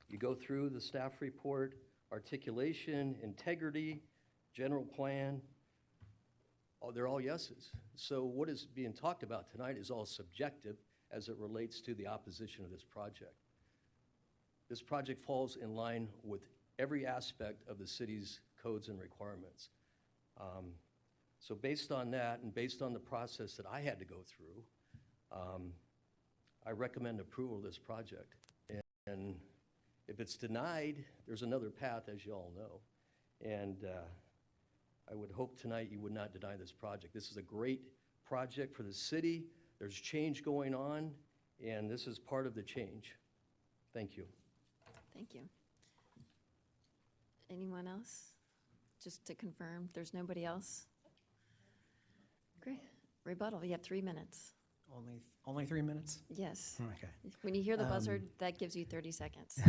[SPEAKER 9] You go through the staff report, articulation, integrity, general plan, they're all yeses. So what is being talked about tonight is all subjective as it relates to the opposition of this project. This project falls in line with every aspect of the city's codes and requirements. So based on that and based on the process that I had to go through, I recommend approval of this project. And if it's denied, there's another path, as you all know. And I would hope tonight you would not deny this project. This is a great project for the city. There's change going on, and this is part of the change. Thank you.
[SPEAKER 1] Thank you. Anyone else? Just to confirm, there's nobody else? Great. Rebuttal, you have 3 minutes.
[SPEAKER 20] Only 3 minutes?
[SPEAKER 1] Yes.
[SPEAKER 20] Okay.
[SPEAKER 1] When you hear the buzzard, that gives you 30 seconds.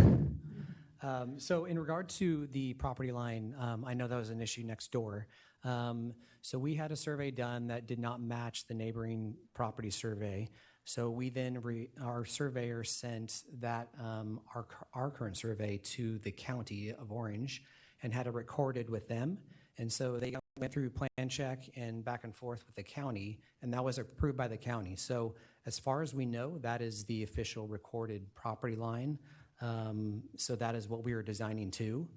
[SPEAKER 20] So in regard to the property line, I know that was an issue next door. So we had a survey done that did not match the neighboring property survey. So we then, our surveyor sent that, our current survey to the county of Orange and had it recorded with them. And so they went through plan check and back and forth with the county, and that was approved by the county. So as far as we know, that is the official recorded property line. So that is what we were designing to.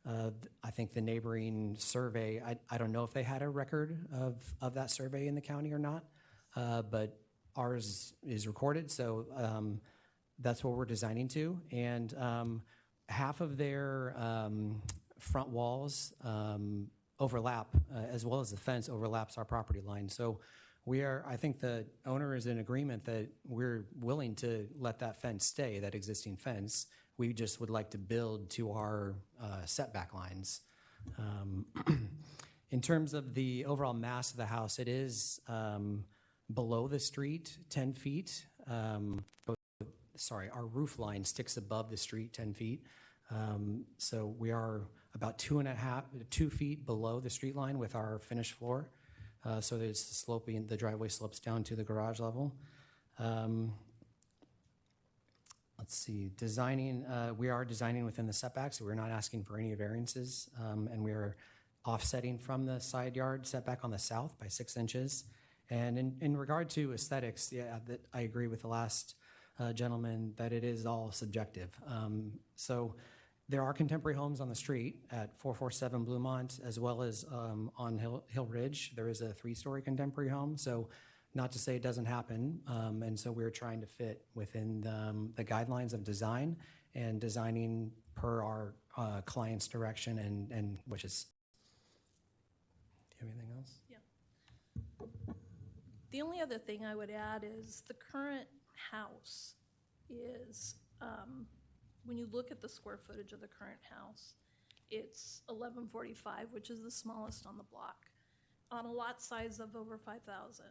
[SPEAKER 20] I think the neighboring survey, I don't know if they had a record of that survey in the county or not, but ours is recorded, so that's what we're designing to. And half of their front walls overlap, as well as the fence overlaps our property line. So I think the owner is in agreement that we're willing to let that fence stay, that existing fence. We just would like to build to our setback lines. In terms of the overall mass of the house, it is below the street 10 feet. Our roof line sticks above the street 10 feet. So we are about 2 feet below the street line with our finished floor. So there's sloping, the driveway slopes down to the garage level. Let's see, designing, we are designing within the setbacks, so we're not asking for any variances, and we are offsetting from the side yard setback on the south by 6 inches. And in regard to aesthetics, yeah, that I agree with the last gentleman that it is all subjective. So there are contemporary homes on the street at 447 Bluemont, as well as on Hill Ridge. There is a 3-story contemporary home. So not to say it doesn't happen. And so we're trying to fit within the guidelines of design and designing per our client's direction and wishes. Do you have anything else?
[SPEAKER 19] Yeah. The only other thing I would add is the current house is, when you look at the square footage of the current house, it's 1145, which is the smallest on the block, on a lot size of over 5,000.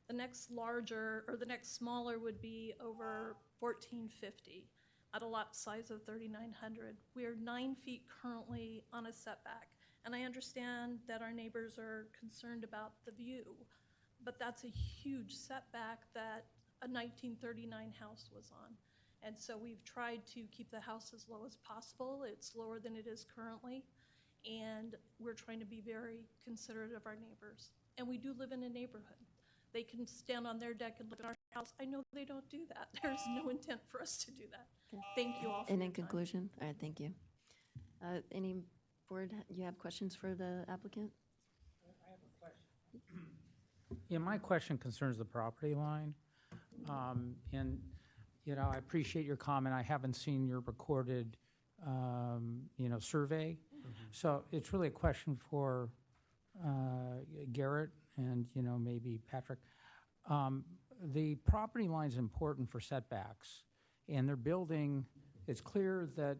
[SPEAKER 19] The next larger, or the next smaller would be over 1450 at a lot size of 3,900. We are 9 feet currently on a setback. And I understand that our neighbors are concerned about the view, but that's a huge setback that a 1939 house was on. And so we've tried to keep the house as low as possible. It's lower than it is currently. And we're trying to be very considerate of our neighbors. And we do live in a neighborhood. They can stand on their deck and look at our house. I know they don't do that. There's no intent for us to do that. Thank you all for
[SPEAKER 1] And
[SPEAKER 19] your
[SPEAKER 1] in
[SPEAKER 19] time.
[SPEAKER 1] conclusion, all right, thank you. Any board, you have questions for the applicant?
[SPEAKER 5] Yeah, my question concerns the property line. And, you know, I appreciate your comment. I haven't seen your recorded, survey. So it's really a question for Garrett and, maybe Patrick. The property line is important for setbacks. And they're building, it's clear that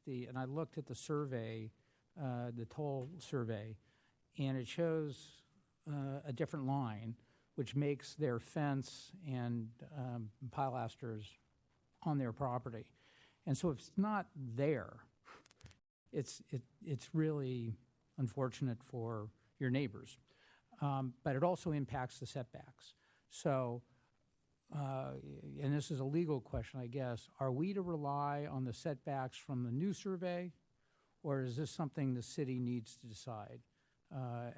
[SPEAKER 5] and I looked at the survey, the toll survey, and it shows a different line, which makes their fence and pilasters on their property. And so if it's not there, it's really unfortunate for your neighbors. But it also impacts the setbacks. So, and this is a legal question, I guess, are we to rely on the setbacks from the new survey, or is this something the city needs to decide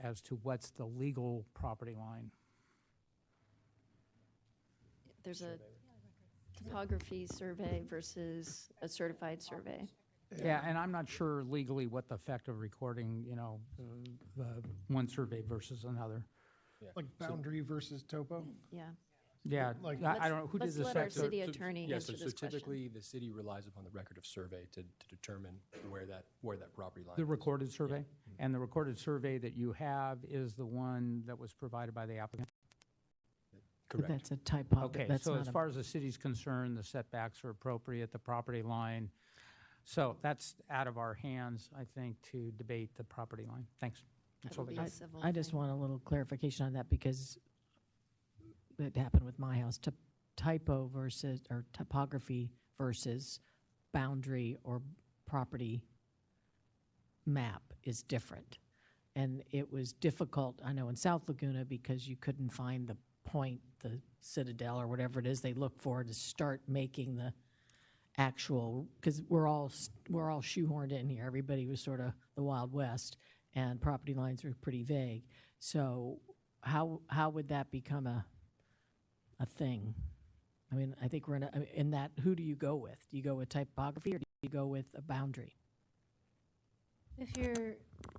[SPEAKER 5] as to what's the legal property line?
[SPEAKER 1] There's a topography survey versus a certified survey.
[SPEAKER 5] Yeah, and I'm not sure legally what the effect of recording, one survey versus another.
[SPEAKER 6] Like boundary versus topo?
[SPEAKER 1] Yeah.
[SPEAKER 5] Yeah,
[SPEAKER 6] Like,
[SPEAKER 5] I don't know, who did
[SPEAKER 1] let's
[SPEAKER 5] this?
[SPEAKER 1] let our
[SPEAKER 5] sector?
[SPEAKER 1] city attorney answer this question.
[SPEAKER 13] Typically, the city relies upon the record of survey to determine where that property line
[SPEAKER 5] The
[SPEAKER 13] is.
[SPEAKER 5] recorded survey? And the recorded survey that you have is the one that was provided by the applicant?
[SPEAKER 7] But that's a typography.
[SPEAKER 5] Okay, so as far as the city's concerned, the setbacks are appropriate, the property line. So that's out of our hands, I think, to debate the property line. Thanks. That's all I got.
[SPEAKER 7] I just want a little clarification on that because it happened with my house. Typo versus, or topography versus boundary or property map is different. And it was difficult, I know, in South Laguna because you couldn't find the point, the citadel or whatever it is they look for to start making the actual, because we're all shoehorned in here. Everybody was sort of the Wild West, and property lines were pretty vague. So how would that become a thing? I mean, I think we're in that. Who do you go with? Do you go with typography or do you go with a boundary?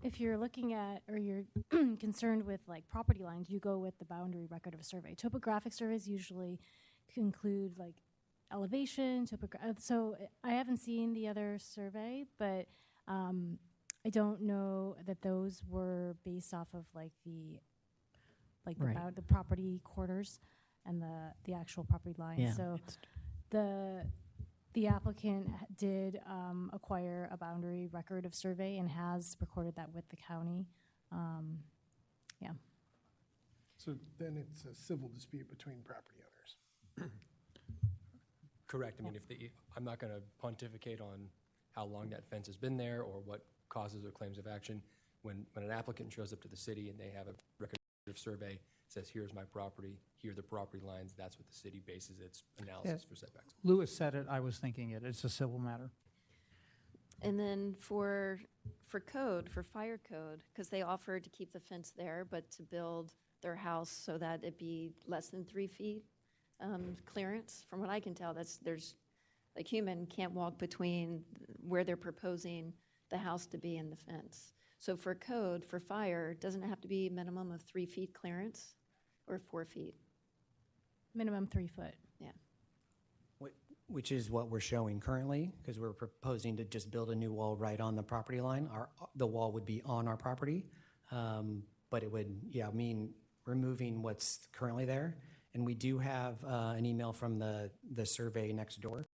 [SPEAKER 2] If you're looking at or you're concerned with like property lines, you go with the boundary record of a survey. Topographic surveys usually include like elevation, so I haven't seen the other survey, but I don't know that those were based off of like the property quarters and the actual property line.
[SPEAKER 7] Yeah.
[SPEAKER 2] So the applicant did acquire a boundary record of survey and has recorded that with the county. Yeah.
[SPEAKER 6] So then it's a civil dispute between property owners.
[SPEAKER 13] Correct. I mean, I'm not going to pontificate on how long that fence has been there or what causes or claims of action. When an applicant shows up to the city and they have a record of survey, says, here's my property, here are the property lines, that's what the city bases its analysis for setbacks.
[SPEAKER 5] Lewis said it, I was thinking it. It's a civil matter.
[SPEAKER 1] And then for code, for fire code, because they offered to keep the fence there, but to build their house so that it be less than 3 feet clearance. From what I can tell, there's like human can't walk between where they're proposing the house to be and the fence. So for code, for fire, doesn't it have to be a minimum of 3 feet clearance or 4 feet?
[SPEAKER 2] Minimum 3 foot.
[SPEAKER 1] Yeah.
[SPEAKER 20] Which is what we're showing currently, because we're proposing to just build a new wall right on the property line. The wall would be on our property, but it would, mean removing what's currently there. And we do have an email from the survey next door.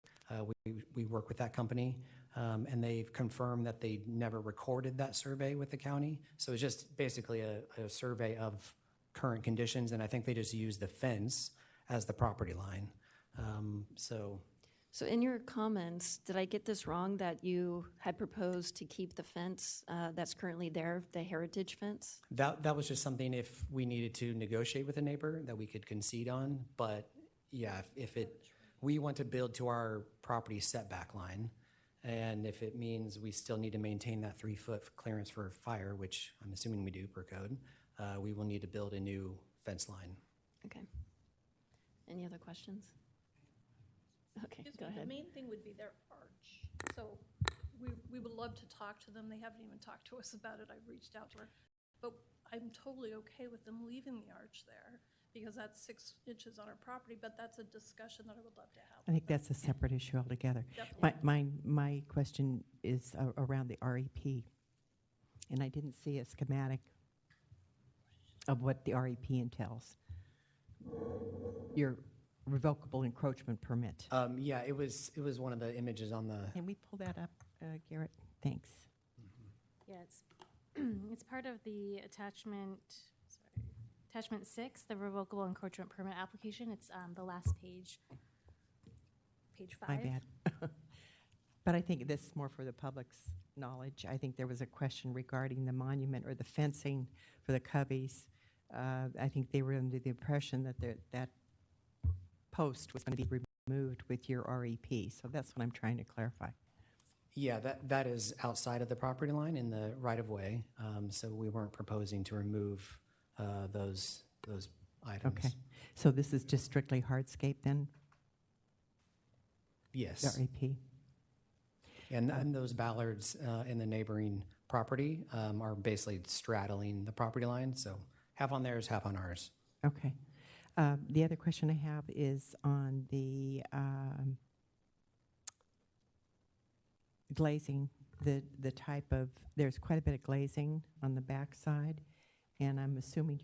[SPEAKER 20] We work with that company, and they've confirmed that they never recorded that survey with the county. So it's just basically a survey of current conditions, and I think they just use the fence as the property line.
[SPEAKER 1] So in your comments, did I get this wrong, that you had proposed to keep the fence that's currently there, the heritage fence?
[SPEAKER 20] That was just something if we needed to negotiate with a neighbor that we could concede on. But yeah, we want to build to our property setback line. And if it means we still need to maintain that 3 foot clearance for fire, which I'm assuming we do per code, we will need to build a new fence line.
[SPEAKER 1] Okay. Any other questions? Okay,
[SPEAKER 19] Excuse
[SPEAKER 1] go
[SPEAKER 19] me,
[SPEAKER 1] ahead.
[SPEAKER 19] The main thing would be their arch. So we would love to talk to them. They haven't even talked to us about it. I've reached out to her. But I'm totally okay with them leaving the arch there because that's 6 inches on our property, but that's a discussion that I would love to have.
[SPEAKER 3] I think that's a separate issue altogether.
[SPEAKER 19] Definitely.
[SPEAKER 3] My question is around the REP, and I didn't see a schematic of what the REP entails. Your revocable encroachment permit.
[SPEAKER 20] Yeah, it was one of the images on the.
[SPEAKER 3] Can we pull that up, Garrett? Thanks.
[SPEAKER 2] Yeah, it's part of the attachment 6, the revocable encroachment permit application. It's the last page, page 5.
[SPEAKER 3] My bad. But I think this is more for the public's knowledge. I think there was a question regarding the monument or the fencing for the Cubbies. I think they were under the impression that that post was going to be removed with your REP. So that's what I'm trying to clarify.
[SPEAKER 20] Yeah, that is outside of the property line in the right-of-way. So we weren't proposing to remove those items.
[SPEAKER 3] Okay. So this is just strictly hardscape then?
[SPEAKER 20] Yes.
[SPEAKER 3] The REP?
[SPEAKER 20] And those ballards in the neighboring property are basically straddling the property line. So half on theirs, half on ours.
[SPEAKER 3] Okay. The other question I have is on the glazing, the type of, there's quite a bit of glazing on the back side, and I'm assuming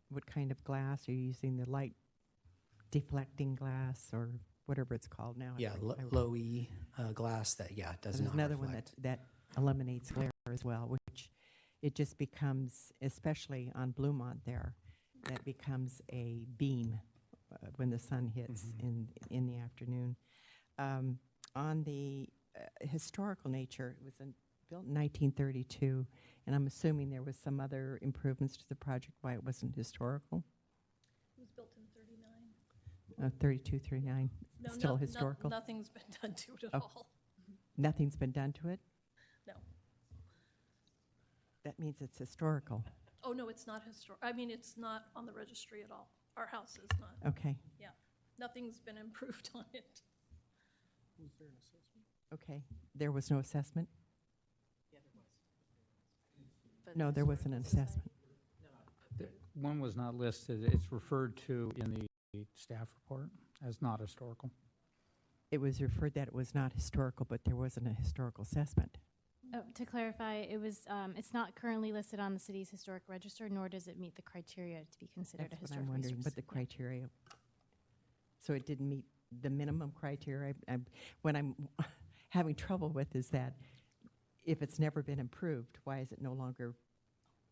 [SPEAKER 3] what kind of glass? Are you using the light deflecting glass or whatever it's called now?
[SPEAKER 20] Yeah, low E glass that, does not
[SPEAKER 3] There's another one
[SPEAKER 20] reflect.
[SPEAKER 3] that eliminates glare as well, which it just becomes, especially on Bluemont there, that becomes a beam when the sun hits in the afternoon. On the historical nature, it was built in 1932, and I'm assuming there was some other improvements to the project why it wasn't historical.
[SPEAKER 19] It was built in 39.
[SPEAKER 3] 32, 39,
[SPEAKER 19] No,
[SPEAKER 3] still historical?
[SPEAKER 19] Nothing's been done to it at
[SPEAKER 3] Oh.
[SPEAKER 19] all.
[SPEAKER 3] Nothing's been done to it?
[SPEAKER 19] No.
[SPEAKER 3] That means it's historical.
[SPEAKER 19] Oh, no, it's not historic. I mean, it's not on the registry at all. Our house is not.
[SPEAKER 3] Okay.
[SPEAKER 19] Yeah, nothing's been improved on it.
[SPEAKER 6] Was there an assessment?
[SPEAKER 3] Okay. There was no assessment?
[SPEAKER 19] Yeah, there was.
[SPEAKER 2] But
[SPEAKER 3] No, there wasn't an assessment.
[SPEAKER 5] One was not listed. It's referred to in the staff report as not historical.
[SPEAKER 3] It was referred that it was not historical, but there wasn't a historical assessment.
[SPEAKER 2] Oh, to clarify, it's not currently listed on the city's historic register, nor does it meet the criteria to be considered
[SPEAKER 3] That's
[SPEAKER 2] a
[SPEAKER 3] what
[SPEAKER 2] historic
[SPEAKER 3] I'm wondering,
[SPEAKER 2] resource.
[SPEAKER 3] what the criteria. So it didn't meet the minimum criteria. What I'm having trouble with is that if it's never been improved, why is it no longer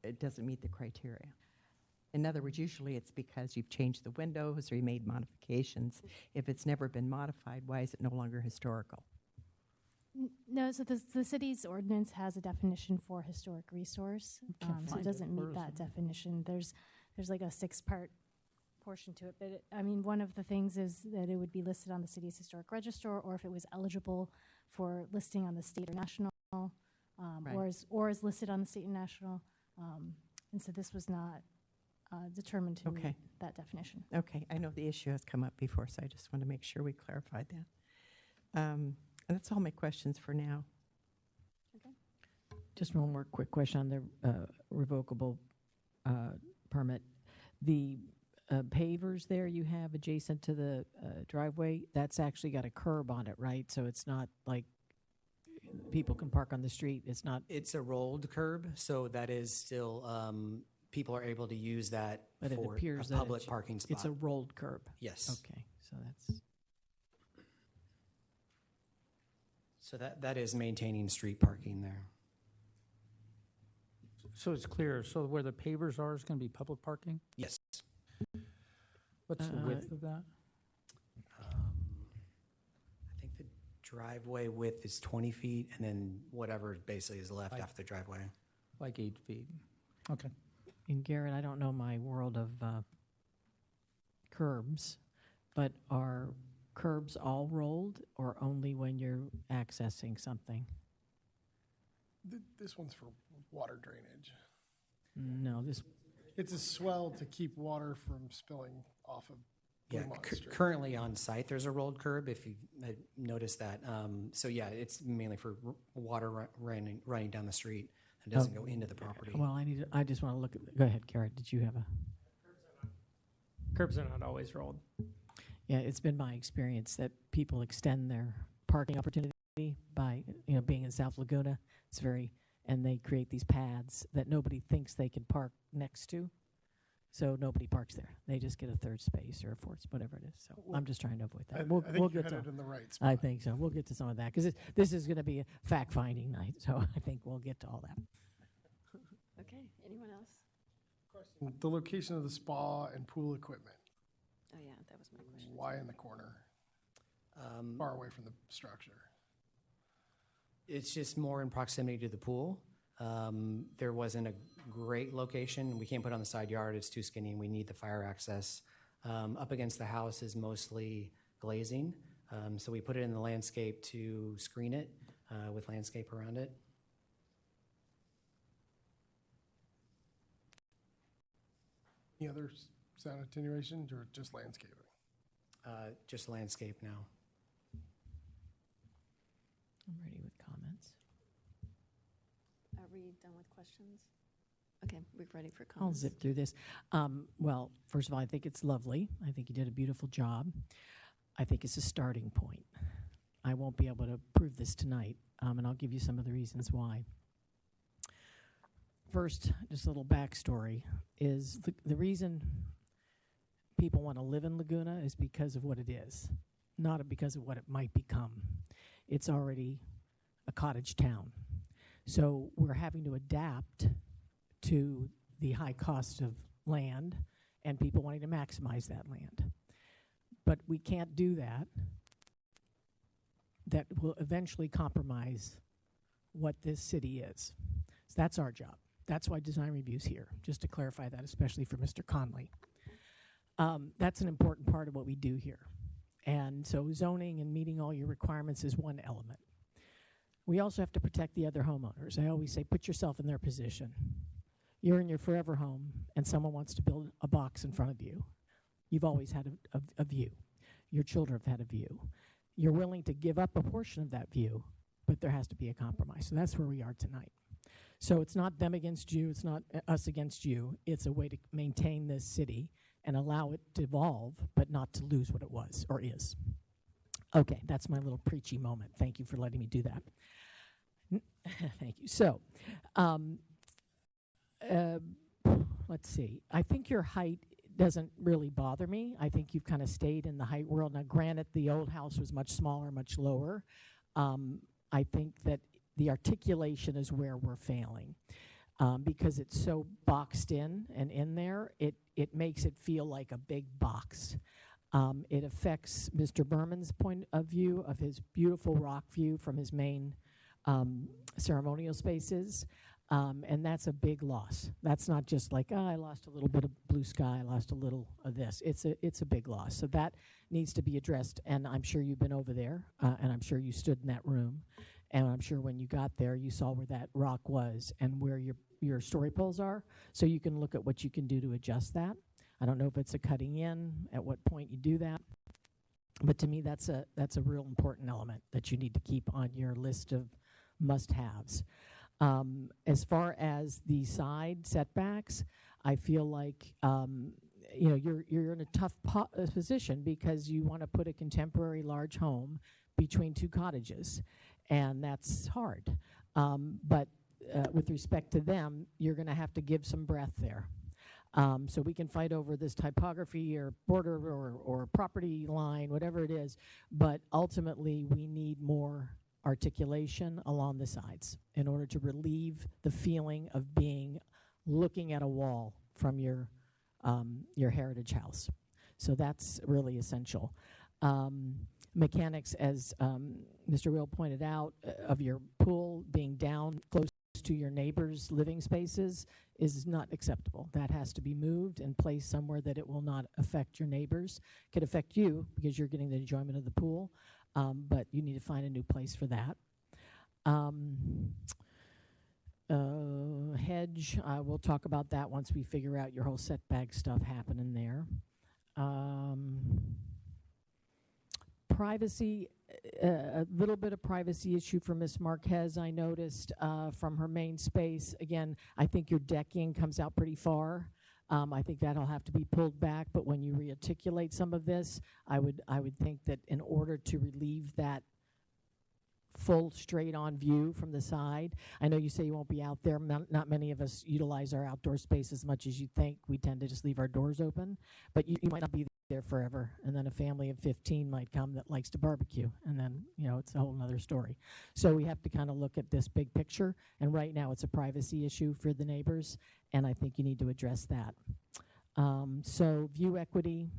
[SPEAKER 3] it doesn't meet the criteria? In other words, usually it's because you've changed the windows or you made modifications. If it's never been modified, why is it no longer historical?
[SPEAKER 2] No, so the city's ordinance has a definition for historic resource, so
[SPEAKER 5] find
[SPEAKER 2] it
[SPEAKER 5] it.
[SPEAKER 2] doesn't
[SPEAKER 5] Where
[SPEAKER 2] meet
[SPEAKER 5] is
[SPEAKER 2] that
[SPEAKER 5] it?
[SPEAKER 2] definition. There's like a 6-part portion to it, but I mean, one of the things is that it would be listed on the city's historic register, or if it was eligible for listing on the state or national,
[SPEAKER 3] Right.
[SPEAKER 2] or is listed on the state and national, and so this was not determined to
[SPEAKER 3] Okay.
[SPEAKER 2] meet that definition.
[SPEAKER 3] Okay, I know the issue has come up before, so I just want to make sure we clarified that. And that's all my questions for now.
[SPEAKER 15] Just one more quick question on the revocable permit. The pavers there you have adjacent to the driveway, that's actually got a curb on it, right? So it's not like people can park on the street. It's not.
[SPEAKER 20] It's a rolled curb, so that is still, people are able to use that
[SPEAKER 15] But it
[SPEAKER 20] for a
[SPEAKER 15] appears that
[SPEAKER 20] public parking spot.
[SPEAKER 15] it's a rolled curb.
[SPEAKER 20] Yes.
[SPEAKER 15] Okay, so that's.
[SPEAKER 20] So that is maintaining street parking there.
[SPEAKER 5] So it's clear, so where the pavers are is going to be public parking?
[SPEAKER 20] Yes.
[SPEAKER 5] What's the width of that?
[SPEAKER 20] I think the driveway width is 20 feet, and then whatever basically is left
[SPEAKER 5] Like-
[SPEAKER 20] after the driveway.
[SPEAKER 5] Like 8 feet. Okay.
[SPEAKER 15] And Garrett, I don't know my world of curbs, but are curbs all rolled or only when you're accessing something?
[SPEAKER 6] This one's for water drainage.
[SPEAKER 15] No, this.
[SPEAKER 6] It's a swell to keep water from spilling off of
[SPEAKER 20] Yeah,
[SPEAKER 6] Blue Mont Street.
[SPEAKER 20] currently on site, there's a rolled curb, if you've noticed that. So yeah, it's mainly for water running down the street. It doesn't go into the property.
[SPEAKER 15] Well, I just want to look at. Go ahead, Garrett. Did you have a?
[SPEAKER 12] Curbs are not always rolled.
[SPEAKER 15] Yeah, it's been my experience that people extend their parking opportunity by being in South Laguna. It's and they create these paths that nobody thinks they can park next to, so nobody parks there. They just get a third space or a fourth, whatever it is. So I'm just trying to avoid that.
[SPEAKER 6] I
[SPEAKER 15] We'll
[SPEAKER 6] think you're
[SPEAKER 15] get to.
[SPEAKER 6] headed in the right
[SPEAKER 15] I
[SPEAKER 6] spot.
[SPEAKER 15] think so. We'll get to some of that because this is going to be a fact-finding night. So I think we'll get to all that.
[SPEAKER 1] Okay, anyone else?
[SPEAKER 6] The location of the spa and pool equipment.
[SPEAKER 1] Oh, yeah, that was my question.
[SPEAKER 6] Why in the corner? Far away from the structure.
[SPEAKER 20] It's just more in proximity to the pool. There wasn't a great location. We can't put it on the side yard. It's too skinny, and we need the fire access. Up against the house is mostly glazing, so we put it in the landscape to screen it with landscape around it.
[SPEAKER 6] Any other sound attenuation or just landscaping?
[SPEAKER 20] Just landscape now.
[SPEAKER 15] I'm ready with comments.
[SPEAKER 1] Are we done with questions? Okay, we're ready for
[SPEAKER 15] I'll
[SPEAKER 1] comments.
[SPEAKER 15] zip through this. Well, first of all, I think it's lovely. I think you did a beautiful job. I think it's a starting point. I won't be able to prove this tonight, and I'll give you some of the reasons why. First, just a little backstory is the reason people want to live in Laguna is because of what it is, not because of what it might become. It's already a cottage town. So we're having to adapt to the high cost of land and people wanting to maximize that land. But we can't do that. That will eventually compromise what this city is. So that's our job. That's why design review's here, just to clarify that, especially for Mr. Conley. That's an important part of what we do here. And so zoning and meeting all your requirements is one element. We also have to protect the other homeowners. I always say, put yourself in their position. You're in your forever home, and someone wants to build a box in front of you. You've always had a view. Your children have had a view. You're willing to give up a portion of that view, but there has to be a compromise. So that's where we are tonight. So it's not them against you. It's not us against you. It's a way to maintain this city and allow it to evolve, but not to lose what it was or is. Okay, that's my little preachy moment. Thank you for letting me do that. Thank you. So, let's see. I think your height doesn't really bother me. I think you've kind of stayed in the height world. Now, granted, the old house was much smaller, much lower. I think that the articulation is where we're failing. because it's so boxed in there, it makes it feel like a big box. It affects Mr. Berman's point of view of his beautiful rock view from his main ceremonial spaces. And that's a big loss. That's not just like, I lost a little bit of blue sky, I lost a little of this. It's a big loss. So that needs to be addressed, and I'm sure you've been over there, and I'm sure you stood in that room, and I'm sure when you got there, you saw where that rock was and where your story poles are, so you can look at what you can do to adjust that. I don't know if it's a cutting in, at what point you do that, but to me, that's a real important element that you need to keep on your list of must-haves. As far as the side setbacks, I feel like you're in a tough position because you want to put a contemporary large home between two cottages, and that's hard. But with respect to them, you're going to have to give some breath there. So we can fight over this typography or border or property line, whatever it is, but ultimately we need more articulation along the sides in order to relieve the feeling of looking at a wall from your heritage house. So that's really essential. Mechanics, as Mr. Will pointed out, of your pool being down close to your neighbors' living spaces is not acceptable. That has to be moved and placed somewhere that it will not affect your neighbors. It could affect you because you're getting the enjoyment of the pool, but you need to find a new place for that. Hedge, we'll talk about that once we figure out your whole setback stuff happening there. Privacy, a little bit of privacy issue for Ms. Marquez, I noticed from her main space. Again, I think your decking comes out pretty far. I think that'll have to be pulled back, but when you rearticulate some of this, I would think that in order to relieve that full straight-on view from the side, I know you say you won't be out there. Not many of us utilize our outdoor space as much as you think. We tend to just leave our doors open, but you might not be there forever, and then a family of 15 might come that likes to barbecue, and then it's a whole nother story. So we have to kind of look at this big picture, and right now it's a privacy issue for the neighbors, and I think you need to address that. So view equity,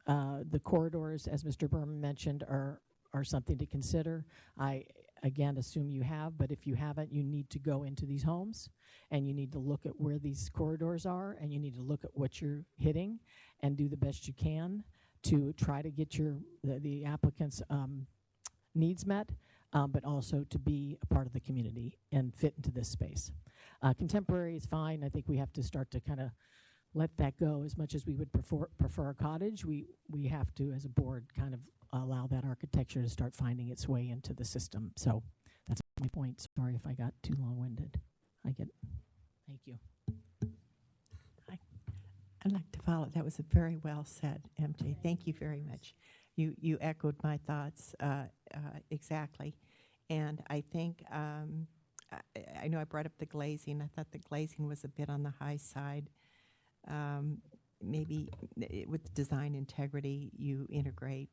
[SPEAKER 15] the corridors, as Mr. Berman mentioned, are something to consider. I, again, assume you have, but if you haven't, you need to go into these homes, and you need to look at where these corridors are, and you need to look at what you're hitting, and do the best you can to try to get the applicant's needs met, but also to be a part of the community and fit into this space. Contemporary is fine. I think we have to start to kind of let that go. As much as we would prefer a cottage, we have to, as a board, kind of allow that architecture to start finding its way into the system. So that's my point. Sorry if I got too long-winded. Thank you.
[SPEAKER 3] I'd like to follow. That was very well said, MJ. Thank you very much. You echoed my thoughts exactly. And I think, I know I brought up the glazing. I thought the glazing was a bit on the high side. Maybe with design integrity, you integrate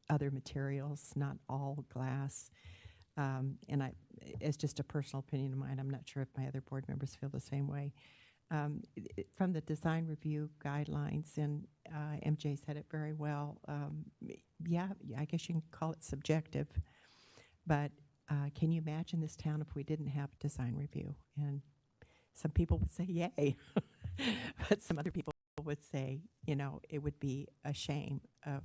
[SPEAKER 3] other materials, not all glass. And it's just a personal opinion of mine. I'm not sure if my other board members feel the same way. From the design review guidelines, and MJ said it very well, yeah, I guess you can call it subjective, but can you imagine this town if we didn't have design review? And some people would say yay, but some other people would say, it would be a shame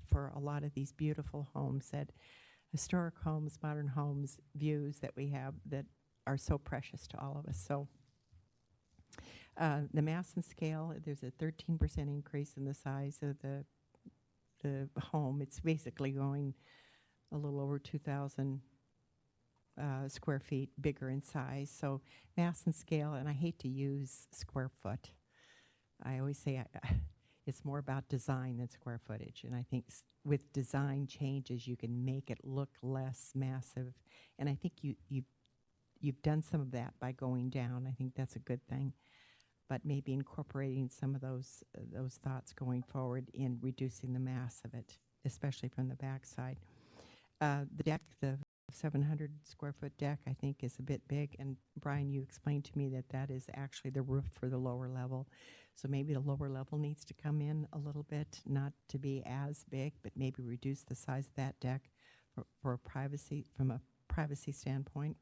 [SPEAKER 3] for a lot of these beautiful homes, that historic homes, modern homes, views that we have that are so precious to all of us. So the mass and scale, there's a 13% increase in the size of the home. It's basically going a little over 2,000 square feet bigger in size. So mass and scale, and I hate to use square foot. I always say it's more about design than square footage. And I think with design changes, you can make it look less massive. And I think you've done some of that by going down. I think that's a good thing. But maybe incorporating some of those thoughts going forward in reducing the mass of it, especially from the backside. The deck, the 700 square foot deck, I think, is a bit big. And Brian, you explained to me that that is actually the roof for the lower level. So maybe the lower level needs to come in a little bit, not to be as big, but maybe reduce the size of that deck for privacy, from a privacy standpoint.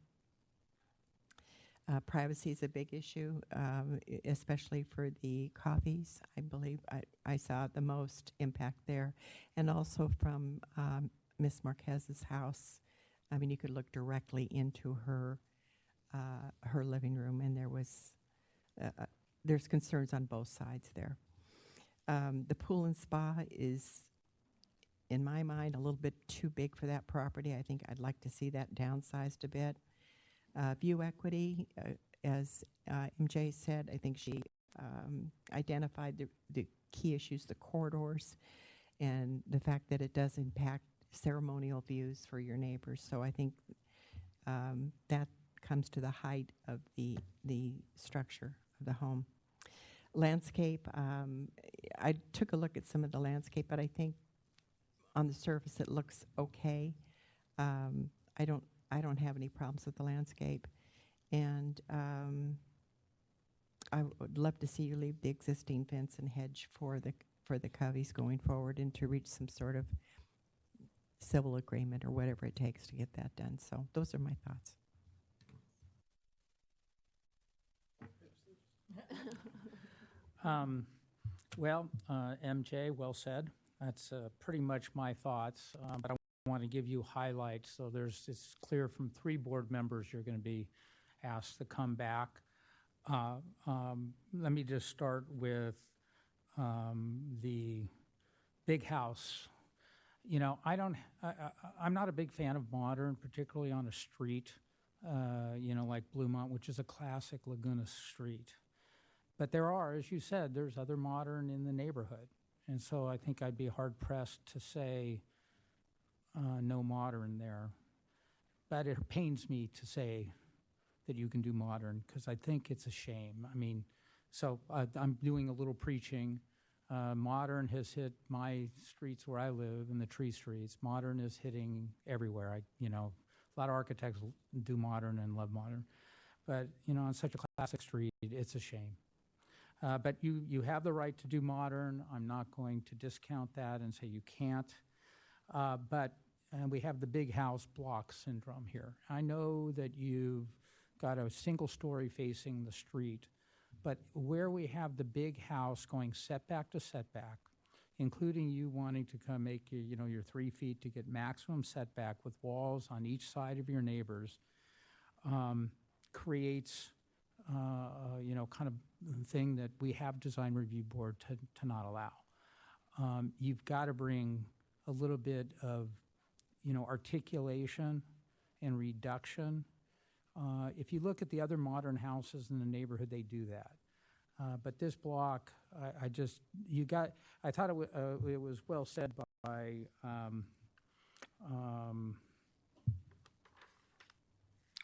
[SPEAKER 3] Privacy is a big issue, especially for the coffees. I believe I saw the most impact there. And also from Ms. Marquez's house. I mean, you could look directly into her living room, and there's concerns on both sides there. The pool and spa is, in my mind, a little bit too big for that property. I think I'd like to see that downsized a bit. View equity, as MJ said, I think she identified the key issues, the corridors, and the fact that it does impact ceremonial views for your neighbors. So I think that comes to the height of the structure of the home. Landscape, I took a look at some of the landscape, but I think on the surface it looks okay. I don't have any problems with the landscape, and I would love to see you leave the existing fence and hedge for the coveys going forward, and to reach some sort of civil agreement or whatever it takes to get that done. So those are my thoughts.
[SPEAKER 5] MJ, well said. That's pretty much my thoughts, but I want to give you highlights. So it's clear from 3 board members you're going to be asked to come back. Let me just start with the big house. You know, I'm not a big fan of modern, particularly on a street, like Bluemont, which is a classic Laguna street. But there are, as you said, there's other modern in the neighborhood. And so I think I'd be hard-pressed to say no modern there. But it pains me to say that you can do modern, because I think it's a shame. I mean, so I'm doing a little preaching. Modern has hit my streets where I live, in the tree streets. Modern is hitting everywhere. A lot of architects do modern and love modern. But, on such a classic street, it's a shame. But you have the right to do modern. I'm not going to discount that and say you can't. But we have the big house block syndrome here. I know that you've got a single story facing the street, but where we have the big house going setback to setback, including you wanting to come make your 3 feet to get maximum setback with walls on each side of your neighbors, creates kind of thing that we have design review board to not allow. You've got to bring a little bit of articulation and reduction. If you look at the other modern houses in the neighborhood, they do that. But this block, I thought it was well said by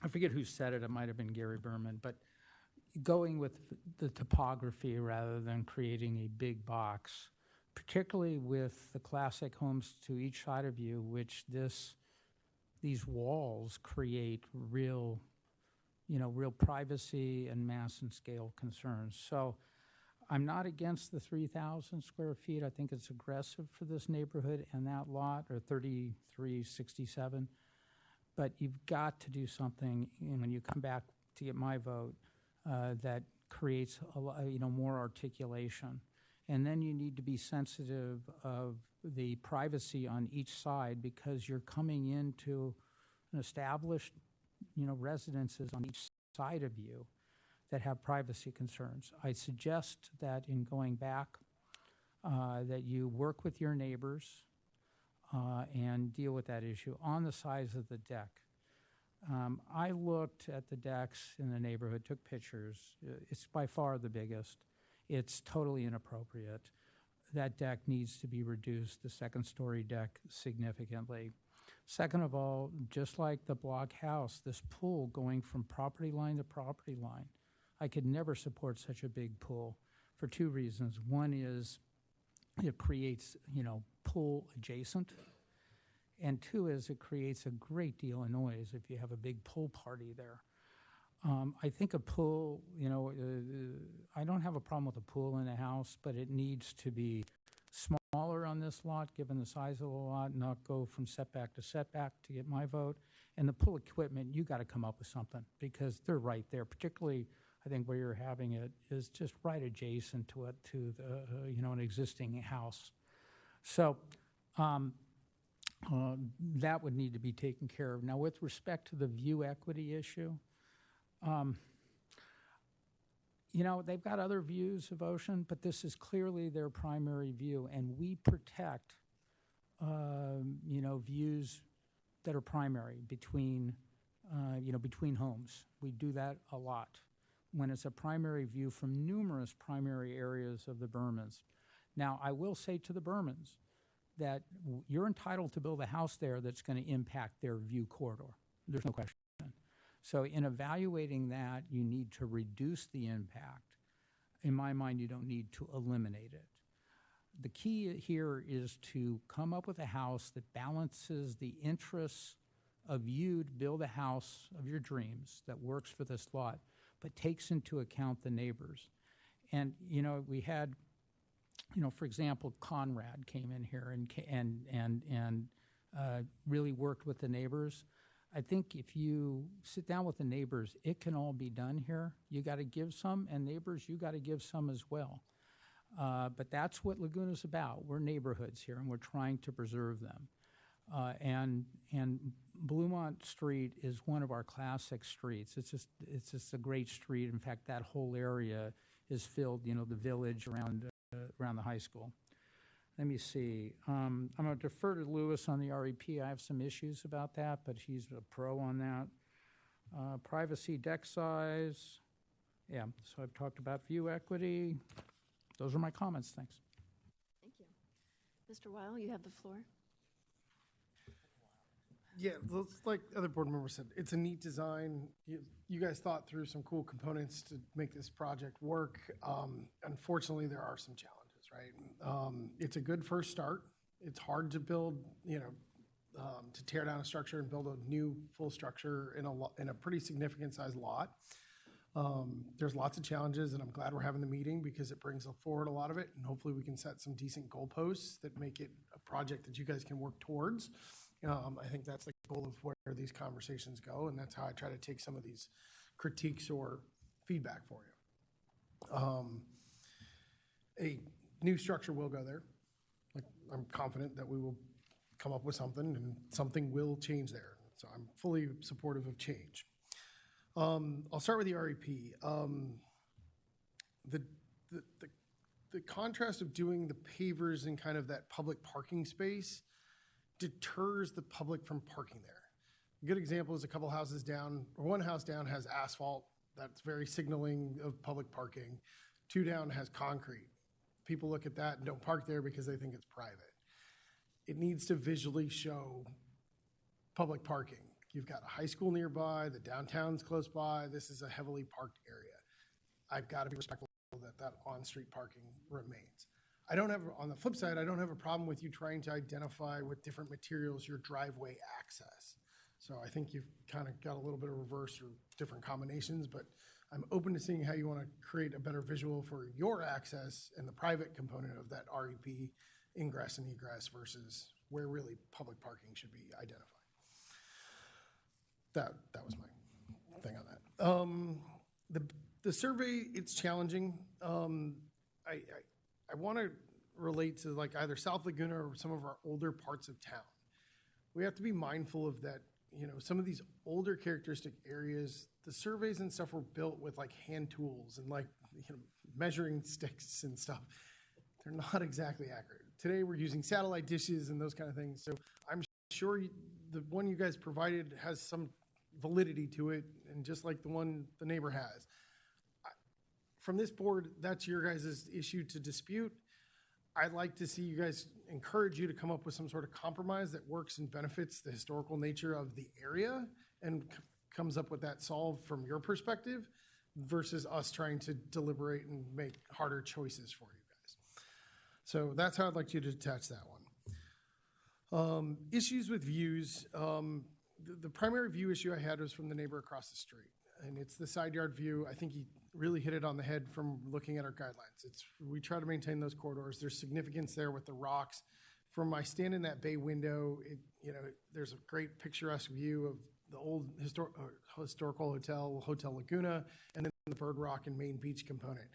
[SPEAKER 5] I forget who said it. It might have been Gary Berman, but going with the topography rather than creating a big box, particularly with the classic homes to each side of you, which these walls create real privacy and mass and scale concerns. So I'm not against the 3,000 square feet. I think it's aggressive for this neighborhood and that lot, or 3367. But you've got to do something, when you come back to get my vote, that creates more articulation. And then you need to be sensitive of the privacy on each side, because you're coming into an established residences on each side of you that have privacy concerns. I suggest that in going back, that you work with your neighbors and deal with that issue on the size of the deck. I looked at the decks in the neighborhood, took pictures. It's by far the biggest. It's totally inappropriate. That deck needs to be reduced, the second story deck, significantly. Second of all, just like the block house, this pool going from property line to property line, I could never support such a big pool for 2 reasons. One is it creates, pool adjacent. And two is it creates a great deal of noise if you have a big pool party there. I think a pool, I don't have a problem with a pool in a house, but it needs to be smaller on this lot, given the size of the lot, not go from setback to setback to get my vote. And the pool equipment, you got to come up with something because they're right there. Particularly, I think where you're having it is just right adjacent to it, to the an existing house. So that would need to be taken care of. Now, with respect to the view equity issue, they've got other views of ocean, but this is clearly their primary view, and we protect, views that are primary between homes. We do that a lot when it's a primary view from numerous primary areas of the Bermans. Now, I will say to the Bermans that you're entitled to build a house there that's going to impact their view corridor. There's no question. So in evaluating that, you need to reduce the impact. In my mind, you don't need to eliminate it. The key here is to come up with a house that balances the interests of you to build a house of your dreams that works for this lot, but takes into account the neighbors. And, we had, for example, Conrad came in here and really worked with the neighbors. I think if you sit down with the neighbors, it can all be done here. You got to give some, and neighbors, you got to give some as well. But that's what Laguna's about. We're neighborhoods here, and we're trying to preserve them. And Bluemont Street is one of our classic streets. It's just a great street. In fact, that whole area is filled. The village around the high school. Let me see. I'm going to defer to Lewis on the REP. I have some issues about that, but he's a pro on that. Privacy, deck size. Yeah, so I've talked about view equity. Those are my comments. Thanks.
[SPEAKER 1] Thank you. Mr. Weil, you have the floor.
[SPEAKER 6] Yeah, like other board members said, it's a neat design. You guys thought through some cool components to make this project work. Unfortunately, there are some challenges. Right? It's a good first start. It's hard to build, to tear down a structure and build a new full structure in a pretty significant sized lot. There's lots of challenges, and I'm glad we're having the meeting because it brings forward a lot of it, and hopefully we can set some decent goalposts that make it a project that you guys can work towards. I think that's the goal of where these conversations go, and that's how I try to take some of these critiques or feedback for you. A new structure will go there. I'm confident that we will come up with something, and something will change there. So I'm fully supportive of change. I'll start with the REP. The contrast of doing the pavers in kind of that public parking space deters the public from parking there. A good example is a couple houses down, or one house down has asphalt that's very signaling of public parking. Two down has concrete. People look at that and don't park there because they think it's private. It needs to visually show public parking. You've got a high school nearby, the downtown's close by, this is a heavily parked area. I've got to be respectful that on-street parking remains. On the flip side, I don't have a problem with you trying to identify with different materials your driveway access. So I think you've kind of got a little bit of reverse or different combinations, but I'm open to seeing how you want to create a better visual for your access and the private component of that REP ingress and egress versus where really public parking should be identified. That was my thing on that. The survey, it's challenging. I want to relate to like either South Laguna or some of our older parts of town. We have to be mindful of that. Some of these older characteristic areas, the surveys and stuff were built with like hand tools and like measuring sticks and stuff. They're not exactly accurate. Today we're using satellite dishes and those kind of things. So I'm sure the one you guys provided has some validity to it, and just like the one the neighbor has. From this board, that's your guys' issue to dispute. I'd like to see you guys encourage you to come up with some sort of compromise that works and benefits the historical nature of the area and comes up with that solve from your perspective versus us trying to deliberate and make harder choices for you guys. So that's how I'd like you to attach that Issues with views. The primary view issue I had was from the neighbor across the street, and it's the side yard view. I think he really hit it on the head from looking at our guidelines. We try to maintain those corridors. There's significance there with the rocks. From my stand in that bay window, there's a great picturesque view of the old historical hotel, Hotel Laguna, and then the Bird Rock and Main Beach component.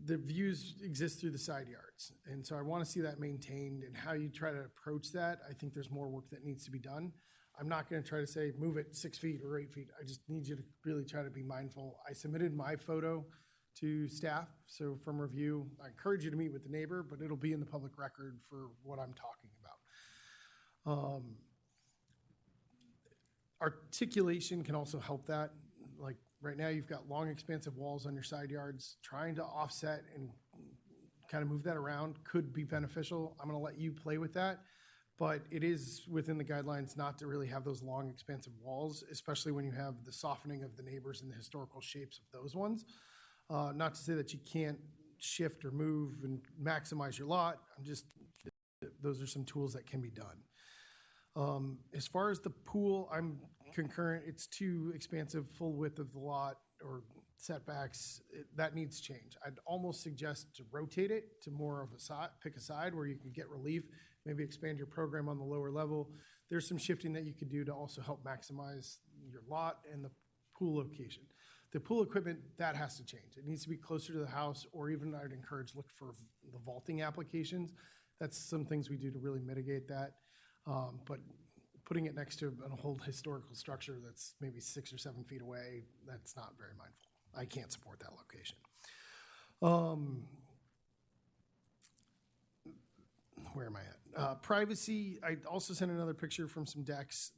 [SPEAKER 6] The views exist through the side yards, and so I want to see that maintained. And how you try to approach that, I think there's more work that needs to be done. I'm not going to try to say move it 6 feet or 8 feet. I just need you to really try to be mindful. I submitted my photo to staff, so from review, I encourage you to meet with the neighbor, but it'll be in the public record for what I'm talking about. Articulation can also help that. Like right now, you've got long, expansive walls on your side yards. Trying to offset and kind of move that around could be beneficial. I'm going to let you play with that, but it is within the guidelines not to really have those long, expansive walls, especially when you have the softening of the neighbors and the historical shapes of those ones. Not to say that you can't shift or move and maximize your lot. Those are some tools that can be done. As far as the pool, I'm concurrent. It's too expansive, full width of the lot or setbacks. That needs change. I'd almost suggest to rotate it to more of a side, pick a side where you can get relief, maybe expand your program on the lower level. There's some shifting that you could do to also help maximize your lot and the pool location. The pool equipment, that has to change. It needs to be closer to the house, or even I'd encourage look for the vaulting applications. That's some things we do to really mitigate that. But putting it next to an old historical structure that's maybe 6 or 7 feet away, that's not very mindful. I can't support that location. Where am I at? Privacy, I also sent another picture from some decks.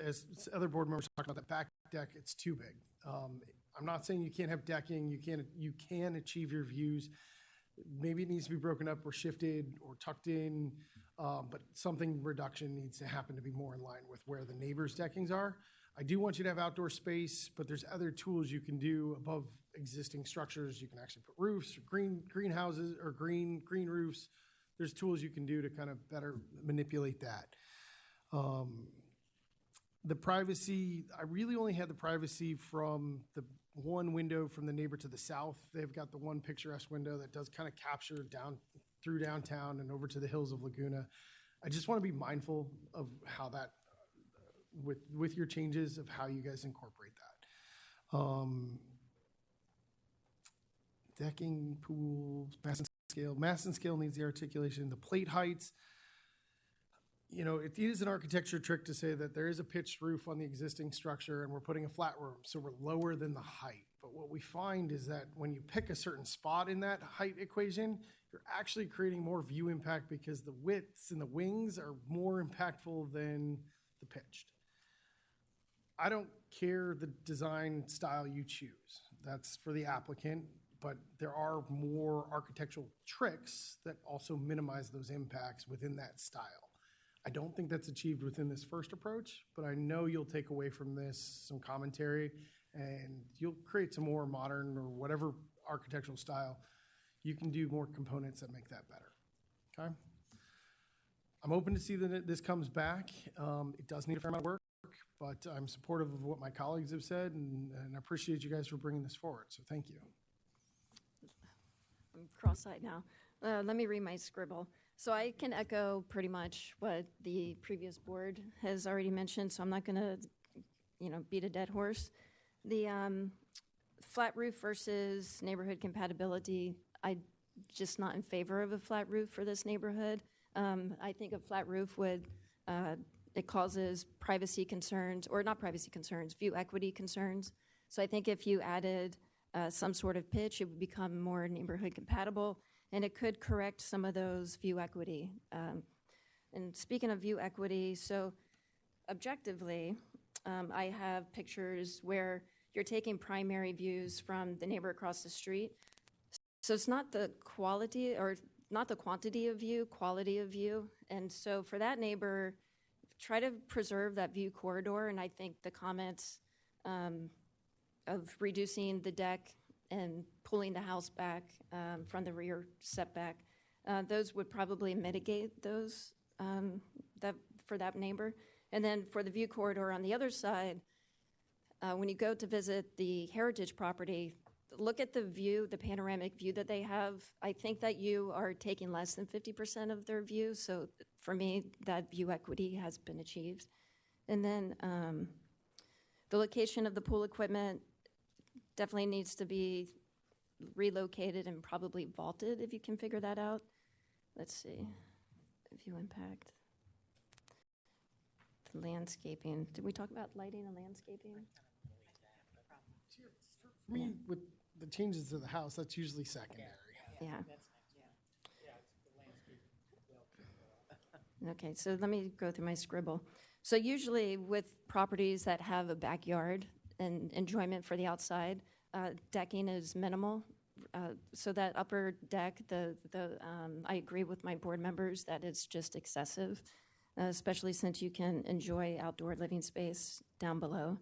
[SPEAKER 6] As other board members talked about, that back deck, it's too big. I'm not saying you can't have decking. You can achieve your views. Maybe it needs to be broken up or shifted or tucked in, but something reduction needs to happen to be more in line with where the neighbors' deckings are. I do want you to have outdoor space, but there's other tools you can do above existing structures. You can actually put roofs or greenhouses or green roofs. There's tools you can do to kind of better manipulate that. The privacy, I really only had the privacy from the one window from the neighbor to the south. They've got the one picturesque window that does kind of capture down through downtown and over to the hills of Laguna. I just want to be mindful of how that, with your changes, of how you guys incorporate that. Decking, pools, mass and scale. Mass and scale needs the articulation. The plate heights, it is an architecture trick to say that there is a pitched roof on the existing structure and we're putting a flat room, so we're lower than the height. But what we find is that when you pick a certain spot in that height equation, you're actually creating more view impact because the widths and the wings are more impactful than the pitched. I don't care the design style you choose. That's for the applicant, but there are more architectural tricks that also minimize those impacts within that style. I don't think that's achieved within this first approach, but I know you'll take away from this some commentary and you'll create some more modern or whatever architectural style. You can do more components that make that better, okay? I'm open to see that this comes back. It does need a fair amount of work, but I'm supportive of what my colleagues have said and I appreciate you guys for bringing this forward, so thank you.
[SPEAKER 1] I'm cross-eyed now. Let me read my scribble. So I can echo pretty much what the previous board has already mentioned, so I'm not going to, beat a dead horse. The flat roof versus neighborhood compatibility, I'm just not in favor of a flat roof for this neighborhood. I think a flat roof it causes privacy concerns, or not privacy concerns, view equity concerns. So I think if you added some sort of pitch, it would become more neighborhood compatible. And it could correct some of those view equity. And speaking of view equity, so objectively, I have pictures where you're taking primary views from the neighbor across the street. So it's not the quality or not the quantity of view, quality of view. And so for that neighbor, try to preserve that view corridor. And I think the comments of reducing the deck and pulling the house back from the rear setback Those would probably mitigate those for that neighbor. And then for the view corridor on the other side, when you go to visit the heritage property, look at the view, the panoramic view that they have. I think that you are taking less than 50% of their view. So for me, that view equity has been achieved. And then the location of the pool equipment definitely needs to be relocated and probably vaulted if you can figure that out. Let's see, view impact. The landscaping. Did we talk about lighting and landscaping?
[SPEAKER 6] For me, with the changes to the house, that's usually secondary.
[SPEAKER 1] Yeah. Okay, so let me go through my scribble. So usually with properties that have a backyard and enjoyment for the outside, decking is minimal. So that upper deck, I agree with my board members that it's just excessive, especially since you can enjoy outdoor living space down below.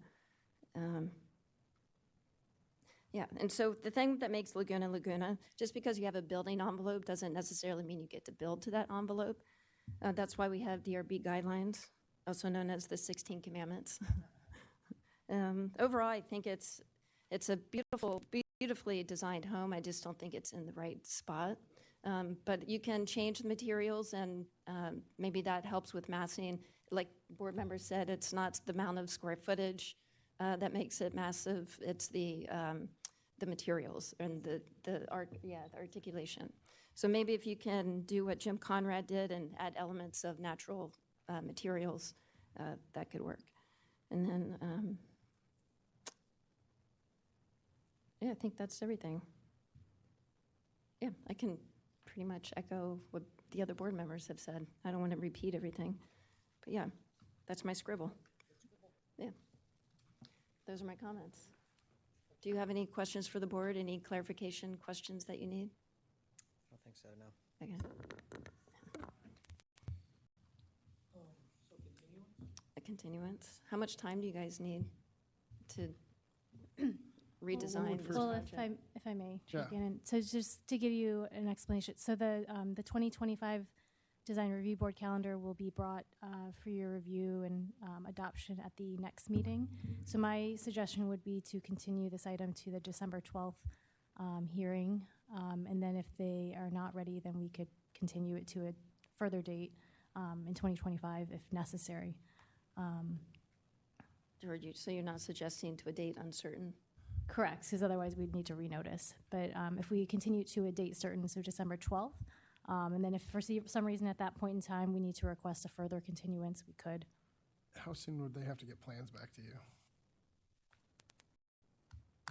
[SPEAKER 1] Yeah, and so the thing that makes Laguna Laguna, just because you have a building envelope doesn't necessarily mean you get to build to that envelope. That's why we have DRB guidelines, also known as the 16 Commandments. Overall, I think it's a beautifully designed home. I just don't think it's in the right spot. But you can change the materials, and maybe that helps with massing. Like board members said, it's not the amount of square footage that makes it massive. It's the materials and the articulation. So maybe if you can do what Jim Conrad did and add elements of natural materials, that could work. And then, yeah, I think that's everything. Yeah, I can pretty much echo what the other board members have said. I don't want to repeat everything. But yeah, that's my scribble. Yeah. Those are my comments. Do you have any questions for the board? Any clarification questions that you need?
[SPEAKER 20] I don't think so, no.
[SPEAKER 1] Okay. A continuance? How much time do you guys need to redesign this
[SPEAKER 2] Well,
[SPEAKER 1] project?
[SPEAKER 2] if I may,
[SPEAKER 6] Yeah.
[SPEAKER 2] check in. So just to give you an explanation, so the 2025 Design Review Board calendar will be brought for your review and adoption at the next meeting. So my suggestion would be to continue this item to the December 12th hearing. And then if they are not ready, then we could continue it to a further date in 2025 if necessary.
[SPEAKER 1] George, so you're not suggesting to a date uncertain?
[SPEAKER 2] Correct, because otherwise we'd need to renotice. But if we continue to a date certain, so December 12th, and then if for some reason at that point in time we need to request a further continuance, we could.
[SPEAKER 6] How soon would they have to get plans back to you?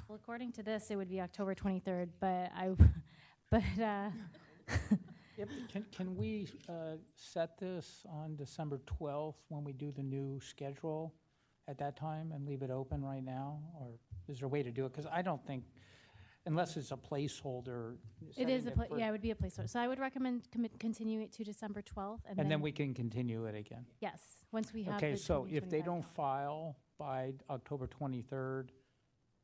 [SPEAKER 2] Well, according to this, it would be October 23rd, but
[SPEAKER 5] Yep. Can we set this on December 12th when we do the new schedule at that time and leave it open right now? Or is there a way to do it? Because I don't think, unless it's a placeholder.
[SPEAKER 2] it is
[SPEAKER 5] setting for-
[SPEAKER 2] yeah, it would be a placeholder. So I would recommend continuing it to December 12th,
[SPEAKER 5] And then we can continue it again.
[SPEAKER 2] yes, once we have.
[SPEAKER 5] Okay,
[SPEAKER 2] the
[SPEAKER 5] so if they
[SPEAKER 2] 2025
[SPEAKER 5] don't file by October 23rd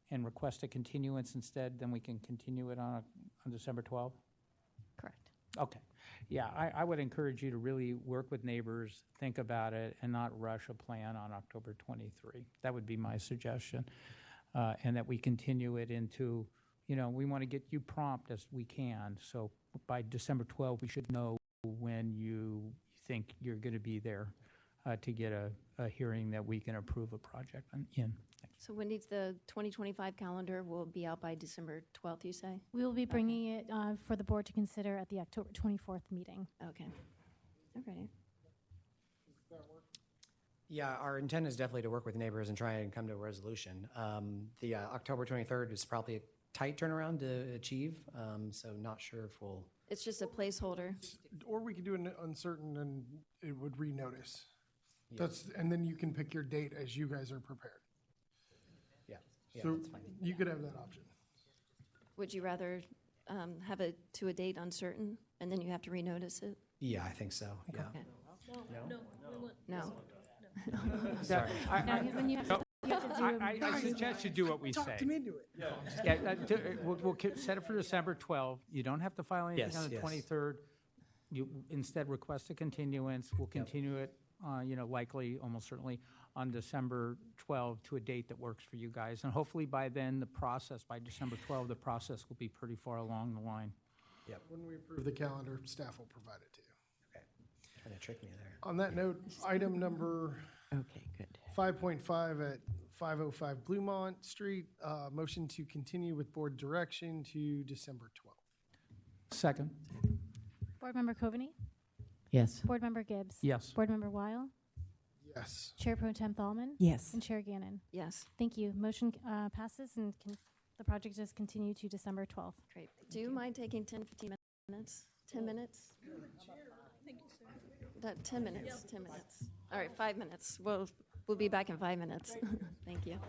[SPEAKER 5] and request a continuance instead, then we can continue it on December 12th?
[SPEAKER 2] Correct.
[SPEAKER 5] Okay. Yeah, I would encourage you to really work with neighbors, think about it, and not rush a plan on October 23. That would be my suggestion. And that we continue it into, we want to get you prompt as we can. So by December 12, we should know when you think you're going to be there to get a hearing that we can approve a project in.
[SPEAKER 1] So when needs the 2025 calendar will be out by December 12th, you say?
[SPEAKER 2] We will be bringing it for the board to consider at the October 24th meeting.
[SPEAKER 1] Okay. Okay.
[SPEAKER 20] Yeah, our intent is definitely to work with neighbors and try and come to a resolution. The October 23rd is probably a tight turnaround to achieve, so not sure if we'll.
[SPEAKER 1] It's just a placeholder.
[SPEAKER 6] Or we could do an uncertain and it would renotice.
[SPEAKER 20] Yeah.
[SPEAKER 6] And then you can pick your date as you guys are prepared.
[SPEAKER 20] Yeah,
[SPEAKER 6] So
[SPEAKER 20] that's fine.
[SPEAKER 6] you could have that option.
[SPEAKER 1] Would you rather have it to a date uncertain and then you have to renotice it?
[SPEAKER 20] Yeah, I think so, yeah.
[SPEAKER 1] Okay.
[SPEAKER 19] No, we want.
[SPEAKER 1] No.
[SPEAKER 20] Sorry.
[SPEAKER 2] No, because then you have to do.
[SPEAKER 5] I suggest you do what we say.
[SPEAKER 6] Talk me into it.
[SPEAKER 5] Yeah, we'll set it for December 12. You don't have to file anything
[SPEAKER 20] Yes,
[SPEAKER 5] on the
[SPEAKER 20] yes.
[SPEAKER 5] 23rd. you instead request a continuance. We'll continue it, likely, almost certainly, on December 12 to a date that works for you guys. And hopefully by then, by December 12, the process will be pretty far along the line.
[SPEAKER 20] Yep.
[SPEAKER 6] When we approve the calendar, staff will provide it to you.
[SPEAKER 20] Okay. Trying to trick me there.
[SPEAKER 6] On that note, item number
[SPEAKER 3] Okay, good.
[SPEAKER 6] 5.5 at 505 Bluemont Street, motion to continue with board direction to December 12th.
[SPEAKER 5] Second.
[SPEAKER 2] Board Member Coveney?
[SPEAKER 15] Yes.
[SPEAKER 2] Board Member Gibbs?
[SPEAKER 5] Yes.
[SPEAKER 2] Board Member Weil?
[SPEAKER 6] Yes.
[SPEAKER 2] Chair Pro Tem Thalman?
[SPEAKER 3] Yes.
[SPEAKER 2] And Chair Gannon?
[SPEAKER 1] Yes.
[SPEAKER 2] Thank you. Motion passes, and the project is continued to December 12th.
[SPEAKER 1] Great. Do you mind taking 10, 15 minutes? 10 minutes?
[SPEAKER 19] Thank you, sir.
[SPEAKER 1] 10 minutes, 10 minutes. All right, 5 minutes. We'll be back in 5 minutes. Thank you.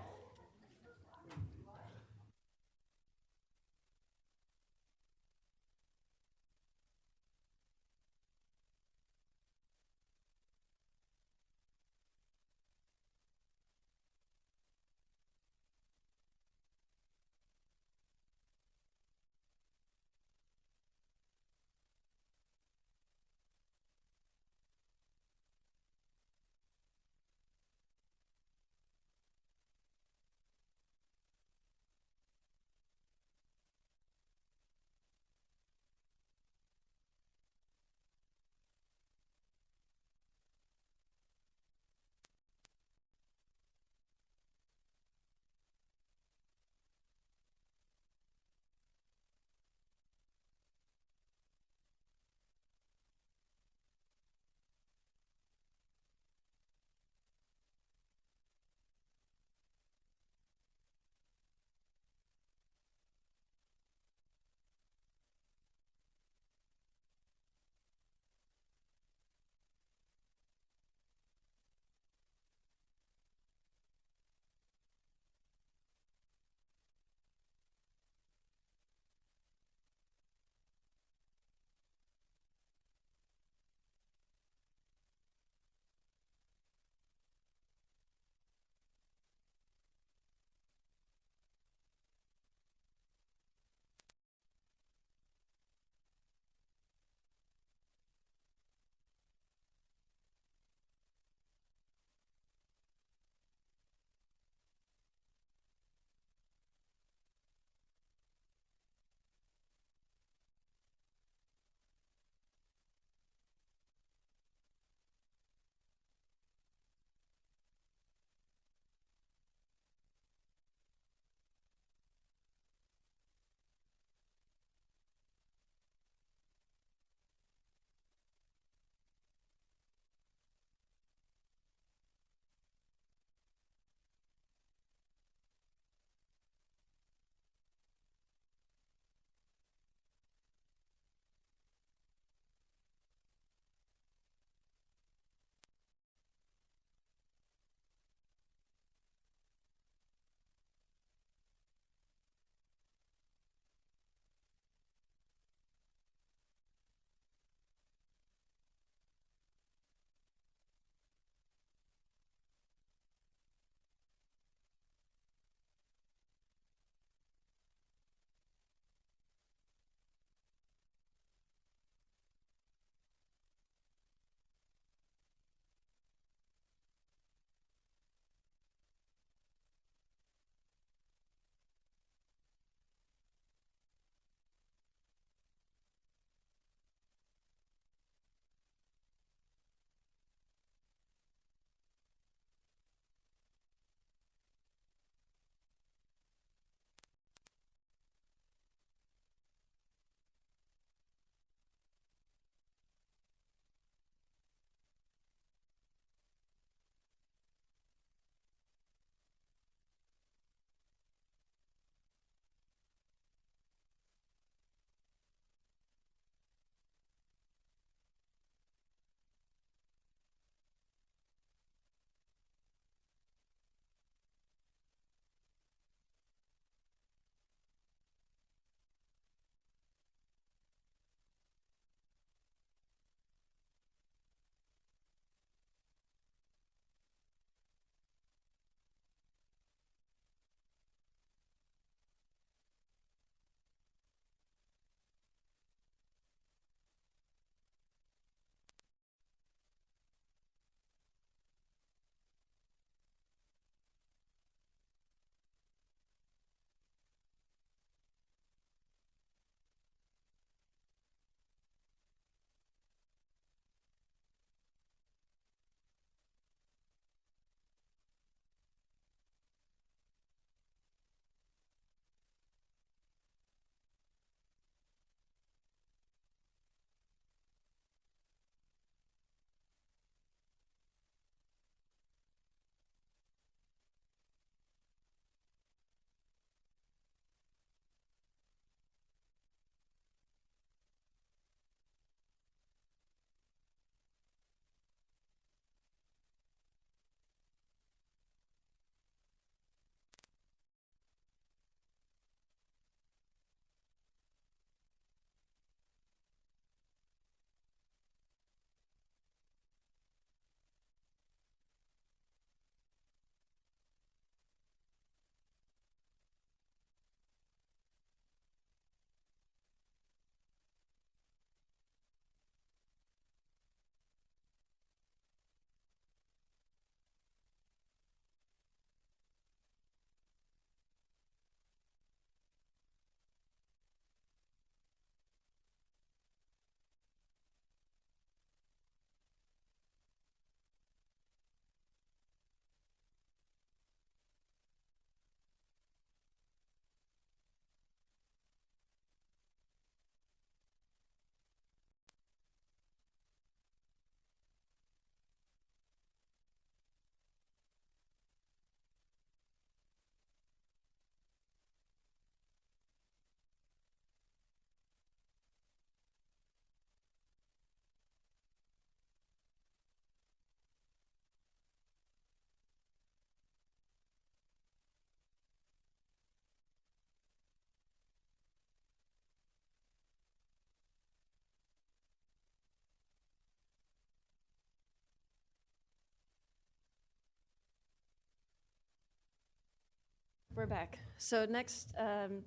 [SPEAKER 1] We're back. So next,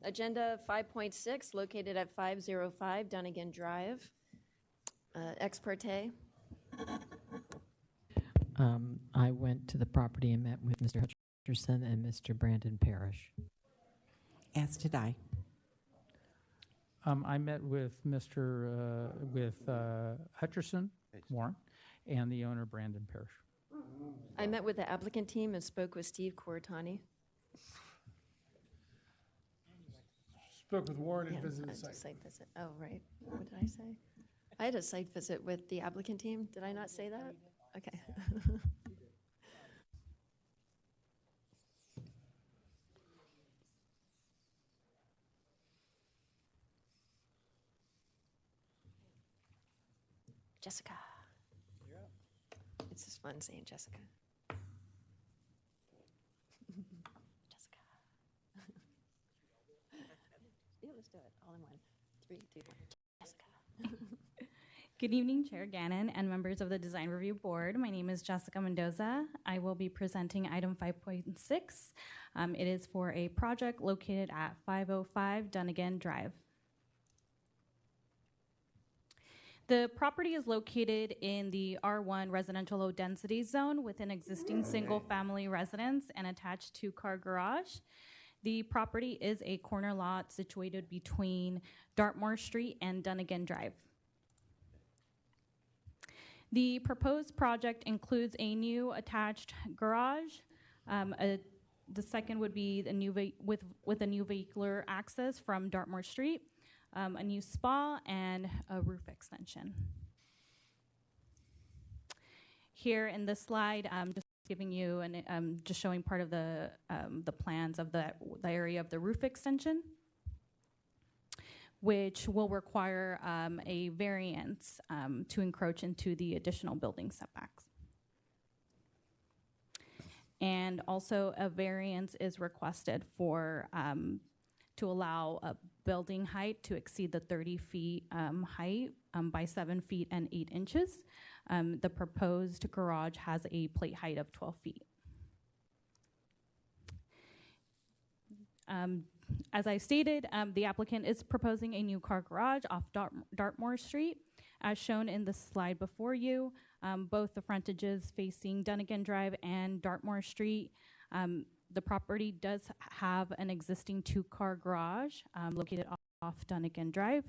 [SPEAKER 1] agenda 5.6, located at 505 Dunnigan Drive. Ex parte.
[SPEAKER 14] I went to the property and met with Mr. Hutcherson and Mr. Brandon Parrish.
[SPEAKER 3] As did I.
[SPEAKER 5] I met with Mr. Hutcherson, Warren, and the owner, Brandon Parrish.
[SPEAKER 1] I met with the applicant team and spoke with Steve Coratani.
[SPEAKER 6] Spoke with Warren and
[SPEAKER 1] Yeah,
[SPEAKER 6] visited the
[SPEAKER 1] it's a
[SPEAKER 6] site.
[SPEAKER 1] site visit. Oh, right. What did I say? I had a site visit with the applicant team. Did I not say that? Okay. Jessica. It's just fun saying Jessica. Jessica. Yeah, let's do it all in one. 3, 2, 1. Jessica.
[SPEAKER 16] Good evening, Chair Gannon and members of the Design Review Board. My name is Jessica Mendoza. I will be presenting item 5.6. It is for a project located at 505 Dunnigan Drive. The property is located in the R1 residential low density zone with an existing single family residence and attached 2-car garage. The property is a corner lot situated between Dartmoor Street and Dunnigan Drive. The proposed project includes a new attached garage. The second would be the new with a new vehicular access from Dartmoor Street, a new spa, and a roof extension. Here in this slide, just giving you and just showing part of the plans of the area of the roof extension, which will require a variance to encroach into the additional building setbacks. And also a variance is requested for to allow a building height to exceed the 30 feet height by 7 feet and 8 inches. The proposed garage has a plate height of 12 feet. As I stated, the applicant is proposing a new car garage off Dartmoor Street. As shown in the slide before you, both the frontages facing Dunnigan Drive and Dartmoor Street. The property does have an existing 2-car garage located off Dunnigan Drive.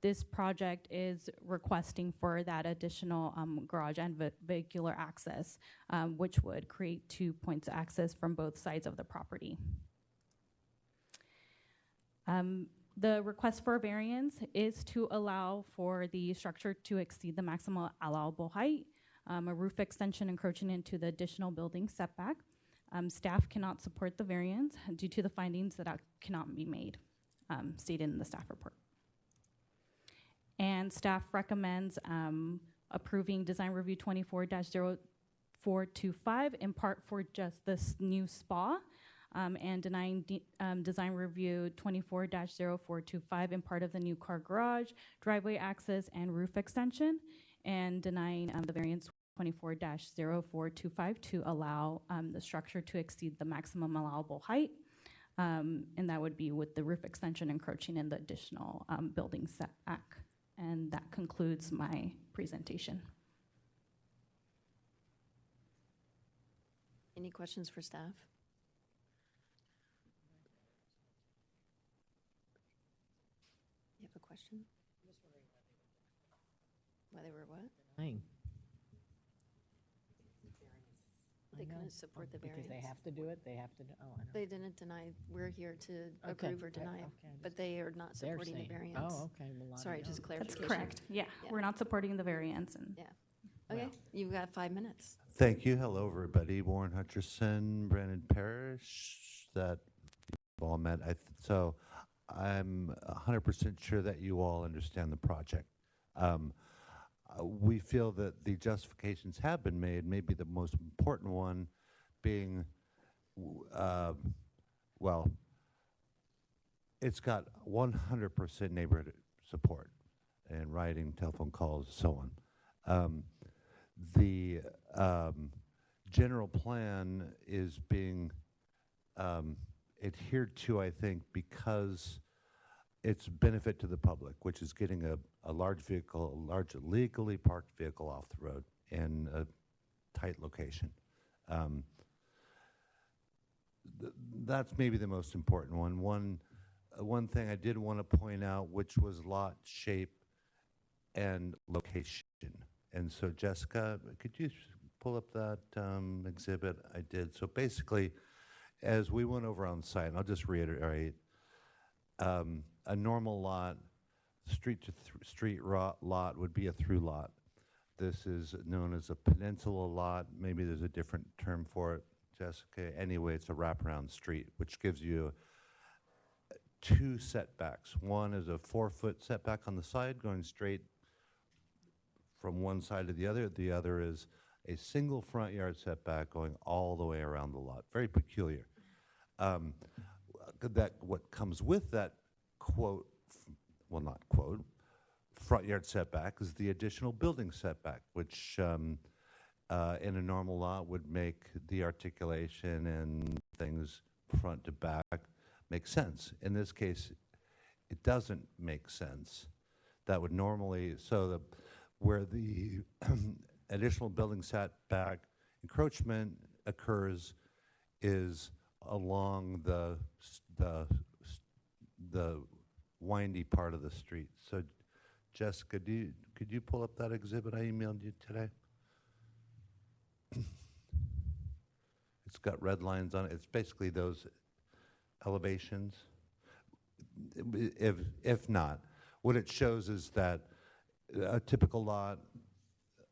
[SPEAKER 16] This project is requesting for that additional garage and vehicular access, which would create 2 points of access from both sides of the property. The request for variance is to allow for the structure to exceed the maximum allowable height, a roof extension encroaching into the additional building setback. Staff cannot support the variance due to the findings that cannot be made, stated in the staff report. And staff recommends approving Design Review 24-0425 in part for just this new spa, and denying Design Review 24-0425 in part of the new car garage, driveway access, and roof extension, and denying the variance 24-0425 to allow the structure to exceed the maximum allowable height, and that would be with the roof extension encroaching in the additional building setback. And that concludes my presentation.
[SPEAKER 1] Any questions for staff? You have a question? Why they were what?
[SPEAKER 14] Denying.
[SPEAKER 1] They couldn't support the variance.
[SPEAKER 14] Because they have to do it, they have to, oh, I know.
[SPEAKER 1] They didn't deny, we're here to
[SPEAKER 14] Okay,
[SPEAKER 1] approve or
[SPEAKER 14] okay,
[SPEAKER 1] deny,
[SPEAKER 14] okay,
[SPEAKER 1] but they are not
[SPEAKER 14] They're
[SPEAKER 1] supporting the
[SPEAKER 14] saying-
[SPEAKER 1] variance.
[SPEAKER 14] oh, okay, well, I
[SPEAKER 1] Sorry,
[SPEAKER 14] don't
[SPEAKER 1] just
[SPEAKER 14] know.
[SPEAKER 1] clarification.
[SPEAKER 16] That's correct. Yeah, we're not supporting the variance. And
[SPEAKER 1] Yeah. Okay, you've got 5 minutes.
[SPEAKER 17] Thank you. Hello, everybody. Warren Hutcherson, Brandon Parrish, that you've all met. So I'm 100% sure that you all understand the project. We feel that the justifications have been made, maybe the most important one being, well, it's got 100% neighborhood support and writing, telephone calls, so on. The general plan is being adhered to, I think, because it's benefit to the public, which is getting a large vehicle, a large legally parked vehicle off the road in a tight location. That's maybe the most important one. One thing I did want to point out, which was lot shape and location. And so, Jessica, could you pull up that exhibit? I did. So basically, as we went over on site, and I'll just reiterate, a normal lot, street lot would be a through lot. This is known as a peninsula lot. Maybe there's a different term for it, Jessica. Anyway, it's a wraparound street, which gives you 2 setbacks. One is a 4-foot setback on the side going straight from one side to the other. The other is a single front yard setback going all the way around the lot. Very peculiar. What comes with that quote, well, not quote, front yard setback is the additional building setback, which in a normal lot would make the articulation and things front to back make sense. In this case, it doesn't make sense. That would normally, where the additional building setback encroachment occurs is along the windy part of the street. So, Jessica, could you pull up that exhibit I emailed you today? It's got red lines on it. It's basically those elevations. If not, what it shows is that a typical lot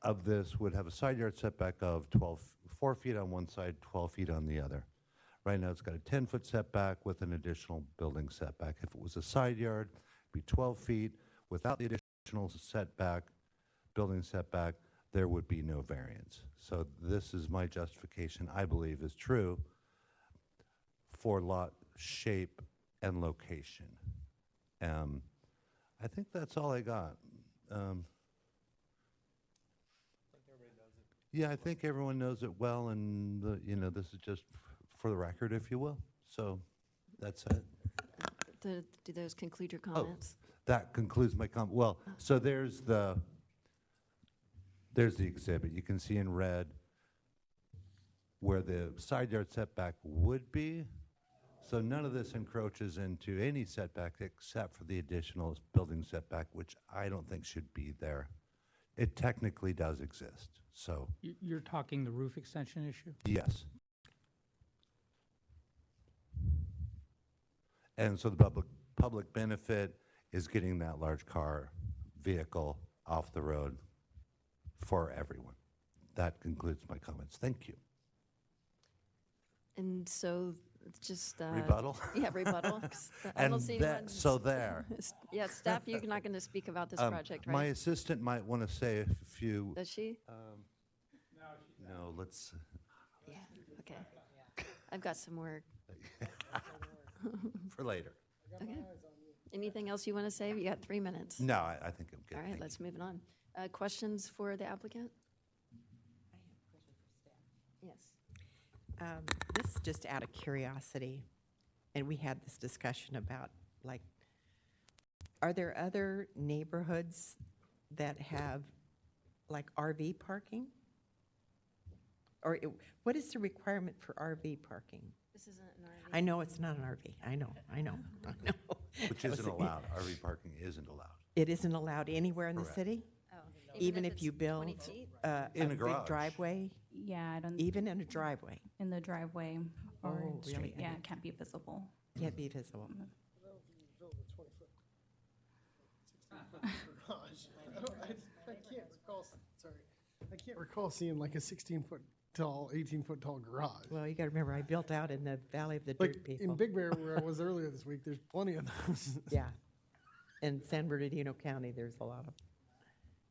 [SPEAKER 17] of this would have a side yard setback of 4 feet on one side, 12 feet on the other. Right now, it's got a 10-foot setback with an additional building setback. If it was a side yard, it'd be 12 feet. Without the additional setback, building setback, there would be no variance. So this is my justification, I believe is true, for lot shape and location. I think that's all I got. Yeah, I think everyone knows it well, and this is just for the record, if you will. So that's it.
[SPEAKER 1] Do those conclude your comments?
[SPEAKER 17] That concludes my comment. Well, so there's the exhibit. You can see in red where the side yard setback would be. So none of this encroaches into any setback except for the additional building setback, which I don't think should be there. It technically does exist. So
[SPEAKER 5] You're talking the roof extension issue?
[SPEAKER 17] yes. And so the public benefit is getting that large car vehicle off the road for everyone. That concludes my comments. Thank you.
[SPEAKER 1] And so it's just
[SPEAKER 17] Rebuttal?
[SPEAKER 1] Yeah, rebuttal. 'Cause I
[SPEAKER 17] And
[SPEAKER 1] don't see
[SPEAKER 17] that-
[SPEAKER 1] anyone.
[SPEAKER 17] so there.
[SPEAKER 1] Yeah, staff, you're not going to speak about this project, right?
[SPEAKER 17] My assistant might want to say a few.
[SPEAKER 1] Does she?
[SPEAKER 17] No, let's.
[SPEAKER 1] Yeah. Okay. I've got some work.
[SPEAKER 17] For later.
[SPEAKER 1] Okay. Anything else you want to say? You got 3 minutes.
[SPEAKER 17] No, I think I'm good.
[SPEAKER 1] All right, let's move it on. Questions for the applicant? Yes.
[SPEAKER 3] This is just out of curiosity, and we had this discussion about, like, are there other neighborhoods that have, like, RV parking? Or what is the requirement for RV parking?
[SPEAKER 1] This isn't an RV.
[SPEAKER 3] I know it's not an RV. I know.
[SPEAKER 17] Which isn't allowed. RV parking isn't allowed.
[SPEAKER 3] It isn't allowed anywhere in the
[SPEAKER 17] Correct.
[SPEAKER 3] city?
[SPEAKER 1] Oh.
[SPEAKER 3] Even if
[SPEAKER 1] it's
[SPEAKER 3] you
[SPEAKER 1] 20
[SPEAKER 3] build
[SPEAKER 1] feet?
[SPEAKER 17] In a
[SPEAKER 3] big
[SPEAKER 17] garage.
[SPEAKER 3] driveway?
[SPEAKER 16] Yeah, I don't.
[SPEAKER 3] Even in a driveway?
[SPEAKER 16] In the driveway or
[SPEAKER 3] Oh,
[SPEAKER 16] street,
[SPEAKER 3] really?
[SPEAKER 16] yeah, it can't be visible.
[SPEAKER 3] Can't be visible.
[SPEAKER 6] I can't recall seeing like a 16-foot tall, 18-foot tall garage.
[SPEAKER 3] Well, you got to remember, I built out in the Valley of the
[SPEAKER 6] Like
[SPEAKER 3] Dirt People.
[SPEAKER 6] in Big Bear, where I was earlier this week, there's plenty of those.
[SPEAKER 3] Yeah. In San Bernardino County, there's a lot of,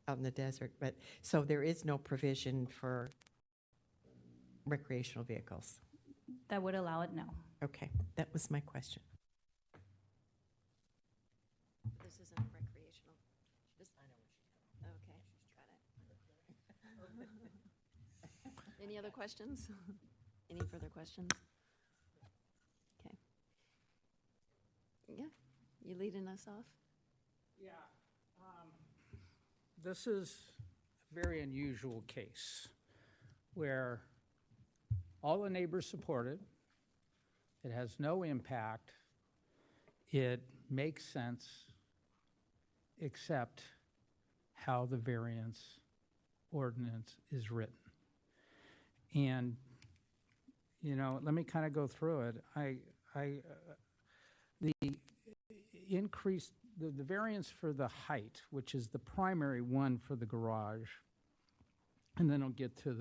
[SPEAKER 3] out in the desert. But, so there is no provision for recreational vehicles?
[SPEAKER 16] That would allow it, no.
[SPEAKER 3] Okay, that was my question.
[SPEAKER 1] This isn't recreational. I know what she's talking about. Okay, got it. Any other questions? Any further questions? You leading us off?
[SPEAKER 5] Yeah. This is a very unusual case where all the neighbors support it. It has no impact. It makes sense, except how the variance ordinance is written. And, you know, let me kind of go through it. The increase, the variance for the height, which is the primary one for the garage, and then I'll get to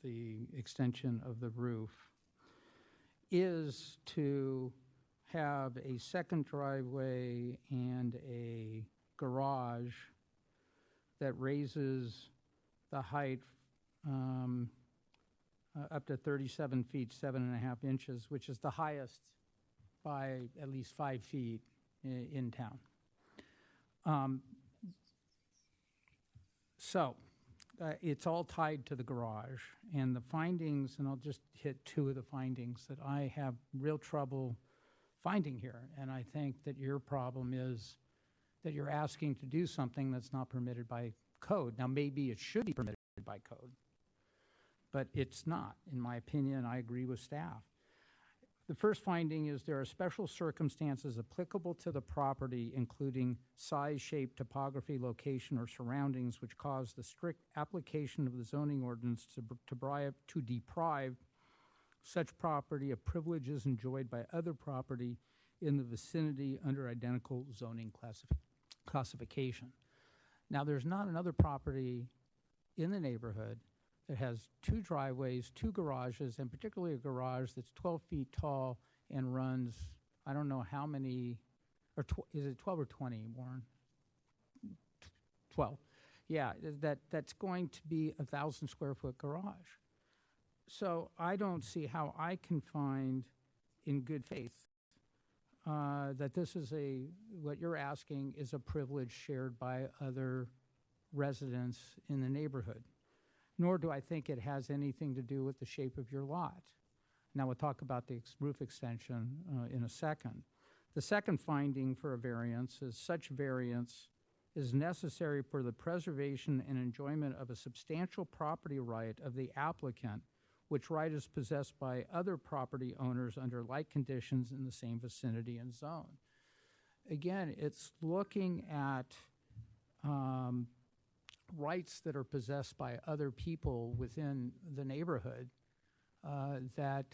[SPEAKER 5] the extension of the roof, is to have a second driveway and a garage that raises the height up to 37 feet, 7.5 inches, which is the highest by at least 5 feet in town. It's all tied to the garage, and the findings, and I'll just hit two of the findings that I have real trouble finding here, and I think that your problem is that you're asking to do something that's not permitted by code. Now, maybe it should be permitted by code, but it's not. In my opinion, I agree with staff. The first finding is there are special circumstances applicable to the property, including size, shape, topography, location, or surroundings, which cause the strict application of the zoning ordinance to deprive such property of privileges enjoyed by other property in the vicinity under identical zoning classification. Now, there's not another property in the neighborhood that has two driveways, two garages, and particularly a garage that's 12 feet tall and runs, I don't know how many, or is it 12 or 20, Warren? 12. Yeah, that's going to be a 1,000 square foot garage. So I don't see how I can find in good faith that this is what you're asking is a privilege shared by other residents in the neighborhood. Nor do I think it has anything to do with the shape of your lot. Now we'll talk about the roof extension in a second. The second finding for a variance is such variance is necessary for the preservation and enjoyment of a substantial property right of the applicant, which right is possessed by other property owners under like conditions in the same vicinity and zone. Again, it's looking at rights that are possessed by other people within the neighborhood that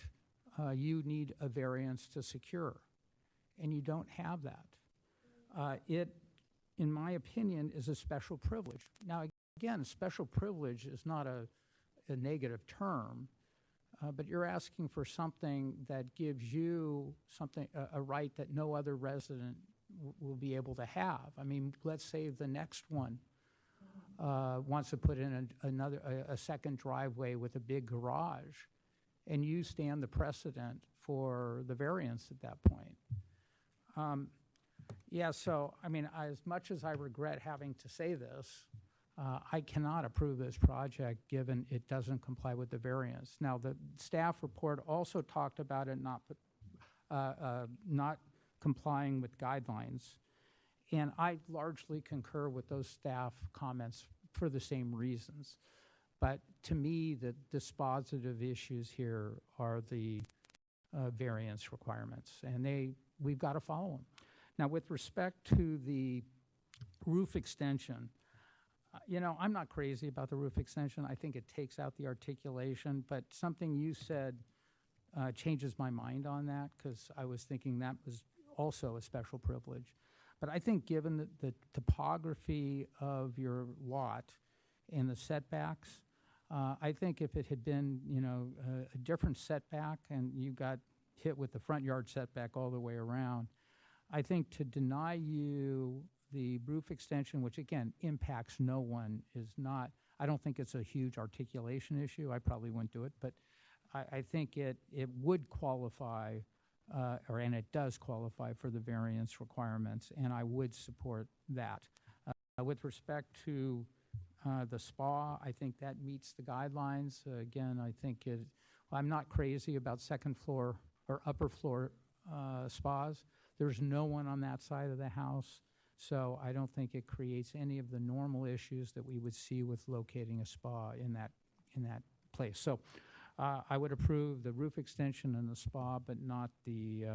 [SPEAKER 5] you need a variance to secure, and you don't have that. It, in my opinion, is a special privilege. Now, again, special privilege is not a negative term, but you're asking for something that gives you a right that no other resident will be able to have. I mean, let's say the next one wants to put in a second driveway with a big garage, and you stand the precedent for the variance at that point. Yeah, so, I mean, as much as I regret having to say this, I cannot approve this project given it doesn't comply with the variance. Now, the staff report also talked about it not complying with guidelines. And I largely concur with those staff comments for the same reasons. But to me, the dispositive issues here are the variance requirements, and we've got to follow them. Now, with respect to the roof extension, you know, I'm not crazy about the roof extension. I think it takes out the articulation, but something you said changes my mind on that, because I was thinking that was also a special privilege. But I think given the topography of your lot and the setbacks, I think if it had been, you know, a different setback and you got hit with the front yard setback all the way around, I think to deny you the roof extension, which again impacts no one, is not, I don't think it's a huge articulation issue. I probably wouldn't do it, but I think it would qualify and it does qualify for the variance requirements, and I would support that. With respect to the spa, I think that meets the guidelines. Again, I think I'm not crazy about second floor or upper floor spas. There's no one on that side of the house, so I don't think it creates any of the normal issues that we would see with locating a spa in that place. So I would approve the roof extension and the spa, but not the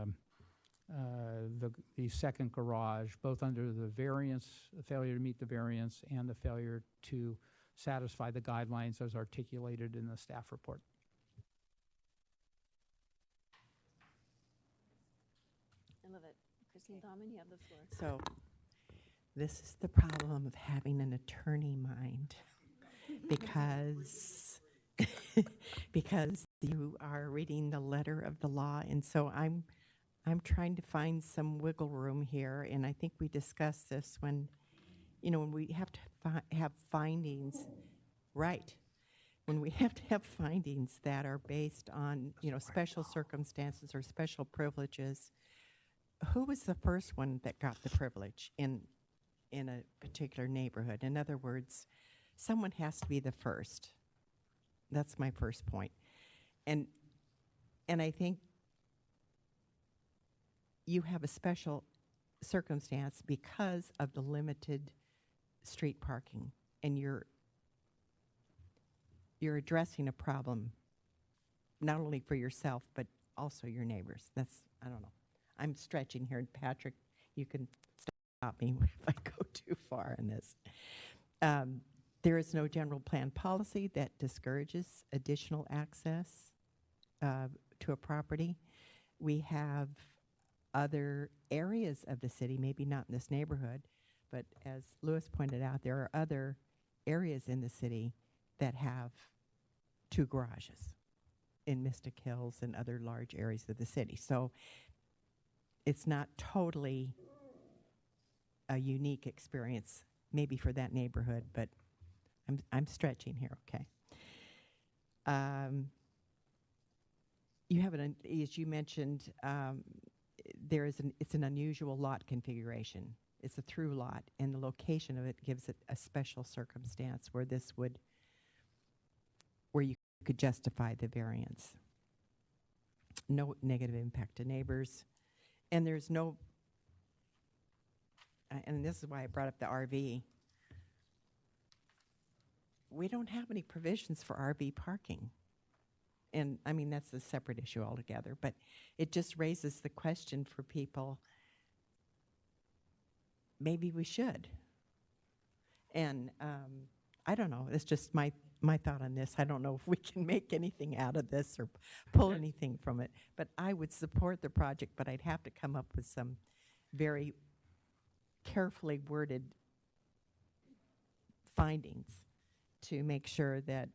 [SPEAKER 5] second garage, both under the variance, the failure to meet the variance, and the failure to satisfy the guidelines as articulated in the staff report.
[SPEAKER 1] I love it. Christine Dahlman, you have the floor.
[SPEAKER 3] So this is the problem of having an attorney mind, because because you are reading the letter of the law, and so I'm trying to find some wiggle room here, and I think we discussed this when we have to have findings, right? When we have to have findings that are based on special circumstances or special privileges. Who was the first one that got the privilege in a particular neighborhood? In other words, someone has to be the first. That's my first point. And I think you have a special circumstance because of the limited street parking, and you're addressing a problem not only for yourself but also your neighbors. I don't know. I'm stretching here, and Patrick, you can stop me if I go too far in this. There is no general plan policy that discourages additional access to a property. We have other areas of the city, maybe not in this neighborhood, but as Lewis pointed out, there are other areas in the city that have 2 garages in Mystic Hills and other large areas of the city. So it's not totally a unique experience, maybe for that neighborhood, but I'm stretching here, okay. You have as you mentioned, it's an unusual lot configuration. It's a through lot, and the location of it gives it a special circumstance where you could justify the variance. No negative impact to neighbors. And there's no, and this is why I brought up the RV. We don't have any provisions for RV parking. And I mean, that's a separate issue altogether, but it just raises the question for people, maybe we should. And I don't know, it's just my thought on this. I don't know if we can make anything out of this or pull anything from it, but I would support the project, but I'd have to come up with some very carefully worded findings to make sure that,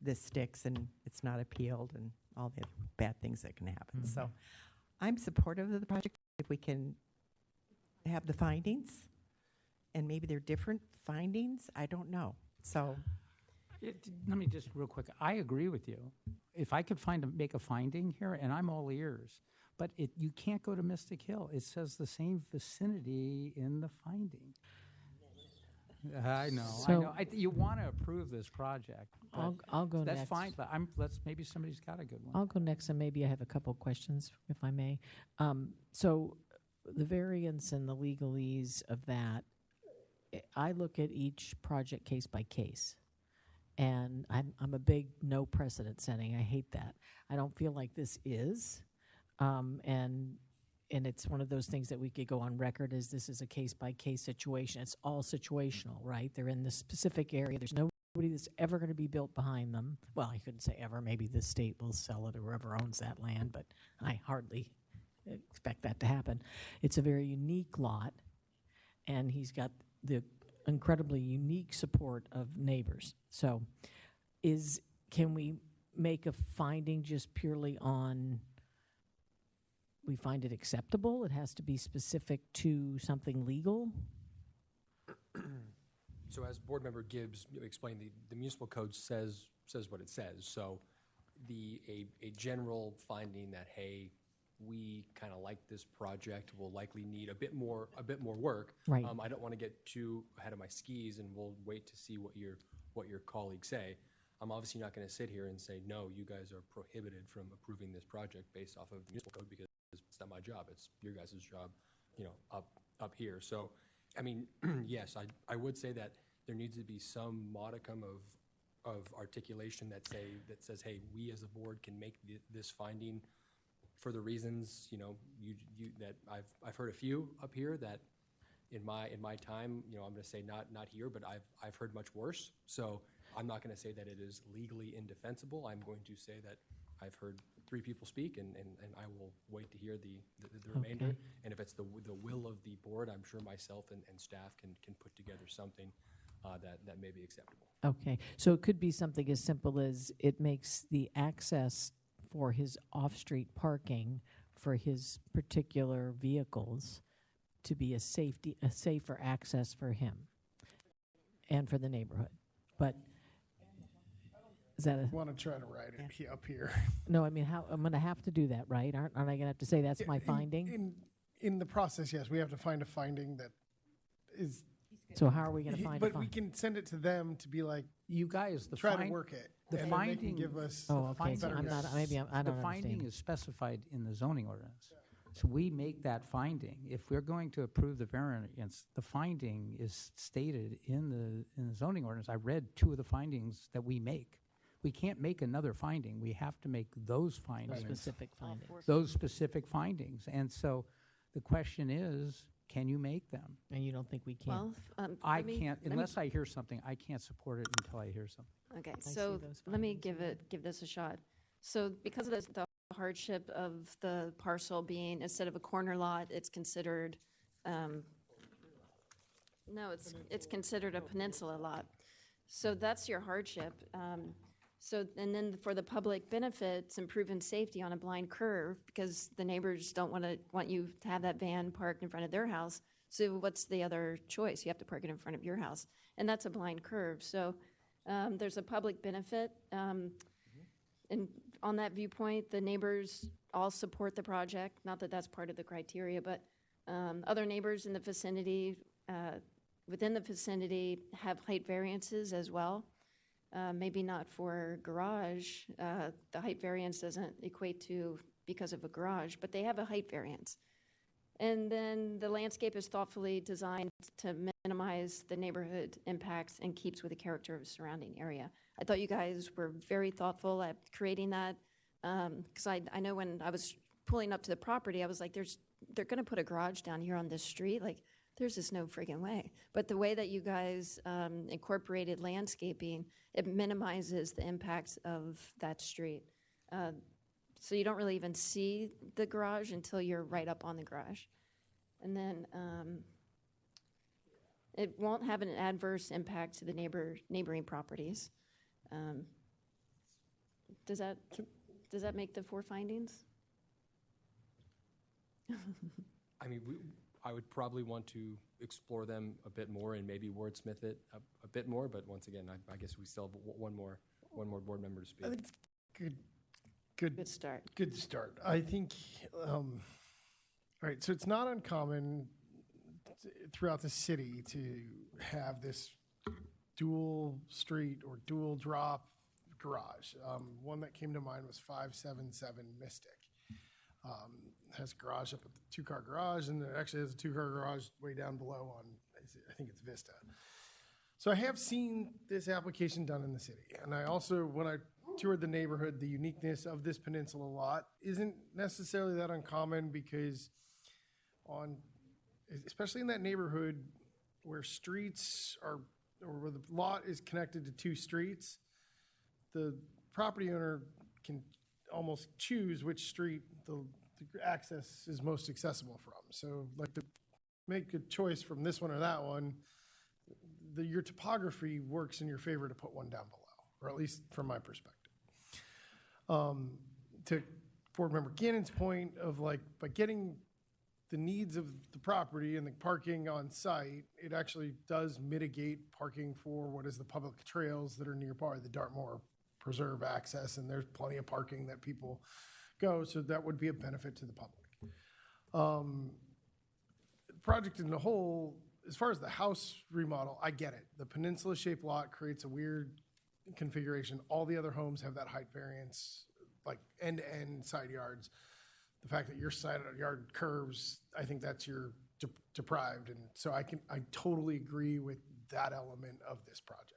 [SPEAKER 3] this sticks and it's not appealed and all the bad things that can happen.
[SPEAKER 14] Mm-hmm.
[SPEAKER 3] So I'm supportive of the project if we can have the findings, and maybe they're different findings. I don't know. So
[SPEAKER 5] let me just real quick. I agree with you. If I could make a finding here, and I'm all ears, but you can't go to Mystic Hill. It says the same vicinity in the finding. I know.
[SPEAKER 7] So-
[SPEAKER 5] You want to approve this project. but
[SPEAKER 7] I'll go
[SPEAKER 5] that's
[SPEAKER 7] next.
[SPEAKER 5] fine, but maybe somebody's got a good one.
[SPEAKER 7] I'll go next, and maybe I have a couple questions, if I may. So the variance and the legalese of that, I look at each project case by case. And I'm a big no precedent setting. I hate that. I don't feel like this is. And it's one of those things that we could go on record as this is a case-by-case situation. It's all situational, right? They're in this specific area. There's nobody that's ever going to be built behind them. Well, I couldn't say ever. Maybe the state will sell it or whoever owns that land, but I hardly expect that to happen. It's a very unique lot, and he's got the incredibly unique support of neighbors. So can we make a finding just purely on we find it acceptable? It has to be specific to something legal?
[SPEAKER 13] So as Board Member Gibbs explained, the municipal code says what it says. So a general finding that, hey, we kind of like this project, will likely need a bit more work.
[SPEAKER 7] Right.
[SPEAKER 13] I don't want to get too ahead of my skis, and we'll wait to see what your colleagues say. I'm obviously not going to sit here and say, no, you guys are prohibited from approving this project based off of the municipal code, because it's not my job. It's your guys' job, up here. So, I mean, yes, I would say that there needs to be some modicum of articulation that says, hey, we as a board can make this finding for the reasons, that I've heard a few up here that in my time, I'm going to say not here, but I've heard much worse. So I'm not going to say that it is legally indefensible. I'm going to say that I've heard 3 people speak, and I will wait to hear the remainder.
[SPEAKER 14] Okay.
[SPEAKER 13] And if it's the will of the board, I'm sure myself and staff can put together something that may be acceptable.
[SPEAKER 14] Okay, so it could be something as simple as it makes the access for his off-street parking for his particular vehicles to be a safer access for him and for the neighborhood. But is that a?
[SPEAKER 6] Want to try to write it up here.
[SPEAKER 14] No, I mean, how, I'm going to have to do that, right? Aren't I going to have to say that's my finding?
[SPEAKER 6] In the process, yes, we have to find a finding that is.
[SPEAKER 14] So how are we going to find a
[SPEAKER 6] But we
[SPEAKER 14] finding?
[SPEAKER 6] can send it to them to be like,
[SPEAKER 5] You guys,
[SPEAKER 6] try to work it.
[SPEAKER 5] The
[SPEAKER 6] and then they can
[SPEAKER 5] finding,
[SPEAKER 6] give us.
[SPEAKER 14] Oh, okay, so
[SPEAKER 6] better
[SPEAKER 14] I'm not,
[SPEAKER 6] guidance.
[SPEAKER 14] maybe I don't
[SPEAKER 5] the finding
[SPEAKER 14] understand.
[SPEAKER 5] is specified in the zoning ordinance. So we make that finding. If we're going to approve the variance, the finding is stated in the zoning ordinance. I read 2 of the findings that we make. We can't make another finding. We have to make those findings.
[SPEAKER 14] Specific findings.
[SPEAKER 5] Those specific findings. And so the question is, can you make them?
[SPEAKER 14] And you don't think we can?
[SPEAKER 1] Well,
[SPEAKER 5] I
[SPEAKER 1] let me-
[SPEAKER 5] can't,
[SPEAKER 1] let me-
[SPEAKER 5] unless I hear something, I can't support it until I hear something.
[SPEAKER 1] Okay,
[SPEAKER 14] see
[SPEAKER 1] so
[SPEAKER 14] those
[SPEAKER 1] let me
[SPEAKER 14] findings,
[SPEAKER 1] give this a shot. So because of the hardship of the parcel being, instead of a corner lot, it's considered, no, it's considered a peninsula lot. So that's your hardship. So, and then for the public benefits, improving safety on a blind curve, because the neighbors don't want you to have that van parked in front of their house. So what's the other choice? You have to park it in front of your house. And that's a blind curve. So there's a public benefit. And on that viewpoint, the neighbors all support the project. Not that that's part of the criteria, but other neighbors in the vicinity, within the vicinity, have height variances as well. Maybe not for garage. The height variance doesn't equate to because of a garage, but they have a height variance. And then the landscape is thoughtfully designed to minimize the neighborhood impacts and keeps with the character of the surrounding area. I thought you guys were very thoughtful at creating that, because I know when I was pulling up to the property, I was like, they're going to put a garage down here on this street. Like, there's just no friggin' way. But the way that you guys incorporated landscaping, it minimizes the impacts of that street. So you don't really even see the garage until you're right up on the garage. And then it won't have an adverse impact to the neighboring properties. Does that make the 4 findings?
[SPEAKER 13] I mean, I would probably want to explore them a bit more and maybe wordsmith it a bit more. But once again, I guess we still have one more board member to speak.
[SPEAKER 6] I think good
[SPEAKER 1] start.
[SPEAKER 6] Good start. I think, all right, so it's not uncommon throughout the city to have this dual street or dual drop garage. One that came to mind was 577 Mystic. Has a garage up at the 2-car garage, and it actually has a 2-car garage way down below on, I think it's Vista. So I have seen this application done in the city. And I also, when I toured the neighborhood, the uniqueness of this peninsula lot isn't necessarily that uncommon, because especially in that neighborhood where streets are, or where the lot is connected to 2 streets, the property owner can almost choose which street the access is most accessible from. So like to make a choice from this one or that one, your topography works in your favor to put one down below, or at least from my perspective. To Board Member Gannon's point of like, by getting the needs of the property and the parking on site, it actually does mitigate parking for what is the public trails that are nearby, the Dartmoor Preserve access, and there's plenty of parking that people go, so that would be a benefit to the public. The project in the whole, as far as the house remodel, I get it. The peninsula-shaped lot creates a weird configuration. All the other homes have that height variance, like end-to-end side yards. The fact that your side yard curves, I think that's your deprived. And so I totally agree with that element of this project.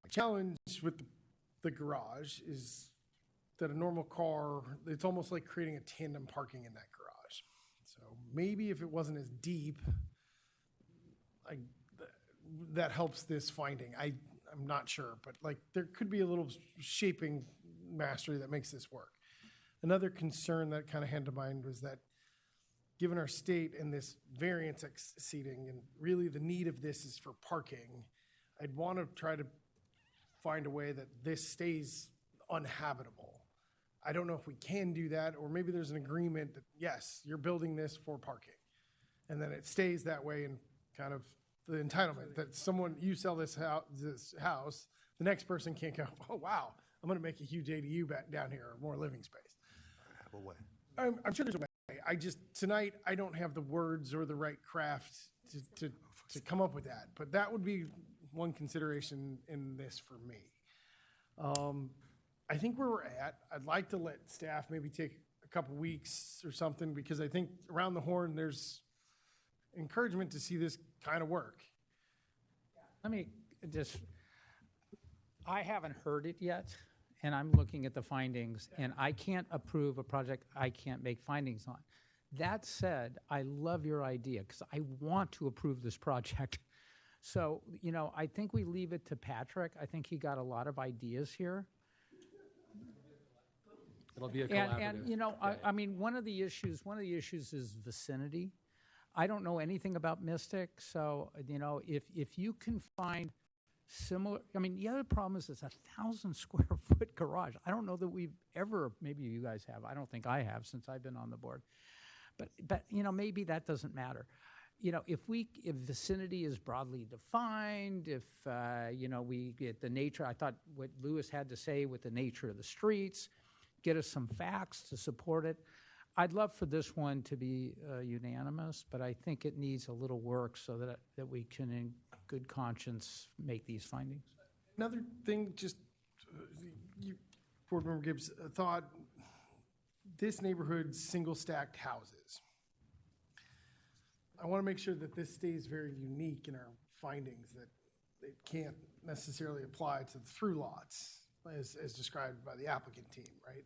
[SPEAKER 6] My challenge with the garage is that a normal car, it's almost like creating a tandem parking in that garage. So maybe if it wasn't as deep, that helps this finding. I'm not sure, but like there could be a little shaping mastery that makes this work. Another concern that kind of had to mind was that given our state and this variance exceeding, and really the need of this is for parking, I'd want to try to find a way that this stays uninhabitable. I don't know if we can do that, or maybe there's an agreement that, yes, you're building this for parking. And then it stays that way in kind of the entitlement that you sell this house, the next person can't go, oh, wow, I'm going to make a huge ADU back down here, or more living space.
[SPEAKER 17] Have a way.
[SPEAKER 6] I'm sure there's a way. Tonight, I don't have the words or the right craft to come up with that. But that would be one consideration in this for me. I think where we're at, I'd like to let staff maybe take a couple weeks or something, because I think around the horn, there's encouragement to see this kind of work.
[SPEAKER 5] Let me I haven't heard it yet, and I'm looking at the findings, and I can't approve a project I can't make findings on. That said, I love your idea, because I want to approve this project. So, I think we leave it to Patrick. I think he got a lot of ideas here.
[SPEAKER 13] It'll be a collaborative.
[SPEAKER 5] And I mean, one of the issues is vicinity. I don't know anything about Mystic, so, if you can find similar, the other problem is it's 1,000 square foot garage. I don't know that we've ever, maybe you guys have, I don't think I have since I've been on the board. But maybe that doesn't matter. If vicinity is broadly defined, if, we get the nature, I thought what Lewis had to say with the nature of the streets, get us some facts to support it. I'd love for this one to be unanimous, but I think it needs a little work so that we can, in good conscience, make these findings.
[SPEAKER 6] Another thing, Board Member Gibbs, thought this neighborhood's single-stacked houses. I want to make sure that this stays very unique in our findings, that it can't necessarily apply to the through lots as described by the applicant team, right?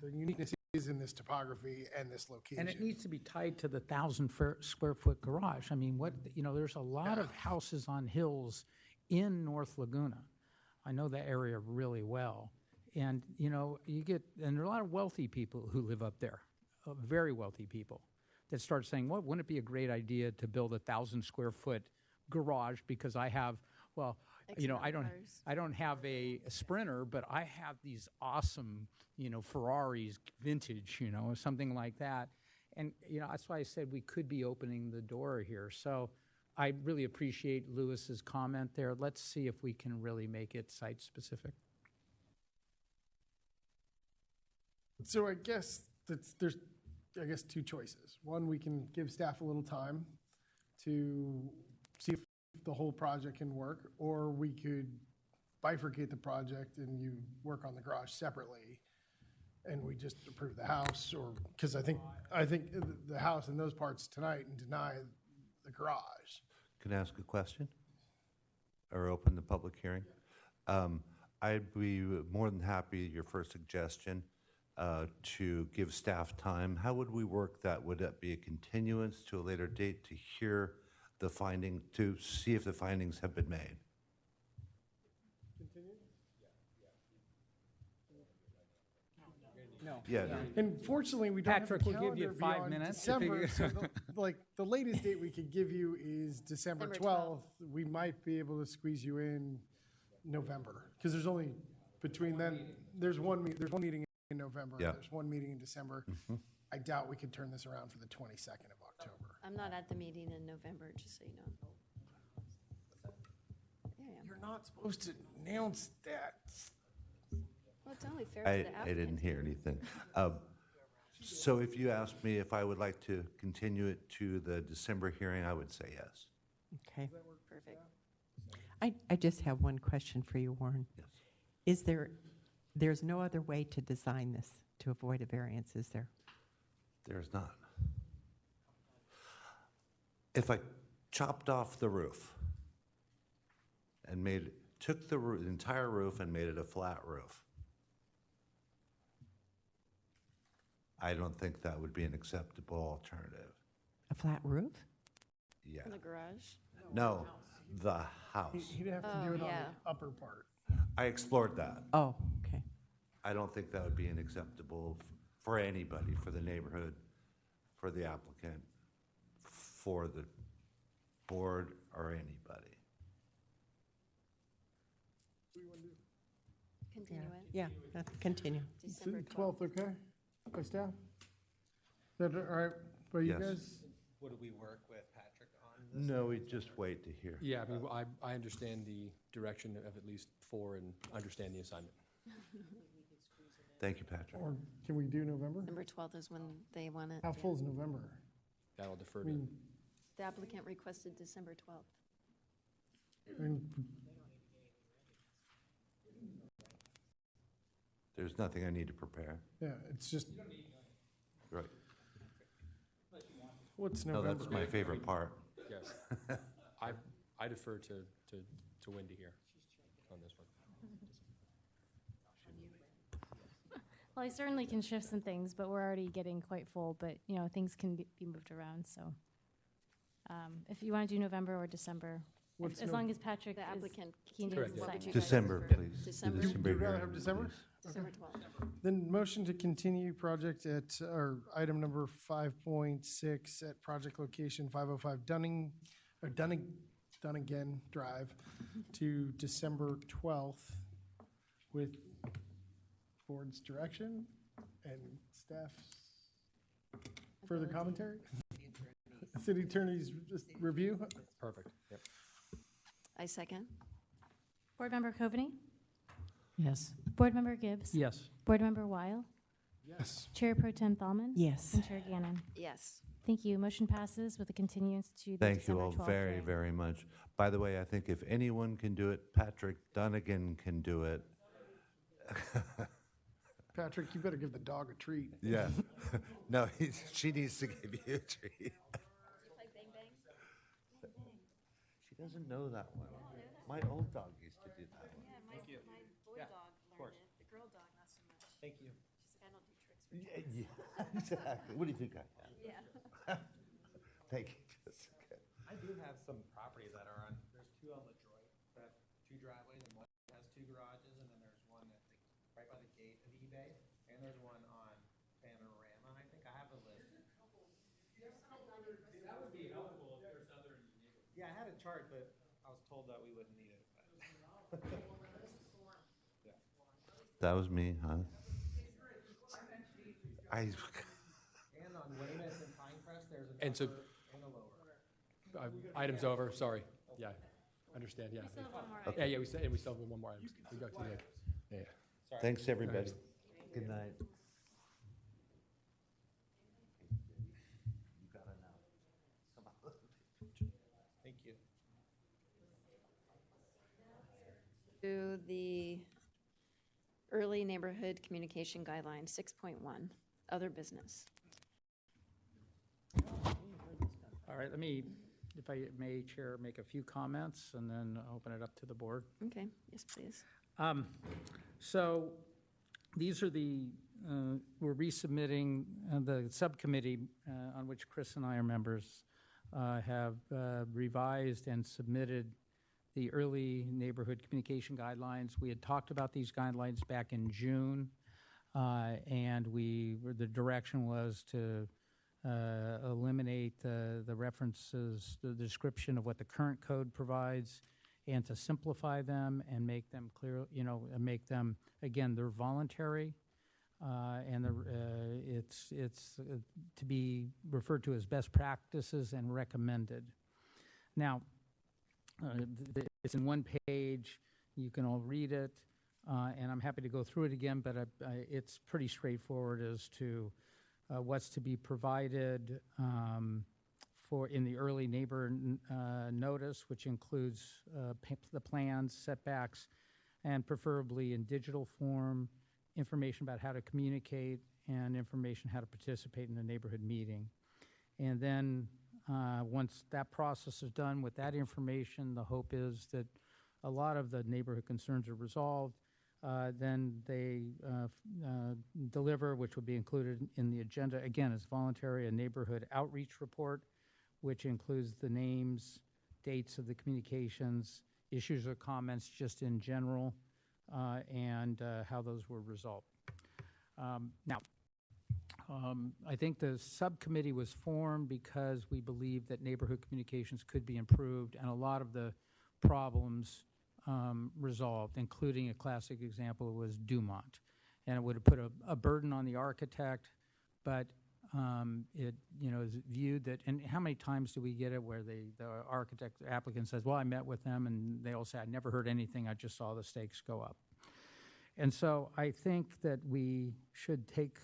[SPEAKER 6] The uniqueness is in this topography and this location.
[SPEAKER 5] And it needs to be tied to the 1,000 square foot garage. I mean, there's a lot of houses on hills in North Laguna. I know that area really well. And, there are a lot of wealthy people who live up there, very wealthy people, that start saying, well, wouldn't it be a great idea to build 1,000 square foot garage because I have, I don't have a Sprinter, but I have these awesome, Ferraris, vintage, something like that. And, that's why I said we could be opening the door here. So I really appreciate Lewis's comment there. Let's see if we can really make it site specific.
[SPEAKER 6] So I guess there's two choices. One, we can give staff a little time to see if the whole project can work, or we could bifurcate the project and you work on the garage separately and we just approve the house, or because I think the house and those parts tonight and deny the garage.
[SPEAKER 17] Can I ask a question or open the public hearing? I'd be more than happy, your first suggestion, to give staff time. How would we work that? Would that be a continuance to a later date to hear the finding, to see if the findings have been made?
[SPEAKER 6] Continue?
[SPEAKER 5] No.
[SPEAKER 17] Yeah.
[SPEAKER 6] And fortunately, we don't
[SPEAKER 5] Patrick,
[SPEAKER 6] have a
[SPEAKER 5] we'll give you
[SPEAKER 6] calendar
[SPEAKER 5] 5
[SPEAKER 6] beyond
[SPEAKER 5] minutes.
[SPEAKER 6] December, so the latest date we could give you is December 12th. We might be able to squeeze you in November, because there's only between then, there's one meeting in November,
[SPEAKER 17] Yeah.
[SPEAKER 6] there's one meeting in December. I doubt we could turn this around for the 22nd of October.
[SPEAKER 1] I'm not at the meeting in November, just so you know. Yeah, I am.
[SPEAKER 6] You're not supposed to announce that.
[SPEAKER 1] Well, it's only fair to
[SPEAKER 17] I
[SPEAKER 1] the applicant.
[SPEAKER 17] didn't hear anything. So if you asked me if I would like to continue it to the December hearing, I would say yes.
[SPEAKER 3] Okay.
[SPEAKER 1] Perfect.
[SPEAKER 3] I just have one question for you, Warren. Is there's no other way to design this to avoid a variance, is there?
[SPEAKER 17] There's not. If I chopped off the roof and took the entire roof and made it a flat roof, I don't think that would be an acceptable alternative.
[SPEAKER 3] A flat roof?
[SPEAKER 17] Yeah.
[SPEAKER 1] In the garage?
[SPEAKER 17] No, the house.
[SPEAKER 6] He'd have to do it on the upper part.
[SPEAKER 17] I explored that.
[SPEAKER 3] Oh, okay.
[SPEAKER 17] I don't think that would be an acceptable for anybody, for the neighborhood, for the applicant, for the board, or anybody.
[SPEAKER 1] Continue it.
[SPEAKER 3] Yeah, continue.
[SPEAKER 1] December
[SPEAKER 6] 12th, okay? By staff? Is that all right by you
[SPEAKER 17] Yes.
[SPEAKER 6] guys?
[SPEAKER 13] Would we work with Patrick on this?
[SPEAKER 17] No, we just wait to hear.
[SPEAKER 13] Yeah, I mean, I understand the direction of at least 4 and understand the assignment.
[SPEAKER 17] Thank you, Patrick.
[SPEAKER 6] Or can we do November?
[SPEAKER 1] November 12th is when they want it.
[SPEAKER 6] How full is November?
[SPEAKER 13] That'll defer
[SPEAKER 6] I
[SPEAKER 13] to.
[SPEAKER 6] mean,
[SPEAKER 1] The applicant requested December 12th.
[SPEAKER 6] I mean,
[SPEAKER 17] There's nothing I need to prepare.
[SPEAKER 6] yeah, it's just,
[SPEAKER 17] Right.
[SPEAKER 6] what's
[SPEAKER 17] No,
[SPEAKER 6] November?
[SPEAKER 17] that's my favorite part.
[SPEAKER 13] Yes. I defer to Wendy here on this one.
[SPEAKER 2] Well, I certainly can shift some things, but we're already getting quite full, but, you know, things can be moved around, so. If you want to do November or December,
[SPEAKER 6] What's
[SPEAKER 2] as long as Patrick
[SPEAKER 1] The
[SPEAKER 2] is
[SPEAKER 1] applicant
[SPEAKER 2] keen to
[SPEAKER 13] Correct.
[SPEAKER 2] decide.
[SPEAKER 1] What would you guys
[SPEAKER 17] December,
[SPEAKER 1] prefer?
[SPEAKER 17] please.
[SPEAKER 1] December?
[SPEAKER 6] You'd rather
[SPEAKER 17] hearing,
[SPEAKER 6] have December?
[SPEAKER 17] please.
[SPEAKER 1] December 12th.
[SPEAKER 6] Then motion to continue project at, or item number 5.6 at project location 505 Dunnigan Drive to December 12th with board's direction and staff's further commentary? City attorney's just review?
[SPEAKER 13] Perfect. Yep.
[SPEAKER 1] I second.
[SPEAKER 2] Board Member Coveney?
[SPEAKER 14] Yes.
[SPEAKER 2] Board Member Gibbs?
[SPEAKER 5] Yes.
[SPEAKER 2] Board Member Weil?
[SPEAKER 6] Yes.
[SPEAKER 2] Chair Pro Tem Thalman?
[SPEAKER 14] Yes.
[SPEAKER 2] And Chair Gannon?
[SPEAKER 1] Yes.
[SPEAKER 2] Thank you. Motion passes with a continuance to the
[SPEAKER 17] Thank you
[SPEAKER 2] December
[SPEAKER 17] all
[SPEAKER 2] 12th
[SPEAKER 17] very,
[SPEAKER 2] hearing.
[SPEAKER 17] very much. By the way, I think if anyone can do it, Patrick Dunnigan can do it.
[SPEAKER 6] Patrick, you better give the dog a treat.
[SPEAKER 17] Yeah. No, she needs to give you a treat. She doesn't know that one. My old dog used to do that one.
[SPEAKER 1] Thank you. My boy dog learned it. The girl dog, not so much.
[SPEAKER 13] Thank you.
[SPEAKER 1] She's like, I don't do tricks.
[SPEAKER 17] Yeah, exactly. What do you think I am?
[SPEAKER 1] Yeah.
[SPEAKER 17] Thank you, Jessica.
[SPEAKER 8] I do have some properties that are on, there's 2 on LaDroit that have 2 driveways, and one has 2 garages, and then there's one at right by the gate of eBay, and there's one on Panorama, I think. I have a list. That would be helpful if there's other in the neighborhood. Yeah, I had a chart, but I was told that we wouldn't need it.
[SPEAKER 17] That was me, huh?
[SPEAKER 8] And on Weymouth and Pinecrest, there's a
[SPEAKER 13] And so-
[SPEAKER 8] upper and a lower.
[SPEAKER 13] Item's over, sorry. Yeah, understand, yeah.
[SPEAKER 2] We still have one more
[SPEAKER 13] Yeah, yeah, we still have one more item. We go to the, yeah.
[SPEAKER 17] Thanks, everybody. Good night. You got it now. Come on.
[SPEAKER 8] Thank you.
[SPEAKER 1] To the early neighborhood communication guidelines, 6.1, other business.
[SPEAKER 5] All right, let me, if I may, Chair, make a few comments and then open it up to the board.
[SPEAKER 1] Okay, yes, please.
[SPEAKER 5] So these are we're resubmitting the subcommittee on which Chris and I are members have revised and submitted the early neighborhood communication guidelines. We had talked about these guidelines back in June, and the direction was to eliminate the references, the description of what the current code provides, and to simplify them and make them clear, and make them, again, they're voluntary, and it's to be referred to as best practices and recommended. Now, it's in one page. You can all read it, and I'm happy to go through it again, but it's pretty straightforward as to what's to be provided in the early neighbor notice, which includes the plans, setbacks, and preferably in digital form, information about how to communicate, and information how to participate in the neighborhood meeting. And then once that process is done with that information, the hope is that a lot of the neighborhood concerns are resolved. Then they deliver, which will be included in the agenda. Again, it's voluntary, a neighborhood outreach report, which includes the names, dates of the communications, issues or comments just in general, and how those were resolved. Now, I think the subcommittee was formed because we believe that neighborhood communications could be improved, and a lot of the problems resolved, including a classic example was Dumont. And it would have put a burden on the architect, but it is viewed that, and how many times do we get it where the architect applicant says, well, I met with them, and they all say, I never heard anything, I just saw the stakes go up. And so I think that we should take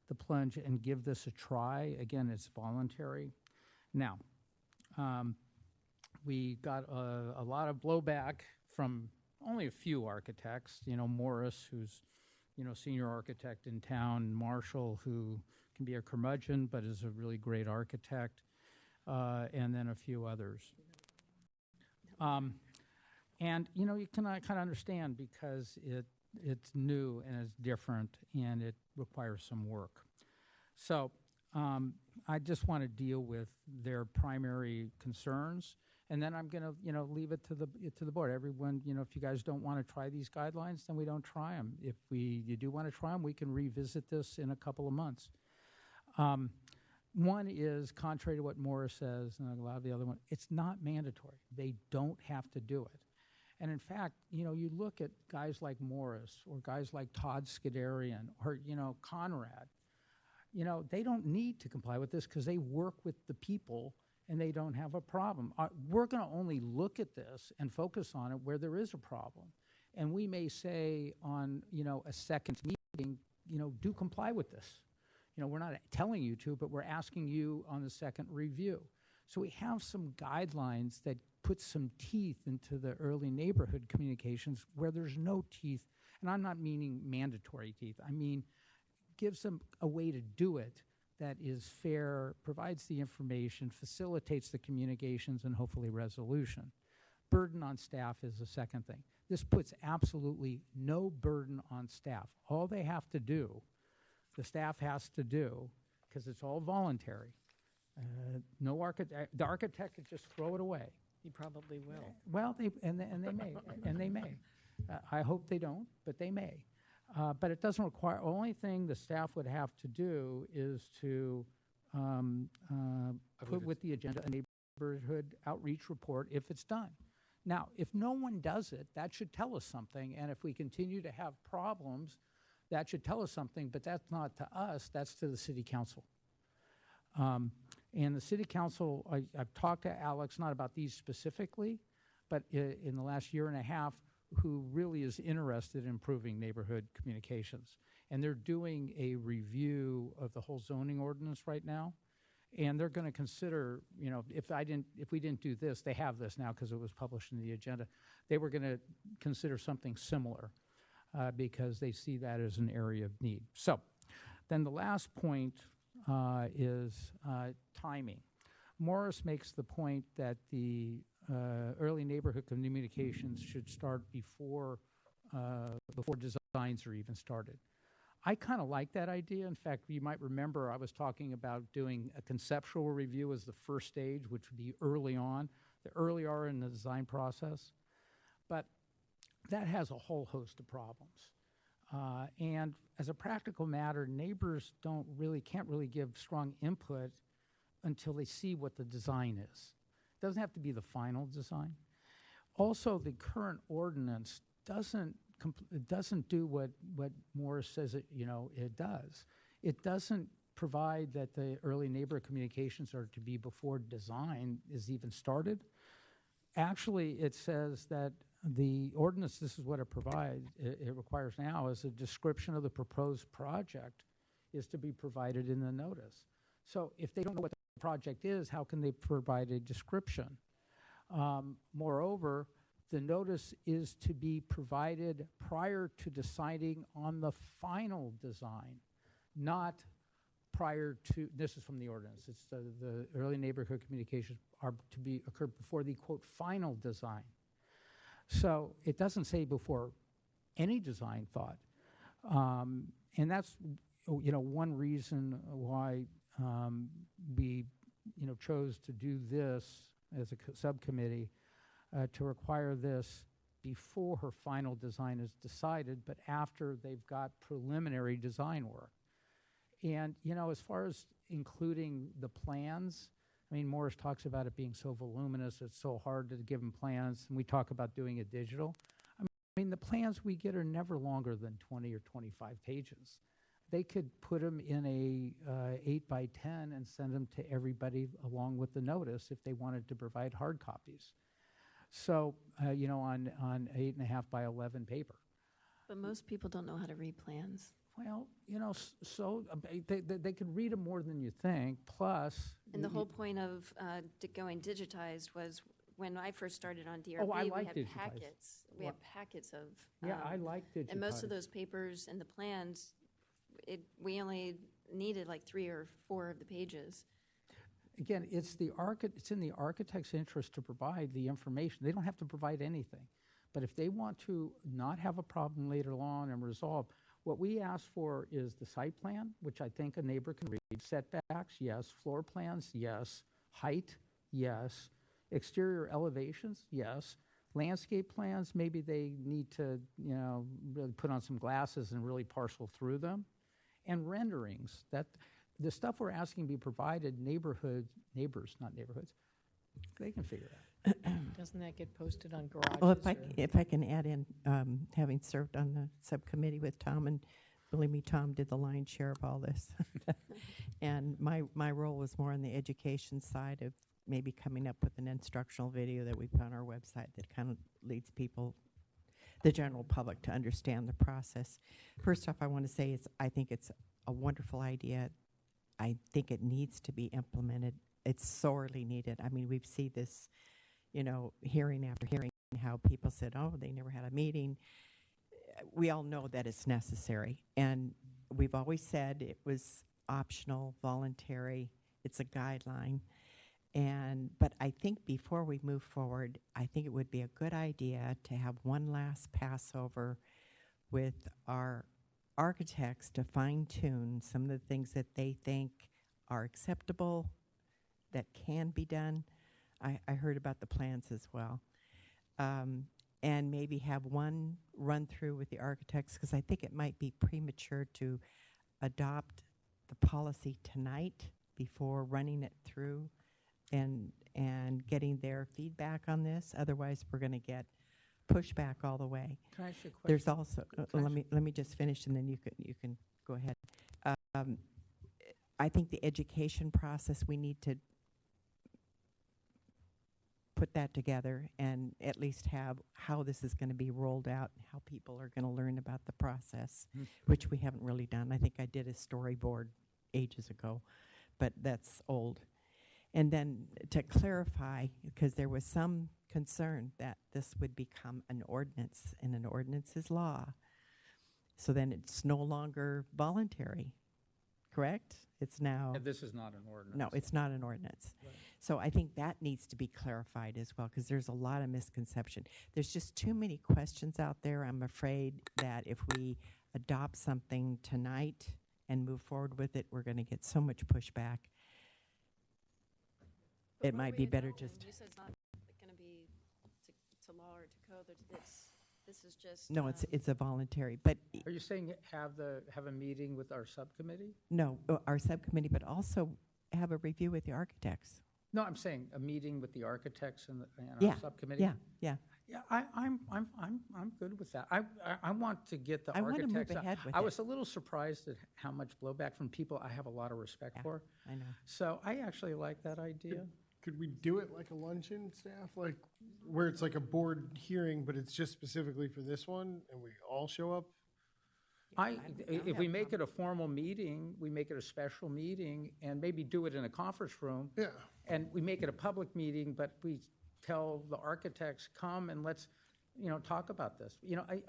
[SPEAKER 5] the plunge and give this a try. Again, it's voluntary. Now, we got a lot of blowback from only a few architects, Morris, who's, senior architect in town, Marshall, who can be a curmudgeon, but is a really great architect, and then a few others. And, you can kind of understand because it's new and it's different and it requires some work. So I just want to deal with their primary concerns, and then I'm going to, leave it to the board. Everyone, if you guys don't want to try these guidelines, then we don't try them. If you do want to try them, we can revisit this in a couple of months. One is, contrary to what Morris says, and a lot of the other one, it's not mandatory. They don't have to do it. And in fact, you look at guys like Morris or guys like Todd Skidarian or, Conrad, they don't need to comply with this because they work with the people and they don't have a problem. We're going to only look at this and focus on it where there is a problem. And we may say on, a second meeting, do comply with this. We're not telling you to, but we're asking you on the second review. So we have some guidelines that put some teeth into the early neighborhood communications where there's no teeth. And I'm not meaning mandatory teeth. I mean, gives them a way to do it that is fair, provides the information, facilitates the communications, and hopefully resolution. Burden on staff is the second thing. This puts absolutely no burden on staff. All they have to do, the staff has to do, because it's all voluntary, the architect could just throw it away.
[SPEAKER 14] He probably will.
[SPEAKER 5] Well, they may. I hope they don't, but they may. But it doesn't require, only thing the staff would have to do is to put with the agenda a neighborhood outreach report if it's done. Now, if no one does it, that should tell us something, and if we continue to have problems, that should tell us something, but that's not to us, that's to the city council. And the city council, I've talked to Alex, not about these specifically, but in the last year and a half, who really is interested in improving neighborhood communications. And they're doing a review of the whole zoning ordinance right now. And they're going to consider, if we didn't do this, they have this now because it was published in the agenda, they were going to consider something similar because they see that as an area of need. So then the last point is timing. Morris makes the point that the early neighborhood communications should start before designs are even started. I kind of like that idea. In fact, you might remember I was talking about doing a conceptual review as the first stage, which would be early on, the earlier in the design process. But that has a whole host of problems. And as a practical matter, neighbors can't really give strong input until they see what the design is. It doesn't have to be the final design. Also, the current ordinance doesn't do what Morris says it does. It doesn't provide that the early neighborhood communications are to be before design is even started. Actually, it says that the ordinance, this is what it provides, it requires now, is a description of the proposed project is to be provided in the notice. So if they don't know what the project is, how can they provide a description? Moreover, the notice is to be provided prior to deciding on the final design, not prior to, this is from the ordinance, it's the early neighborhood communications are to be occurred before the, quote, final design. So it doesn't say before any design thought. And that's, one reason why we, chose to do this as a subcommittee, to require this before her final design is decided, but after they've got preliminary design work. And, as far as including the plans, I mean, Morris talks about it being so voluminous, it's so hard to give them plans, and we talk about doing it digital. I mean, the plans we get are never longer than 20 or 25 pages. They could put them in a 8 by 10 and send them to everybody along with the notice if they wanted to provide hard copies. So, on 8.5 by 11 paper.
[SPEAKER 1] But most people don't know how to read plans.
[SPEAKER 5] Well, they could read them more than you think, plus...
[SPEAKER 1] And the whole point of going digitized was when I first started on DRB,
[SPEAKER 5] I
[SPEAKER 1] we
[SPEAKER 5] like
[SPEAKER 1] had
[SPEAKER 5] digitized.
[SPEAKER 1] packets. We had packets of...
[SPEAKER 5] Yeah, I like digitized.
[SPEAKER 1] And most of those papers and the plans, we only needed like 3 or 4 of the pages.
[SPEAKER 5] Again, it's in the architect's interest to provide the information. They don't have to provide anything. But if they want to not have a problem later on and resolve, what we ask for is the site plan, which I think a neighbor can read. Setbacks, yes. Floor plans, yes. Height, yes. Exterior elevations, yes. Landscape plans, maybe they need to, really put on some glasses and really parcel through them. And renderings, that the stuff we're asking be provided, neighbors, not neighborhoods, they can figure it out.
[SPEAKER 14] Doesn't that get posted on garages?
[SPEAKER 3] Well, if I can add in, having served on the subcommittee with Tom, and believe me, Tom did the lion's share of all this. And my role was more on the education side of maybe coming up with an instructional video that we put on our website that kind of leads people, the general public, to understand the process. First off, I want to say I think it's a wonderful idea. I think it needs to be implemented. It's sorely needed. I mean, we've seen this, hearing after hearing, how people said, oh, they never had a meeting. We all know that it's necessary. And we've always said it was optional, voluntary. It's a guideline. But I think before we move forward, I think it would be a good idea to have one last Passover with our architects to fine-tune some of the things that they think are acceptable, that can be done. I heard about the plans as well. And maybe have one run-through with the architects, because I think it might be premature to adopt the policy tonight before running it through and getting their feedback on this. Otherwise, we're going to get pushback all the way.
[SPEAKER 5] Can I ask you a question?
[SPEAKER 3] There's also, let me just finish, and then you can go ahead. I think the education process, we need to put that together and at least have how this is going to be rolled out and how people are going to learn about the process, which we haven't really done. I think I did a storyboard ages ago, but that's old. And then to clarify, because there was some concern that this would become an ordinance, and an ordinance is law. So then it's no longer voluntary, correct? It's now...
[SPEAKER 5] And this is not an ordinance.
[SPEAKER 3] No, it's not an ordinance.
[SPEAKER 5] Right.
[SPEAKER 3] So I think that needs to be clarified as well, because there's a lot of misconception. There's just too many questions out there. I'm afraid that if we adopt something tonight and move forward with it, we're going to get so much pushback. It might be better just...
[SPEAKER 1] You said it's not going to be to law or to code. This is just...
[SPEAKER 3] No, it's a voluntary, but...
[SPEAKER 5] Are you saying have a meeting with our subcommittee?
[SPEAKER 3] No, our subcommittee, but also have a review with the architects.
[SPEAKER 5] No, I'm saying a meeting with the architects and
[SPEAKER 3] Yeah,
[SPEAKER 5] our subcommittee.
[SPEAKER 3] yeah.
[SPEAKER 5] Yeah, I'm good with that. I want to get the
[SPEAKER 3] I want to
[SPEAKER 5] architects.
[SPEAKER 3] move ahead with
[SPEAKER 5] I
[SPEAKER 3] it.
[SPEAKER 5] was a little surprised at how much blowback from people I have a lot of respect for.
[SPEAKER 3] I know.
[SPEAKER 5] So I actually like that idea.
[SPEAKER 6] Could we do it like a luncheon, staff, like where it's like a board hearing, but it's just specifically for this one, and we all show up?
[SPEAKER 5] If we make it a formal meeting, we make it a special meeting, and maybe do it in a conference room.
[SPEAKER 6] Yeah.
[SPEAKER 5] And we make it a public meeting, but we tell the architects, come and let's, talk about this.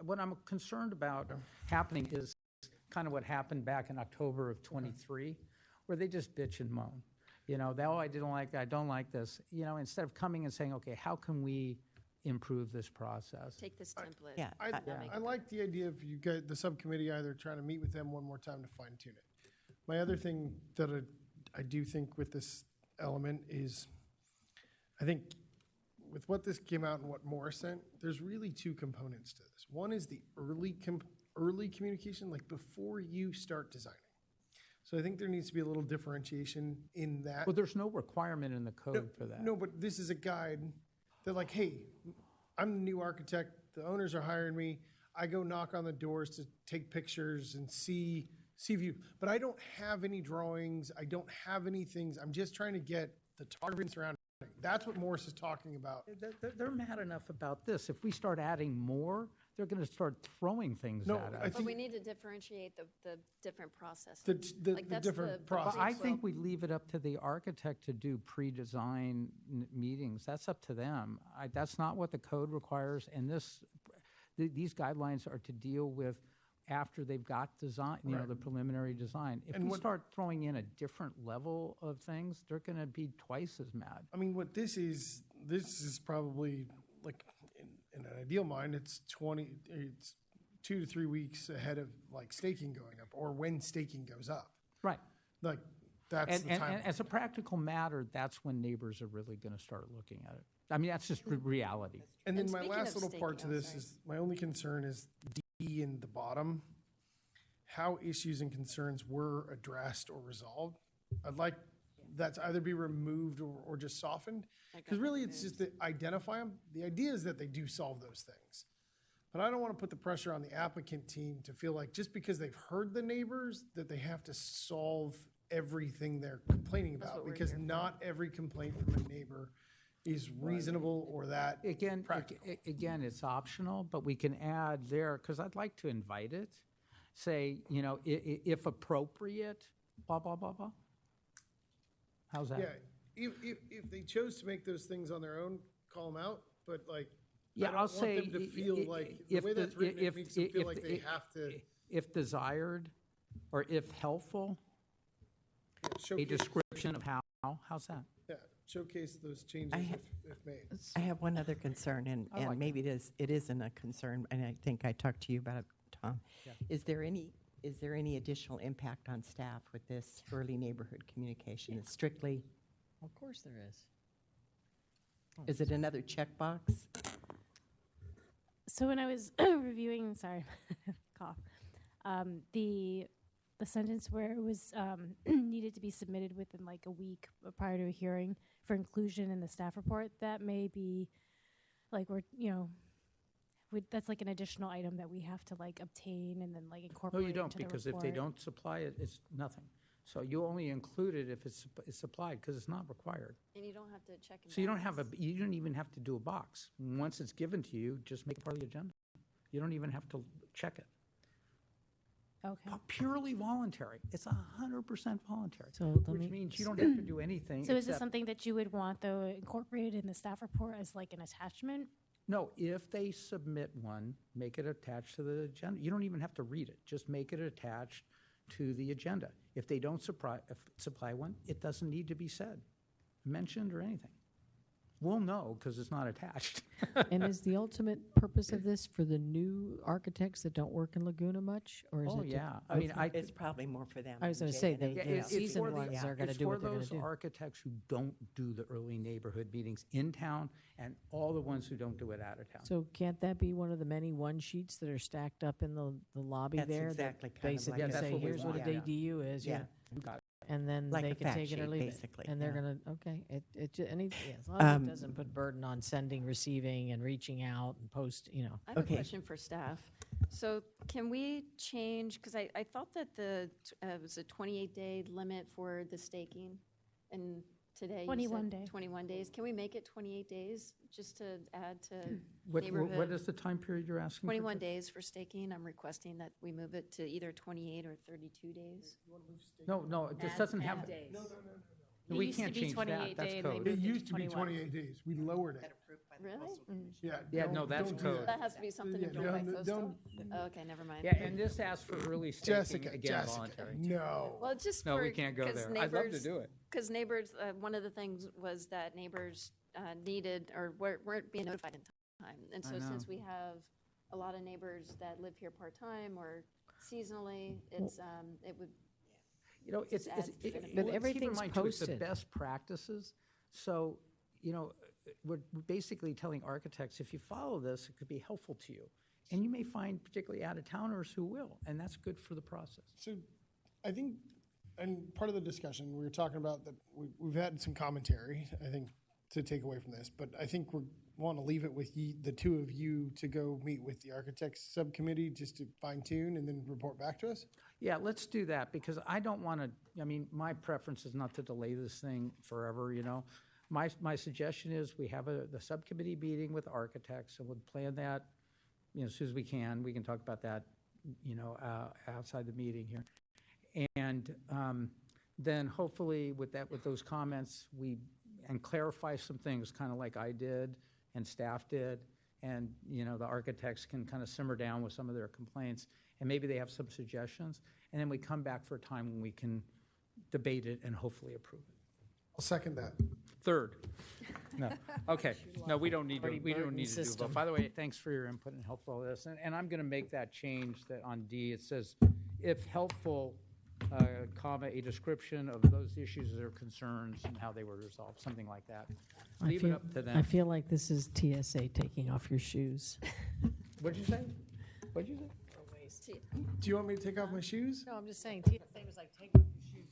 [SPEAKER 5] What I'm concerned about happening is kind of what happened back in October of '23, where they just bitch and moan. I don't like this. Instead of coming and saying, okay, how can we improve this process?
[SPEAKER 1] Take this template.
[SPEAKER 3] Yeah,
[SPEAKER 6] I like the idea of you guys, the subcommittee, either trying to meet with them one more time to fine tune it. My other thing that I do think with this element is, I think with what this came out and what Morris sent, there's really two components to this. One is the early communication, like before you start designing. So I think there needs to be a little differentiation in that.
[SPEAKER 5] Well, there's no requirement in the code for that.
[SPEAKER 6] No, but this is a guide that, like, hey, I'm the new architect. The owners are hiring me. I go knock on the doors to take pictures and see view. But I don't have any drawings. I don't have any things. I'm just trying to get the topography and surrounding. That's what Morris is talking about.
[SPEAKER 5] They're mad enough about this. If we start adding more, they're going to start throwing things
[SPEAKER 6] No,
[SPEAKER 5] at us.
[SPEAKER 6] I
[SPEAKER 1] But
[SPEAKER 6] think
[SPEAKER 1] we need to differentiate the different processes.
[SPEAKER 6] the
[SPEAKER 1] Like, that's
[SPEAKER 6] different
[SPEAKER 1] the
[SPEAKER 6] process.
[SPEAKER 5] I
[SPEAKER 1] big
[SPEAKER 5] think we leave it up to the architect to do pre-design meetings. That's up to them. That's not what the code requires, and these guidelines are to deal with after they've got design, the preliminary design. If
[SPEAKER 6] And
[SPEAKER 5] we
[SPEAKER 6] what-
[SPEAKER 5] start throwing in a different level of things, they're going to be twice as mad.
[SPEAKER 6] I mean, what this is probably, like, in an ideal mind, it's 2 to 3 weeks ahead of, like, staking going up, or when staking goes up.
[SPEAKER 5] Right.
[SPEAKER 6] Like, that's the time.
[SPEAKER 5] And as a practical matter, that's when neighbors are really going to start looking at it. I mean, that's just reality.
[SPEAKER 6] And then
[SPEAKER 1] And
[SPEAKER 6] my
[SPEAKER 1] speaking
[SPEAKER 6] last
[SPEAKER 1] of
[SPEAKER 6] little part to
[SPEAKER 1] staking,
[SPEAKER 6] this is, my only concern is D in the bottom, how issues and concerns were addressed or resolved. I'd like that to either be removed or just softened, because really it's just to identify them. The idea is that they do solve those things. But I don't want to put the pressure on the applicant team to feel like just because they've heard the neighbors, that they have to solve everything they're complaining
[SPEAKER 1] That's
[SPEAKER 6] about,
[SPEAKER 1] what we're
[SPEAKER 6] because
[SPEAKER 1] here for.
[SPEAKER 6] not every complaint from a neighbor is reasonable or that
[SPEAKER 5] Again,
[SPEAKER 6] practical.
[SPEAKER 5] again, it's optional, but we can add there, because I'd like to invite it, say, if appropriate, blah, blah, blah, blah. How's that?
[SPEAKER 6] Yeah, if they chose to make those things on their own, call them out, but like,
[SPEAKER 5] Yeah,
[SPEAKER 6] I don't
[SPEAKER 5] I'll
[SPEAKER 6] want
[SPEAKER 5] say
[SPEAKER 6] them to feel like, the way that's written, it makes them feel like they have to
[SPEAKER 5] if desired, or if helpful, a
[SPEAKER 6] showcase,
[SPEAKER 5] description of how's that?
[SPEAKER 6] yeah, showcase those changes if made.
[SPEAKER 3] I have one other concern,
[SPEAKER 5] I like
[SPEAKER 3] and maybe it isn't a concern, and I think I talked to you about it, Tom.
[SPEAKER 5] Yeah.
[SPEAKER 3] Is there any additional impact on staff with this early neighborhood communication? It's strictly,
[SPEAKER 14] Of course there is.
[SPEAKER 3] is it another checkbox?
[SPEAKER 2] So when I was reviewing, sorry, cough, the sentence where it was needed to be submitted within like a week prior to a hearing for inclusion in the staff report, that may be like that's like an additional item that we have to like obtain and then like
[SPEAKER 5] No,
[SPEAKER 2] incorporate
[SPEAKER 5] you don't,
[SPEAKER 2] into the
[SPEAKER 5] because if they
[SPEAKER 2] report.
[SPEAKER 5] don't supply it, it's nothing. So you only include it if it's supplied, because it's not required.
[SPEAKER 1] And you don't have to check and
[SPEAKER 5] So you don't
[SPEAKER 1] balance.
[SPEAKER 5] you don't even have to do a box. Once it's given to you, just make it part of the agenda. You don't even have to check it.
[SPEAKER 2] Okay.
[SPEAKER 5] Purely voluntary. It's 100% voluntary,
[SPEAKER 14] So let
[SPEAKER 5] which
[SPEAKER 14] me-
[SPEAKER 5] means you don't have to do anything.
[SPEAKER 2] So is this
[SPEAKER 5] except-
[SPEAKER 2] something that you would want though incorporated in the staff report as like an attachment?
[SPEAKER 5] No, if they submit one, make it attached to the agenda. You don't even have to read it. Just make it attached to the agenda. If they don't supply one, it doesn't need to be said, mentioned, or anything. We'll know because it's not attached.
[SPEAKER 14] And is the ultimate purpose of this for the new architects that don't work in Laguna much, or is
[SPEAKER 5] Oh,
[SPEAKER 14] it? to-
[SPEAKER 5] yeah. I mean,
[SPEAKER 3] It's probably more for them.
[SPEAKER 14] I was
[SPEAKER 3] than
[SPEAKER 14] gonna say,
[SPEAKER 3] Jay and
[SPEAKER 14] the-
[SPEAKER 3] AJ.
[SPEAKER 14] the
[SPEAKER 5] It's
[SPEAKER 14] seasoned
[SPEAKER 5] for the-
[SPEAKER 14] ones are gonna
[SPEAKER 5] it's
[SPEAKER 14] do what they're
[SPEAKER 5] for
[SPEAKER 14] gonna
[SPEAKER 5] those
[SPEAKER 14] do.
[SPEAKER 5] architects who don't do the early neighborhood meetings in town, and all the ones who don't do it out of town.
[SPEAKER 14] So can't that be one of the many one sheets that are stacked up in the lobby
[SPEAKER 3] That's
[SPEAKER 14] there?
[SPEAKER 3] exactly
[SPEAKER 14] that
[SPEAKER 3] kind of
[SPEAKER 14] basically
[SPEAKER 3] like
[SPEAKER 5] that's
[SPEAKER 14] say,
[SPEAKER 5] what we
[SPEAKER 14] here's what
[SPEAKER 5] want.
[SPEAKER 14] a
[SPEAKER 5] Yeah.
[SPEAKER 14] DDU is,
[SPEAKER 3] Yeah.
[SPEAKER 5] You got it.
[SPEAKER 14] and then
[SPEAKER 3] Like
[SPEAKER 14] they
[SPEAKER 3] a
[SPEAKER 14] can
[SPEAKER 3] fact
[SPEAKER 14] take it or
[SPEAKER 3] sheet,
[SPEAKER 14] leave
[SPEAKER 3] basically,
[SPEAKER 14] it. And they're
[SPEAKER 3] yeah.
[SPEAKER 14] gonna, okay, as long as it doesn't put burden on sending, receiving, and reaching out and post,
[SPEAKER 1] I have a question for staff. So can we change, because I thought that it was a 28-day limit for the staking, and today. you
[SPEAKER 2] 21
[SPEAKER 1] said
[SPEAKER 2] days.
[SPEAKER 1] 21 days. Can we make it 28 days, just to add to
[SPEAKER 5] What
[SPEAKER 1] neighborhood?
[SPEAKER 5] is the time period you're asking?
[SPEAKER 1] 21 days for staking. I'm requesting that we move it to either 28 or 32 days.
[SPEAKER 5] No, this doesn't have.
[SPEAKER 2] days.
[SPEAKER 6] No,
[SPEAKER 5] We can't change that. That's code.
[SPEAKER 6] It used to be 28 days. We lowered it.
[SPEAKER 1] Really?
[SPEAKER 6] Yeah.
[SPEAKER 5] Yeah,
[SPEAKER 6] don't-
[SPEAKER 5] no, that's
[SPEAKER 6] don't do
[SPEAKER 5] code.
[SPEAKER 1] That has to be something
[SPEAKER 6] Yeah,
[SPEAKER 1] approved by
[SPEAKER 6] don't-
[SPEAKER 1] coastal?
[SPEAKER 6] don't-
[SPEAKER 1] Oh, okay, never mind.
[SPEAKER 5] Yeah, and this asks for early staking,
[SPEAKER 6] Jessica,
[SPEAKER 5] again,
[SPEAKER 6] Jessica,
[SPEAKER 5] voluntary.
[SPEAKER 6] no.
[SPEAKER 1] Well, just
[SPEAKER 5] No,
[SPEAKER 1] for.
[SPEAKER 5] we can't go
[SPEAKER 1] 'cause
[SPEAKER 5] there. I'd love to
[SPEAKER 1] neighbors-
[SPEAKER 5] do it.
[SPEAKER 1] Because neighbors, one of the things was that neighbors needed, or weren't being notified in time. And
[SPEAKER 5] I
[SPEAKER 1] so since
[SPEAKER 5] know.
[SPEAKER 1] we have a lot of neighbors that live here part-time or seasonally, it's, it would.
[SPEAKER 5] You know, it's,
[SPEAKER 1] Just
[SPEAKER 5] it's,
[SPEAKER 1] add
[SPEAKER 5] it-
[SPEAKER 1] benefits.
[SPEAKER 5] well,
[SPEAKER 14] But
[SPEAKER 5] keep in
[SPEAKER 14] everything's
[SPEAKER 5] mind, too, it's the
[SPEAKER 14] posted.
[SPEAKER 5] best practices. So, you know, we're basically telling architects, if you follow this, it could be helpful to you. And you may find particularly out-of-towners who will, and that's good for the process.
[SPEAKER 6] So I think, and part of the discussion, we were talking about that we've had some commentary, I think, to take away from this, but I think we want to leave it with the two of you to go meet with the architects subcommittee just to fine tune and then report back to us.
[SPEAKER 5] Yeah, let's do that, because I don't want to, I mean, my preference is not to delay this thing forever, you know? My suggestion is we have the subcommittee meeting with architects, and we'll plan that, you know, as soon as we can. We can talk about that, you know, outside the meeting here. And then hopefully with those comments, and clarify some things, kind of like I did and staff did, and, you know, the architects can kind of simmer down with some of their complaints, and maybe they have some suggestions, and then we come back for a time when we can debate it and hopefully approve it.
[SPEAKER 6] I'll second that.
[SPEAKER 5] Third. No, okay, no, we don't need to,
[SPEAKER 14] Already
[SPEAKER 5] we don't
[SPEAKER 14] burdened
[SPEAKER 5] need to do a
[SPEAKER 14] system.
[SPEAKER 5] vote. By the way, thanks for your input and helpful all this, and I'm gonna make that change that on D, it says, if helpful, comma, a description of those issues or concerns and how they were resolved, something like that. Leave it up to
[SPEAKER 14] I
[SPEAKER 5] them.
[SPEAKER 14] feel like this is TSA taking off your shoes.
[SPEAKER 5] What'd you say? What'd you say?
[SPEAKER 6] Do you want me to take off my shoes?
[SPEAKER 14] No, I'm just saying, TSA was like, take off your shoes.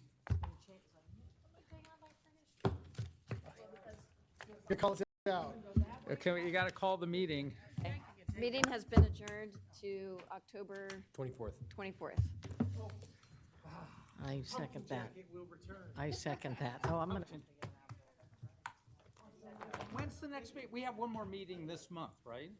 [SPEAKER 6] You call it out.
[SPEAKER 5] Okay, you gotta call the meeting.
[SPEAKER 1] Meeting has been adjourned to October
[SPEAKER 13] 24th.
[SPEAKER 1] 24th.
[SPEAKER 14] I second that. I second that. Oh, I'm gonna.
[SPEAKER 5] When's the next meeting? We have one more meeting this month, right?